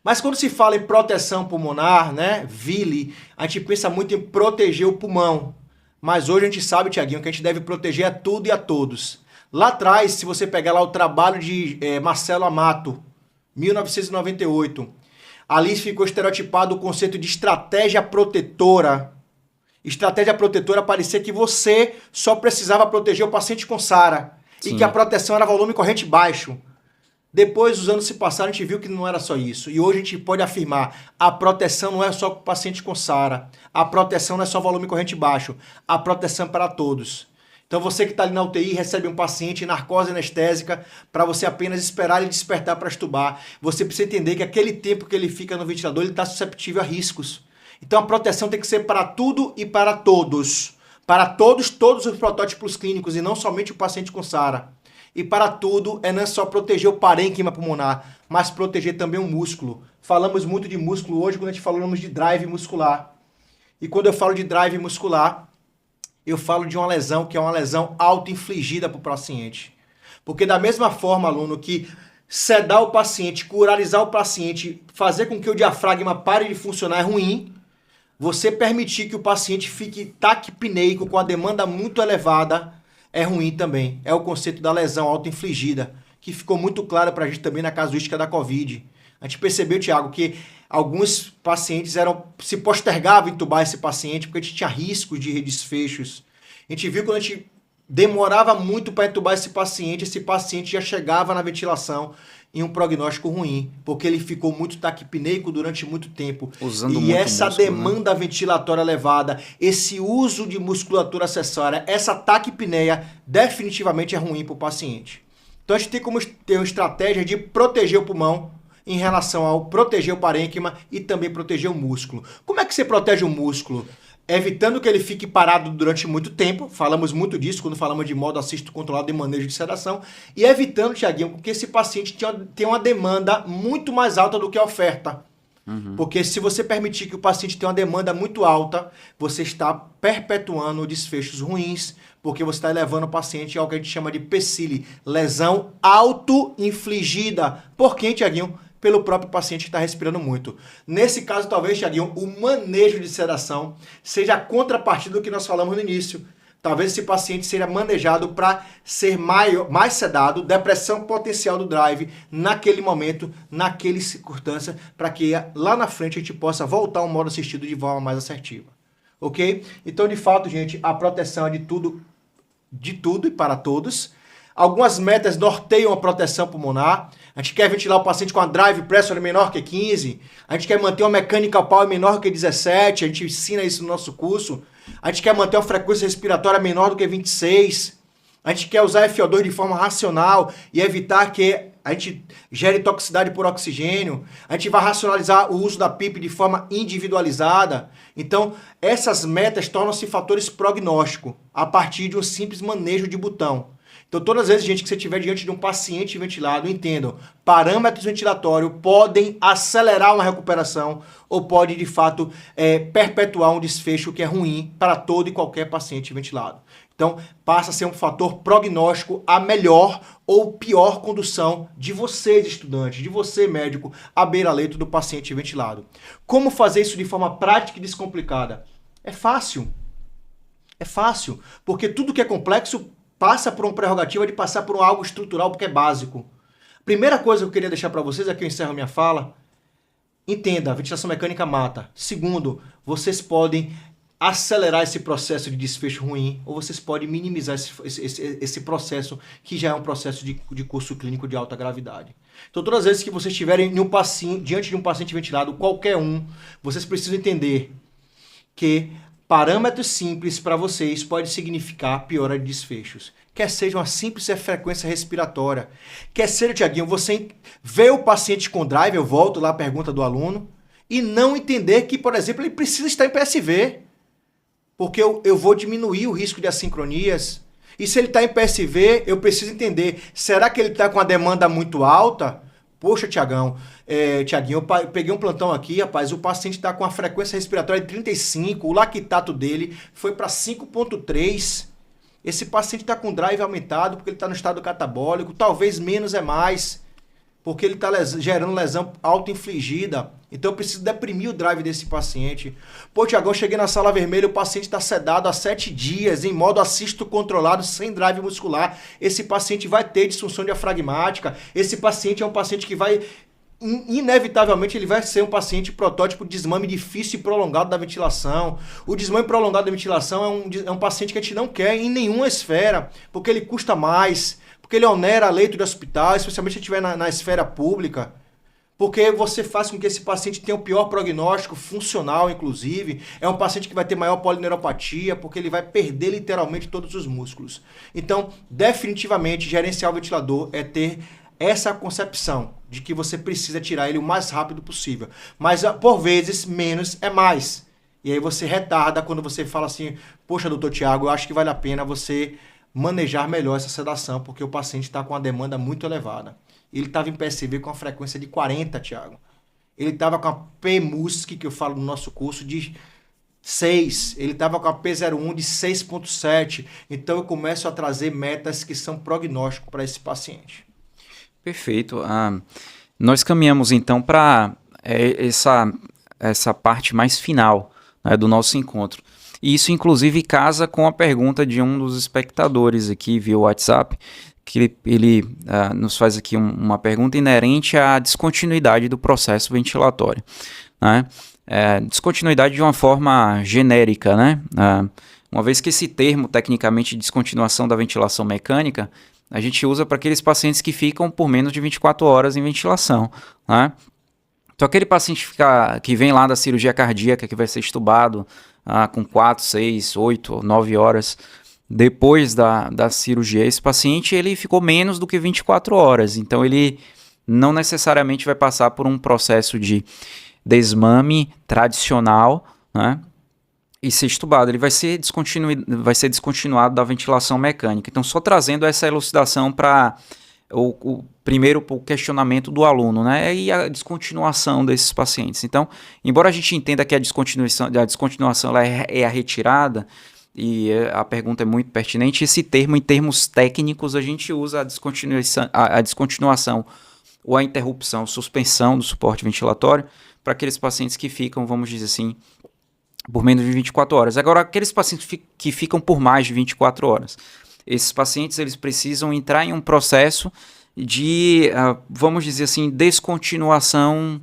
Mas quando se fala em proteção pulmonar, né, Ville, a gente pensa muito em proteger o pulmão. Mas hoje a gente sabe, Tiaguinho, que a gente deve proteger a tudo e a todos. Lá atrás, se você pegar lá o trabalho de Marcelo Amato, 1998, ali ficou estereotipado o conceito de estratégia protetora. Estratégia protetora parecia que você só precisava proteger o paciente com SARA. Sim. E que a proteção era volume corrente baixo. Depois, os anos se passaram, a gente viu que não era só isso. E hoje a gente pode afirmar, a proteção não é só para o paciente com SARA. A proteção não é só volume corrente baixo. A proteção é para todos. Então você que está ali na UTI recebe um paciente em narcose anestésica para você apenas esperar ele despertar para extubar. Você precisa entender que aquele tempo que ele fica no ventilador, ele está susceptível a riscos. Então a proteção tem que ser para tudo e para todos. Para todos os protótipos clínicos e não somente o paciente com SARA. E para tudo, não é só proteger o parênquima pulmonar, mas proteger também o músculo. Falamos muito de músculo hoje quando a gente falamos de drive muscular. E quando eu falo de drive muscular, eu falo de uma lesão que é uma lesão auto-infligida para o paciente. Porque da mesma forma, aluno, que sedar o paciente, curarizar o paciente, fazer com que o diafragma pare de funcionar é ruim, você permitir que o paciente fique taquipneico com a demanda muito elevada é ruim também. É o conceito da lesão auto-infligida, que ficou muito claro para a gente também na casuística da Covid. A gente percebeu, Tiago, que alguns pacientes se postergavam em entubar esse paciente porque a gente tinha riscos de desfechos. A gente viu que quando a gente demorava muito para entubar esse paciente já chegava na ventilação em um prognóstico ruim, porque ele ficou muito taquipneico durante muito tempo. Usando e muito essa músculo, demanda ventilatória elevada, esse uso de musculatura acessória, essa taquipneia definitivamente é ruim para o paciente. Então a gente tem como ter uma estratégia de proteger o pulmão em relação ao proteger o parênquima e também proteger o músculo. Como é que você protege o músculo? Evitando que ele fique parado durante muito tempo, falamos muito disso quando falamos de modo assisto controlado e manejo de sedação, e evitando, Tiaguinho, que esse paciente tenha uma demanda muito mais alta do que a oferta. Porque se você permitir que o paciente tenha uma demanda muito alta, você está perpetuando desfechos ruins, porque você está levando o paciente ao que a gente chama de PSILI, lesão auto-infligida. Por quem, Tiaguinho? Pelo próprio paciente que está respirando muito. Nesse caso, talvez, Tiaguinho, o manejo de sedação seja a contrapartida do que nós falamos no início. Talvez esse paciente seja manejado para ser mais sedado, depressão potencial do drive naquele momento, naquela circunstância, para que lá na frente a gente possa voltar ao modo assistido de forma mais assertiva. Ok? Então, de fato, gente, a proteção é de tudo e para todos. Algumas metas norteiam a proteção pulmonar. A gente quer ventilar o paciente com a drive pressure menor que 15. A gente quer manter uma mechanical power menor que 17. A gente ensina isso no nosso curso. A gente quer manter uma frequência respiratória menor do que 26. A gente quer usar FO2 de forma racional e evitar que a gente gere toxicidade por oxigênio. A gente vai racionalizar o uso da PIP de forma individualizada. Então, essas metas tornam-se fatores prognósticos a partir de um simples manejo de botão. Então, todas as vezes, gente, que você estiver diante de um paciente ventilado, entendam, parâmetros ventilatórios podem acelerar uma recuperação ou pode, de fato, perpetuar um desfecho que é ruim para todo e qualquer paciente ventilado. Então, passa a ser um fator prognóstico a melhor ou pior condução de vocês, estudantes, de você, médico, à beira-leito do paciente ventilado. Como fazer isso de forma prática e descomplicada? É fácil. É fácil, porque tudo que é complexo passa por uma prerrogativa de passar por algo estrutural, porque é básico. Primeira coisa que eu queria deixar para vocês, aqui eu encerro minha fala, entenda, a ventilação mecânica mata. Segundo, vocês podem acelerar esse processo de desfecho ruim, ou vocês podem minimizar esse processo, que já é um processo de curso clínico de alta gravidade. Então, todas as vezes que vocês estiverem diante de um paciente ventilado, qualquer um, vocês precisam entender que parâmetros simples para vocês pode significar piora de desfechos. Quer seja uma simples frequência respiratória. Quer seja, Tiaguinho, você vê o paciente com drive, eu volto lá à pergunta do aluno, e não entender que, por exemplo, ele precisa estar em PSV. Porque eu vou diminuir o risco de assincronias. E se ele está em PSV, eu preciso entender, será que ele está com a demanda muito alta? Poxa, Tiaguinho, eu peguei um plantão aqui, rapaz, o paciente está com a frequência respiratória de 35, o lactato dele foi para 5,3. Esse paciente está com drive aumentado porque ele está no estado catabólico, talvez menos é mais, porque ele está gerando lesão auto-infligida. Então eu preciso deprimir o drive desse paciente. Pô, Tiagão, cheguei na sala vermelha, o paciente está sedado há 7 dias, em modo assisto controlado, sem drive muscular. Esse paciente vai ter disfunção diafragmática. Esse paciente é um paciente que vai, inevitavelmente, ele vai ser um paciente protótipo de desmame difícil e prolongado da ventilação. O desmame prolongado da ventilação é um paciente que a gente não quer em nenhuma esfera, porque ele custa mais, porque ele onera leito de hospital, especialmente se estiver na esfera pública. Porque você faz com que esse paciente tenha o pior prognóstico funcional, inclusive. É um paciente que vai ter maior polineuropatia, porque ele vai perder literalmente todos os músculos. Então, definitivamente, gerenciar o ventilador é ter essa concepção de que você precisa tirar ele o mais rápido possível. Mas, por vezes, menos é mais. E aí você retarda quando você fala assim, poxa, doutor Tiago, eu acho que vale a pena você manejar melhor essa sedação, porque o paciente está com uma demanda muito elevada. Ele estava em PSV com a frequência de 40, Thiago. Ele estava com a PMUSC, que eu falo no nosso curso, de 6. Ele estava com a P01 de 6,7. Então eu começo a trazer metas que são prognóstico para esse paciente. Perfeito. Nós caminhamos então para essa parte mais final, né, do nosso encontro. E isso, inclusive, casa com a pergunta de um dos espectadores aqui via WhatsApp, que ele nos faz aqui uma pergunta inerente à descontinuidade do processo ventilatório, né? Descontinuidade de uma forma genérica, né? Uma vez que esse termo, tecnicamente, descontinuação da ventilação mecânica, a gente usa para aqueles pacientes que ficam por menos de 24 horas em ventilação, né? Então, aquele paciente que vem lá da cirurgia cardíaca, que vai ser estubado com 4, 6, 8, 9 horas depois da cirurgia, esse paciente ele ficou menos do que 24 horas, então ele não necessariamente vai passar por um processo de desmame tradicional, né, e ser estubado, ele vai ser descontinuado da ventilação mecânica. Então, só trazendo essa elucidação para primeiro o questionamento do aluno, né, e a descontinuação desses pacientes. Então, embora a gente entenda que a descontinuação ela é a retirada, e a pergunta é muito pertinente, esse termo, em termos técnicos, a gente usa a descontinuação ou a interrupção, suspensão do suporte ventilatório para aqueles pacientes que ficam, vamos dizer assim, por menos de 24 horas. Agora, aqueles pacientes que ficam por mais de 24 horas, esses pacientes eles precisam entrar em um processo de, vamos dizer assim, descontinuação,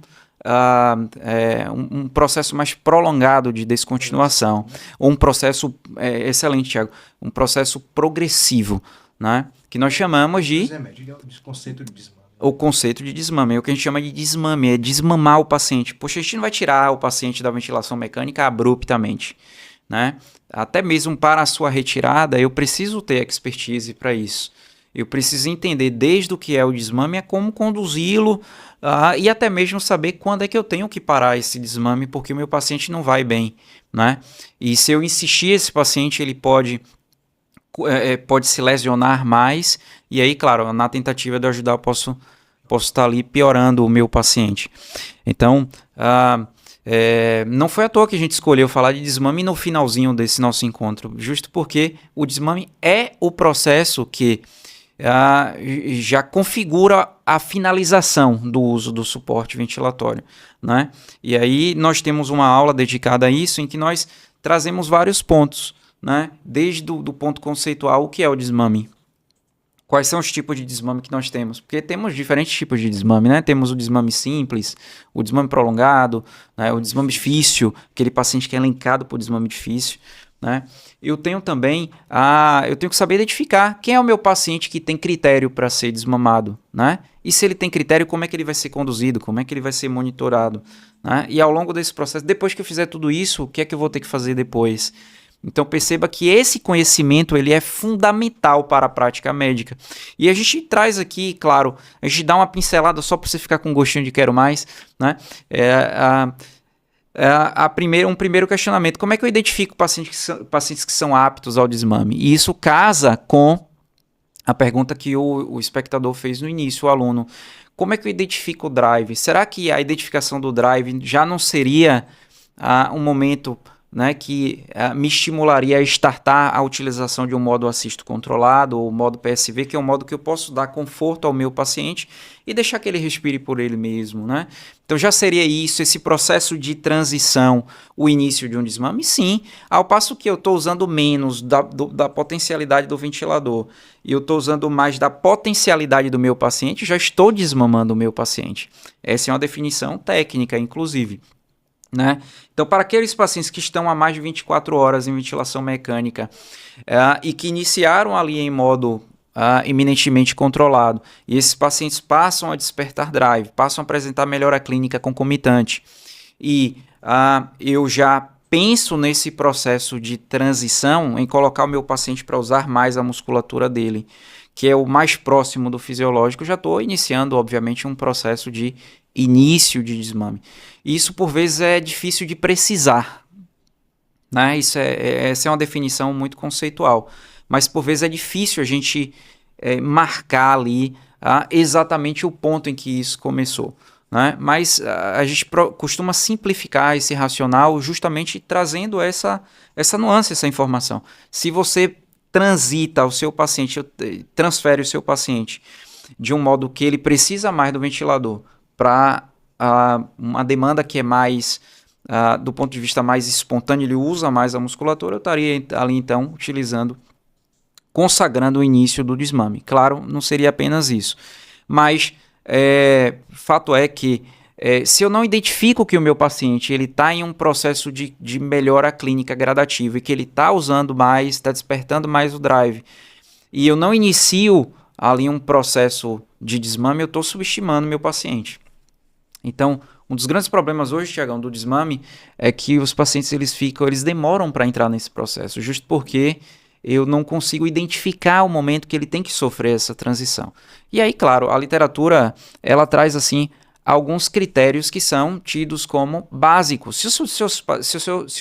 um processo mais prolongado de descontinuação, ou um processo, excelente, Thiago, um processo progressivo, né? Que nós chamamos de... Conceito de desmame. O conceito de desmame, é o que a gente chama de desmame, é desmamar o paciente. Poxa, a gente não vai tirar o paciente da ventilação mecânica abruptamente, né? Até mesmo para a sua retirada, eu preciso ter expertise para isso. Eu preciso entender desde o que é o desmame a como conduzi-lo, e até mesmo saber quando é que eu tenho que parar esse desmame, porque o meu paciente não vai bem, né? E se eu insistir, esse paciente ele pode se lesionar mais, e aí, claro, na tentativa de ajudar, eu posso estar ali piorando o meu paciente. Então, não foi à toa que a gente escolheu falar de desmame no finalzinho desse nosso encontro, justo porque o desmame é o processo que já configura a finalização do uso do suporte ventilatório, né? E aí nós temos uma aula dedicada a isso, em que nós trazemos vários pontos, né? Desde do ponto conceitual, o que é o desmame? Quais são os tipos de desmame que nós temos? Porque temos diferentes tipos de desmame, né? Temos o desmame simples, o desmame prolongado, né? O desmame difícil, aquele paciente que é elencado por desmame difícil, né? Eu tenho também, eu tenho que saber identificar quem é o meu paciente que tem critério para ser desmamado, né? E se ele tem critério, como é que ele vai ser conduzido, como é que ele vai ser monitorado, né? E ao longo desse processo, depois que eu fizer tudo isso, o que é que eu vou ter que fazer depois? Então perceba que esse conhecimento ele é fundamental para a prática médica. E a gente traz aqui, claro, a gente dá uma pincelada só para você ficar com gostinho de quero mais, né? Um primeiro questionamento: como é que eu identifico pacientes que são aptos ao desmame? E isso casa com a pergunta que o espectador fez no início, o aluno. Como é que eu identifico o drive? Será que a identificação do drive já não seria um momento, né, que me estimularia a startar a utilização de um modo assisto controlado, ou modo PSV, que é um modo que eu posso dar conforto ao meu paciente e deixar que ele respire por ele mesmo, né? Então já seria isso, esse processo de transição, o início de um desmame? Sim, ao passo que eu estou usando menos da potencialidade do ventilador e eu estou usando mais da potencialidade do meu paciente, já estou desmamando o meu paciente. Essa é uma definição técnica, inclusive, né? Então, para aqueles pacientes que estão há mais de 24 horas em ventilação mecânica e que iniciaram ali em modo eminentemente controlado, e esses pacientes passam a despertar drive, passam a apresentar melhora clínica concomitante, e eu já penso nesse processo de transição em colocar o meu paciente para usar mais a musculatura dele, que é o mais próximo do fisiológico, já estou iniciando, obviamente, um processo de início de desmame. Isso, por vezes, é difícil de precisar, né? Essa é uma definição muito conceitual, mas, por vezes, é difícil a gente marcar ali exatamente o ponto em que isso começou, né? Mas a gente costuma simplificar esse racional justamente trazendo essa nuance, essa informação. Se você transita o seu paciente, transfere o seu paciente de um modo que ele precisa mais do ventilador para uma demanda que é mais, do ponto de vista mais espontâneo, ele usa mais a musculatura, eu estaria ali então consagrando o início do desmame. Claro, não seria apenas isso, mas fato é que se eu não identifico que o meu paciente está em um processo de melhora clínica gradativa e que ele está usando mais, está despertando mais o drive, e eu não inicio ali um processo de desmame, eu estou subestimando meu paciente. Então, um dos grandes problemas hoje, Thiagão, do desmame é que os pacientes eles demoram para entrar nesse processo, justo porque eu não consigo identificar o momento que ele tem que sofrer essa transição. E aí, claro, a literatura ela traz assim alguns critérios que são tidos como básicos. Se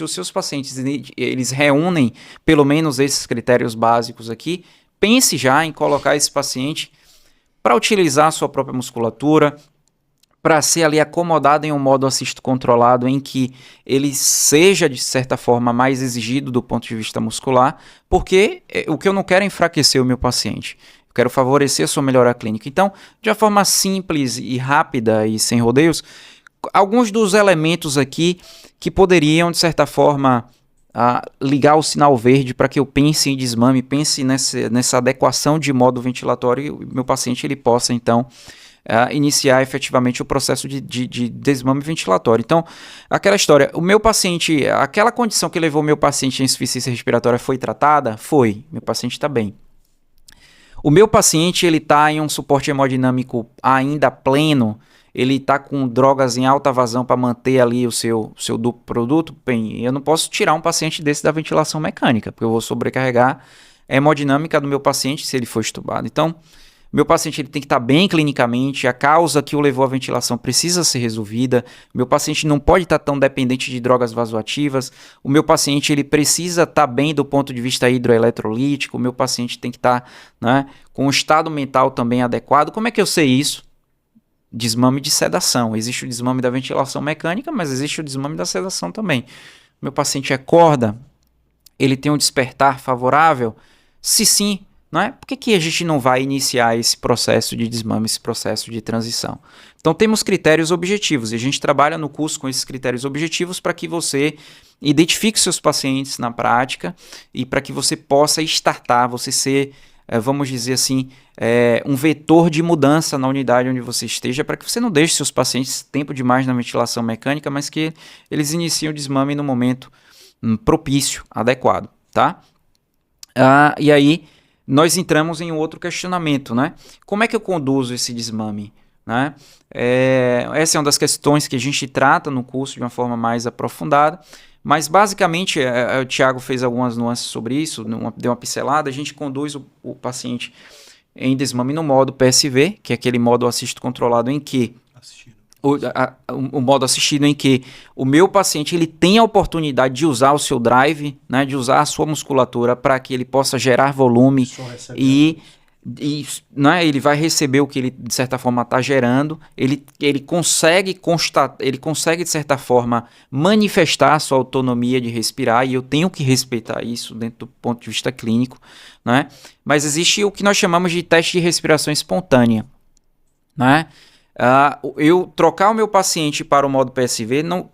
os seus pacientes eles reúnem pelo menos esses critérios básicos aqui, pense já em colocar esse paciente para utilizar a sua própria musculatura, para ser ali acomodado em um modo assisto controlado em que ele seja, de certa forma, mais exigido do ponto de vista muscular, porque o que eu não quero é enfraquecer o meu paciente. Eu quero favorecer a sua melhora clínica. Então, de uma forma simples e rápida e sem rodeios, alguns dos elementos aqui que poderiam, de certa forma, ligar o sinal verde para que eu pense em desmame, pense nessa adequação de modo ventilatório e o meu paciente ele possa, então, iniciar efetivamente o processo de desmame ventilatório. Então, aquela história, o meu paciente, aquela condição que levou o meu paciente à insuficiência respiratória foi tratada? Foi, meu paciente está bem. O meu paciente ele está em um suporte hemodinâmico ainda pleno, ele está com drogas em alta vazão para manter ali o seu duplo produto, bem, eu não posso tirar um paciente desse da ventilação mecânica, porque eu vou sobrecarregar a hemodinâmica do meu paciente se ele for estubado. Então, meu paciente ele tem que estar bem clinicamente, a causa que o levou à ventilação precisa ser resolvida, meu paciente não pode estar tão dependente de drogas vasoativas, o meu paciente ele precisa estar bem do ponto de vista hidroeletrolítico, o meu paciente tem que estar, né, com um estado mental também adequado. Como é que eu sei isso? Desmame de sedação. Existe o desmame da ventilação mecânica, mas existe o desmame da sedação também. Meu paciente acorda, ele tem um despertar favorável? Se sim, não é? Por que a gente não vai iniciar esse processo de desmame, esse processo de transição? Então temos critérios objetivos e a gente trabalha no curso com esses critérios objetivos para que você identifique seus pacientes na prática e para que você possa startar, você ser, vamos dizer assim, um vetor de mudança na unidade onde você esteja, para que você não deixe seus pacientes tempo demais na ventilação mecânica, mas que eles iniciem o desmame no momento propício, adequado, tá? E aí nós entramos em um outro questionamento, né? Como é que eu conduzo esse desmame? Né? Essa é uma das questões que a gente trata no curso de uma forma mais aprofundada, mas basicamente o Thiago fez algumas nuances sobre isso, deu uma pincelada. A gente conduz o paciente em desmame no modo PSV, que é aquele modo assisto controlado em que o modo assistido em que o meu paciente ele tem a oportunidade de usar o seu drive, né, de usar a sua musculatura para que ele possa gerar volume e né, ele vai receber o que ele de certa forma está gerando, ele consegue de certa forma manifestar a sua autonomia de respirar e eu tenho que respeitar isso dentro do ponto de vista clínico, né? Mas existe o que nós chamamos de teste de respiração espontânea, né? Eu trocar o meu paciente para o modo PSV não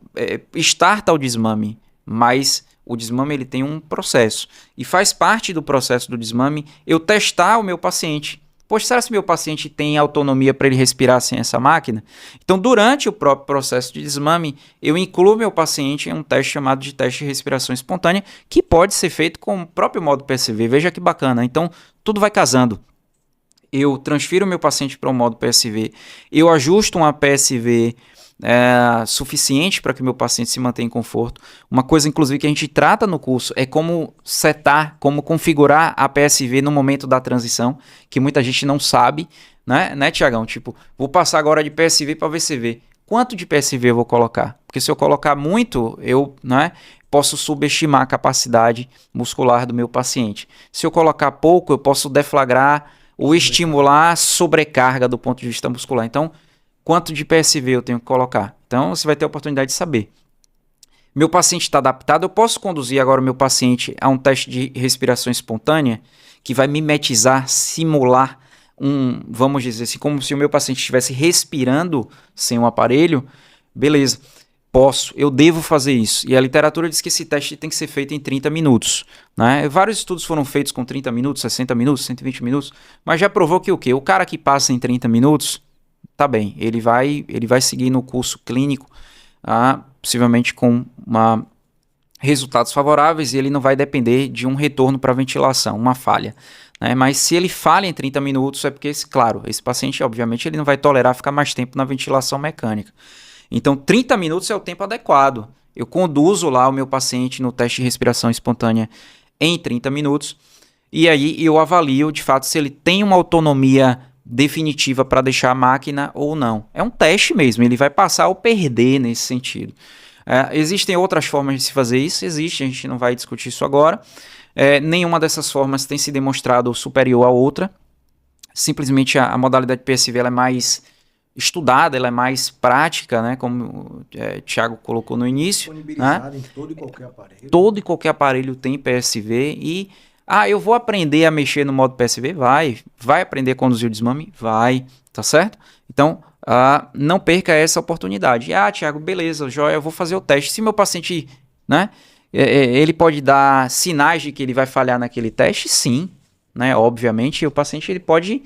starta o desmame, mas o desmame ele tem um processo e faz parte do processo do desmame eu testar o meu paciente. Poxa, será que meu paciente tem autonomia para ele respirar sem essa máquina? Então, durante o próprio processo de desmame, eu incluo meu paciente em um teste chamado de teste de respiração espontânea, que pode ser feito com o próprio modo PSV. Veja que bacana. Então, tudo vai casando. Eu transfiro o meu paciente para o modo PSV, eu ajusto uma PSV suficiente para que o meu paciente se mantenha em conforto. Uma coisa, inclusive, que a gente trata no curso é como setar, como configurar a PSV no momento da transição, que muita gente não sabe, né, Tiagão? Tipo, vou passar agora de PSV para VCV. Quanto de PSV eu vou colocar? Porque se eu colocar muito, eu posso subestimar a capacidade muscular do meu paciente. Se eu colocar pouco, eu posso deflagrar ou estimular a sobrecarga do ponto de vista muscular. Então, quanto de PSV eu tenho que colocar? Então, você vai ter a oportunidade de saber. Meu paciente está adaptado, eu posso conduzir agora o meu paciente a um teste de respiração espontânea que vai mimetizar, simular vamos dizer assim, como se o meu paciente estivesse respirando sem um aparelho. Beleza, posso, eu devo fazer isso. E a literatura diz que esse teste tem que ser feito em 30 minutos. Né? Vários estudos foram feitos com 30 minutos, 60 minutos, 120 minutos, mas já provou que o quê? O cara que passa em 30 minutos, tá bem, ele vai seguir no curso clínico, possivelmente com resultados favoráveis e ele não vai depender de um retorno para ventilação, uma falha. Né? Mas se ele falha em 30 minutos é porque, claro, esse paciente, obviamente, ele não vai tolerar ficar mais tempo na ventilação mecânica. Então, 30 minutos é o tempo adequado. Eu conduzo lá o meu paciente no teste de respiração espontânea em 30 minutos e aí eu avalio, de fato, se ele tem uma autonomia definitiva para deixar a máquina ou não. É um teste mesmo, ele vai passar ou perder nesse sentido. Existem outras formas de se fazer isso? Existe, a gente não vai discutir isso agora. Nenhuma dessas formas tem se demonstrado superior à outra. Simplesmente a modalidade PSV ela é mais estudada, ela é mais prática, né? Como o Thiago colocou no início. Disponibilizada, né? Em todo e qualquer aparelho. Todo e qualquer aparelho tem PSV e... eu vou aprender a mexer no modo PSV? Vai aprender a conduzir o desmame? Vai, tá certo? Então, não perca essa oportunidade. Tiago, beleza, joia, eu vou fazer o teste. Se meu paciente, né, ele pode dar sinais de que ele vai falhar naquele teste, sim, né, obviamente, o paciente ele pode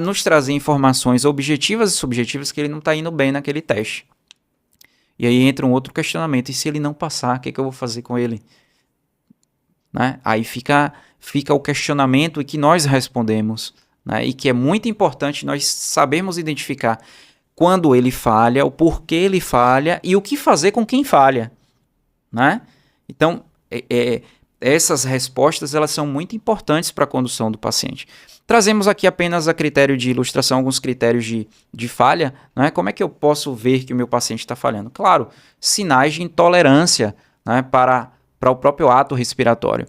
nos trazer informações objetivas e subjetivas que ele não está indo bem naquele teste. E aí entra um outro questionamento, e se ele não passar, o que eu vou fazer com ele? Né? Aí fica o questionamento e que nós respondemos, né? E que é muito importante nós sabermos identificar quando ele falha, o porquê ele falha e o que fazer com quem falha, né? Então, essas respostas elas são muito importantes para a condução do paciente. Trazemos aqui apenas a critério de ilustração, alguns critérios de falha, né? Como é que eu posso ver que o meu paciente está falhando? Claro, sinais de intolerância, né, para o próprio ato respiratório.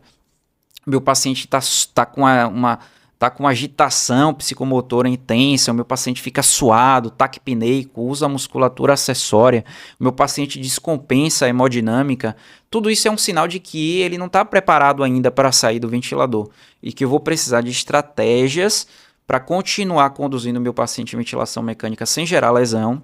Meu paciente está com uma agitação psicomotora intensa, o meu paciente fica suado, taquipneico, usa a musculatura acessória, o meu paciente descompensa a hemodinâmica. Tudo isso é um sinal de que ele não está preparado ainda para sair do ventilador e que eu vou precisar de estratégias para continuar conduzindo o meu paciente em ventilação mecânica sem gerar lesão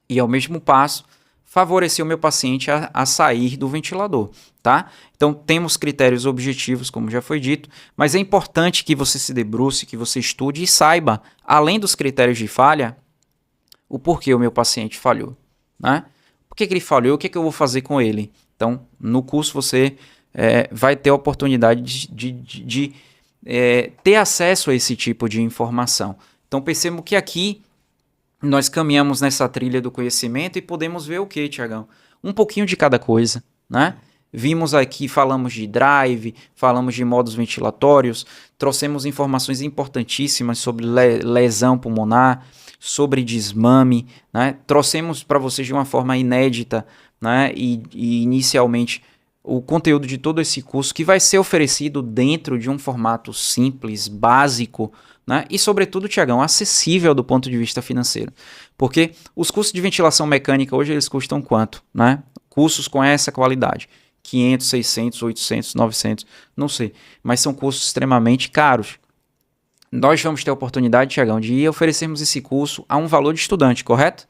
e, ao mesmo passo, favorecer o meu paciente a sair do ventilador, tá? Então, temos critérios objetivos, como já foi dito, mas é importante que você se debruce, que você estude e saiba, além dos critérios de falha, o porquê o meu paciente falhou, né? Por que ele falhou? O que eu vou fazer com ele? Então, no curso você vai ter a oportunidade de ter acesso a esse tipo de informação. Então, percebo que aqui nós caminhamos nessa trilha do conhecimento e podemos ver o que, Tiagão? Um pouquinho de cada coisa, né? Vimos aqui, falamos de drive, falamos de modos ventilatórios, trouxemos informações importantíssimas sobre lesão pulmonar, sobre desmame, né? Trouxemos para vocês de uma forma inédita, né? E inicialmente o conteúdo de todo esse curso que vai ser oferecido dentro de um formato simples, básico, né? E, sobretudo, Tiagão, acessível do ponto de vista financeiro. Porque os cursos de ventilação mecânica hoje eles custam quanto? Né? Cursos com essa qualidade. 500, 600, 800, 900, não sei. Mas são cursos extremamente caros. Nós vamos ter a oportunidade, Tiagão, de oferecermos esse curso a um valor de estudante, correto?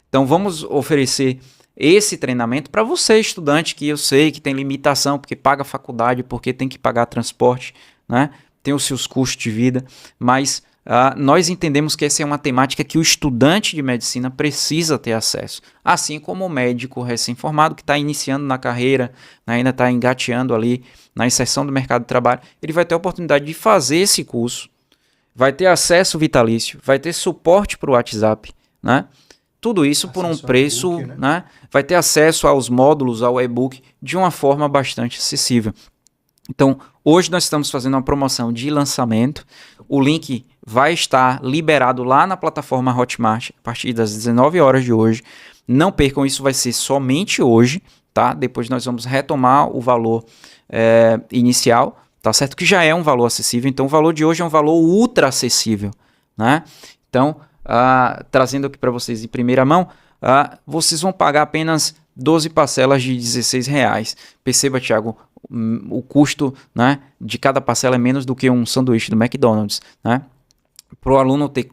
Então, vamos oferecer esse treinamento para você, estudante, que eu sei que tem limitação, porque paga faculdade, porque tem que pagar transporte, né? Tem os seus custos de vida, mas nós entendemos que essa é uma temática que o estudante de medicina precisa ter acesso, assim como o médico recém-formado que está iniciando na carreira, né, ainda está engateando ali na inserção do mercado de trabalho, ele vai ter a oportunidade de fazer esse curso, vai ter acesso vitalício, vai ter suporte para o WhatsApp, né? Tudo isso por um preço, né? Vai ter acesso aos módulos, ao e-book, de uma forma bastante acessível. Então, hoje nós estamos fazendo uma promoção de lançamento. O link vai estar liberado lá na plataforma Hotmart a partir das 19 horas de hoje. Não percam, isso vai ser somente hoje, tá? Depois nós vamos retomar o valor inicial, tá certo? Que já é um valor acessível. Então, o valor de hoje é um valor ultra acessível, né? Então, trazendo aqui para vocês em primeira mão, vocês vão pagar apenas 12 parcelas de R$16. Perceba, Thiago, o custo, né, de cada parcela é menos do que um sanduíche do McDonald's, né? Para o aluno ter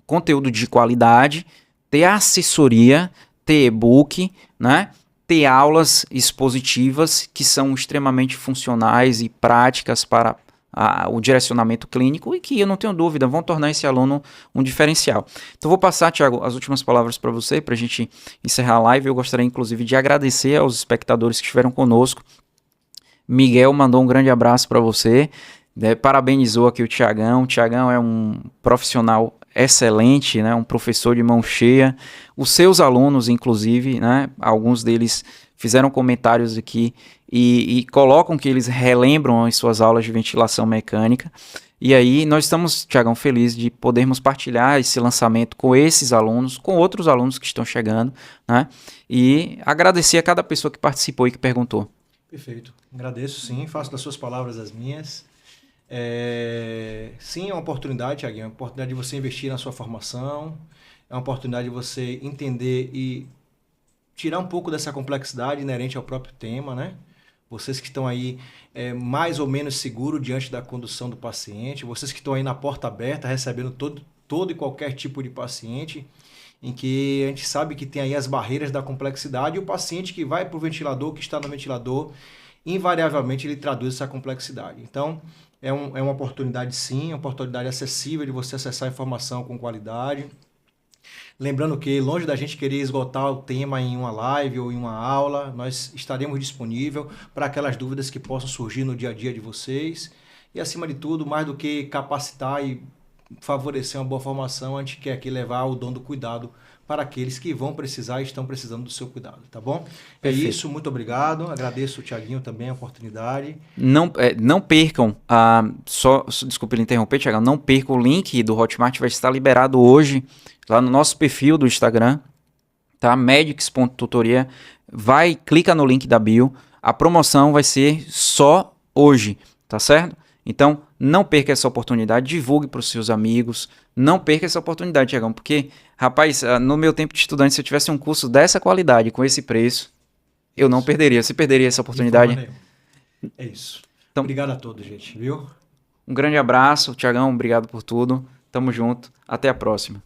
conteúdo de qualidade, ter assessoria, ter e-book, né? Ter aulas expositivas que são extremamente funcionais e práticas para o direcionamento clínico e que, eu não tenho dúvida, vão tornar esse aluno um diferencial. Então, vou passar, Thiago, as últimas palavras para você, para a gente encerrar a live. Eu gostaria, inclusive, de agradecer aos espectadores que estiveram conosco. Miguel mandou um grande abraço para você, parabenizou aqui o Tiagão. O Tiagão é um profissional excelente, né? Um professor de mão cheia. Os seus alunos, inclusive, né? Alguns deles fizeram comentários aqui e colocam que eles relembram as suas aulas de ventilação mecânica. E aí nós estamos, Tiagão, felizes de podermos partilhar esse lançamento com esses alunos, com outros alunos que estão chegando, né? E agradecer a cada pessoa que participou e que perguntou. Perfeito. Agradeço, sim. Faço das suas palavras as minhas. Sim, é uma oportunidade, Thiaguinho, é uma oportunidade de você investir na sua formação, é uma oportunidade de você entender e tirar um pouco dessa complexidade inerente ao próprio tema, né? Vocês que estão aí mais ou menos seguros diante da condução do paciente, vocês que estão aí na porta aberta, recebendo todo e qualquer tipo de paciente, em que a gente sabe que tem aí as barreiras da complexidade, e o paciente que vai para o ventilador, que está no ventilador, invariavelmente ele traduz essa complexidade. Então, é uma oportunidade sim, uma oportunidade acessível de você acessar a informação com qualidade. Lembrando que, longe da gente querer esgotar o tema em uma live ou em uma aula, nós estaremos disponíveis para aquelas dúvidas que possam surgir no dia a dia de vocês. E, acima de tudo, mais do que capacitar e favorecer uma boa formação, a gente quer aqui levar o dom do cuidado para aqueles que vão precisar e estão precisando do seu cuidado, tá bom? Perfeito. É isso, muito obrigado. Agradeço o Thiaguinho também a oportunidade. Não percam, desculpe lhe interromper, Thiago, não percam o link do Hotmart, vai estar liberado hoje lá no nosso perfil do Instagram, tá? Medics.tutoria, clica no link da bio, a promoção vai ser só hoje, tá certo? Então, não perca essa oportunidade, divulgue para os seus amigos, não perca essa oportunidade, Tiagão, porque, rapaz, no meu tempo de estudante, se eu tivesse um curso dessa qualidade, com esse preço, eu não perderia. Você perderia essa oportunidade? É isso. Então, obrigado a todos, gente, viu? Um grande abraço, Tiagão, obrigado por tudo. Tamo junto, até a próxima.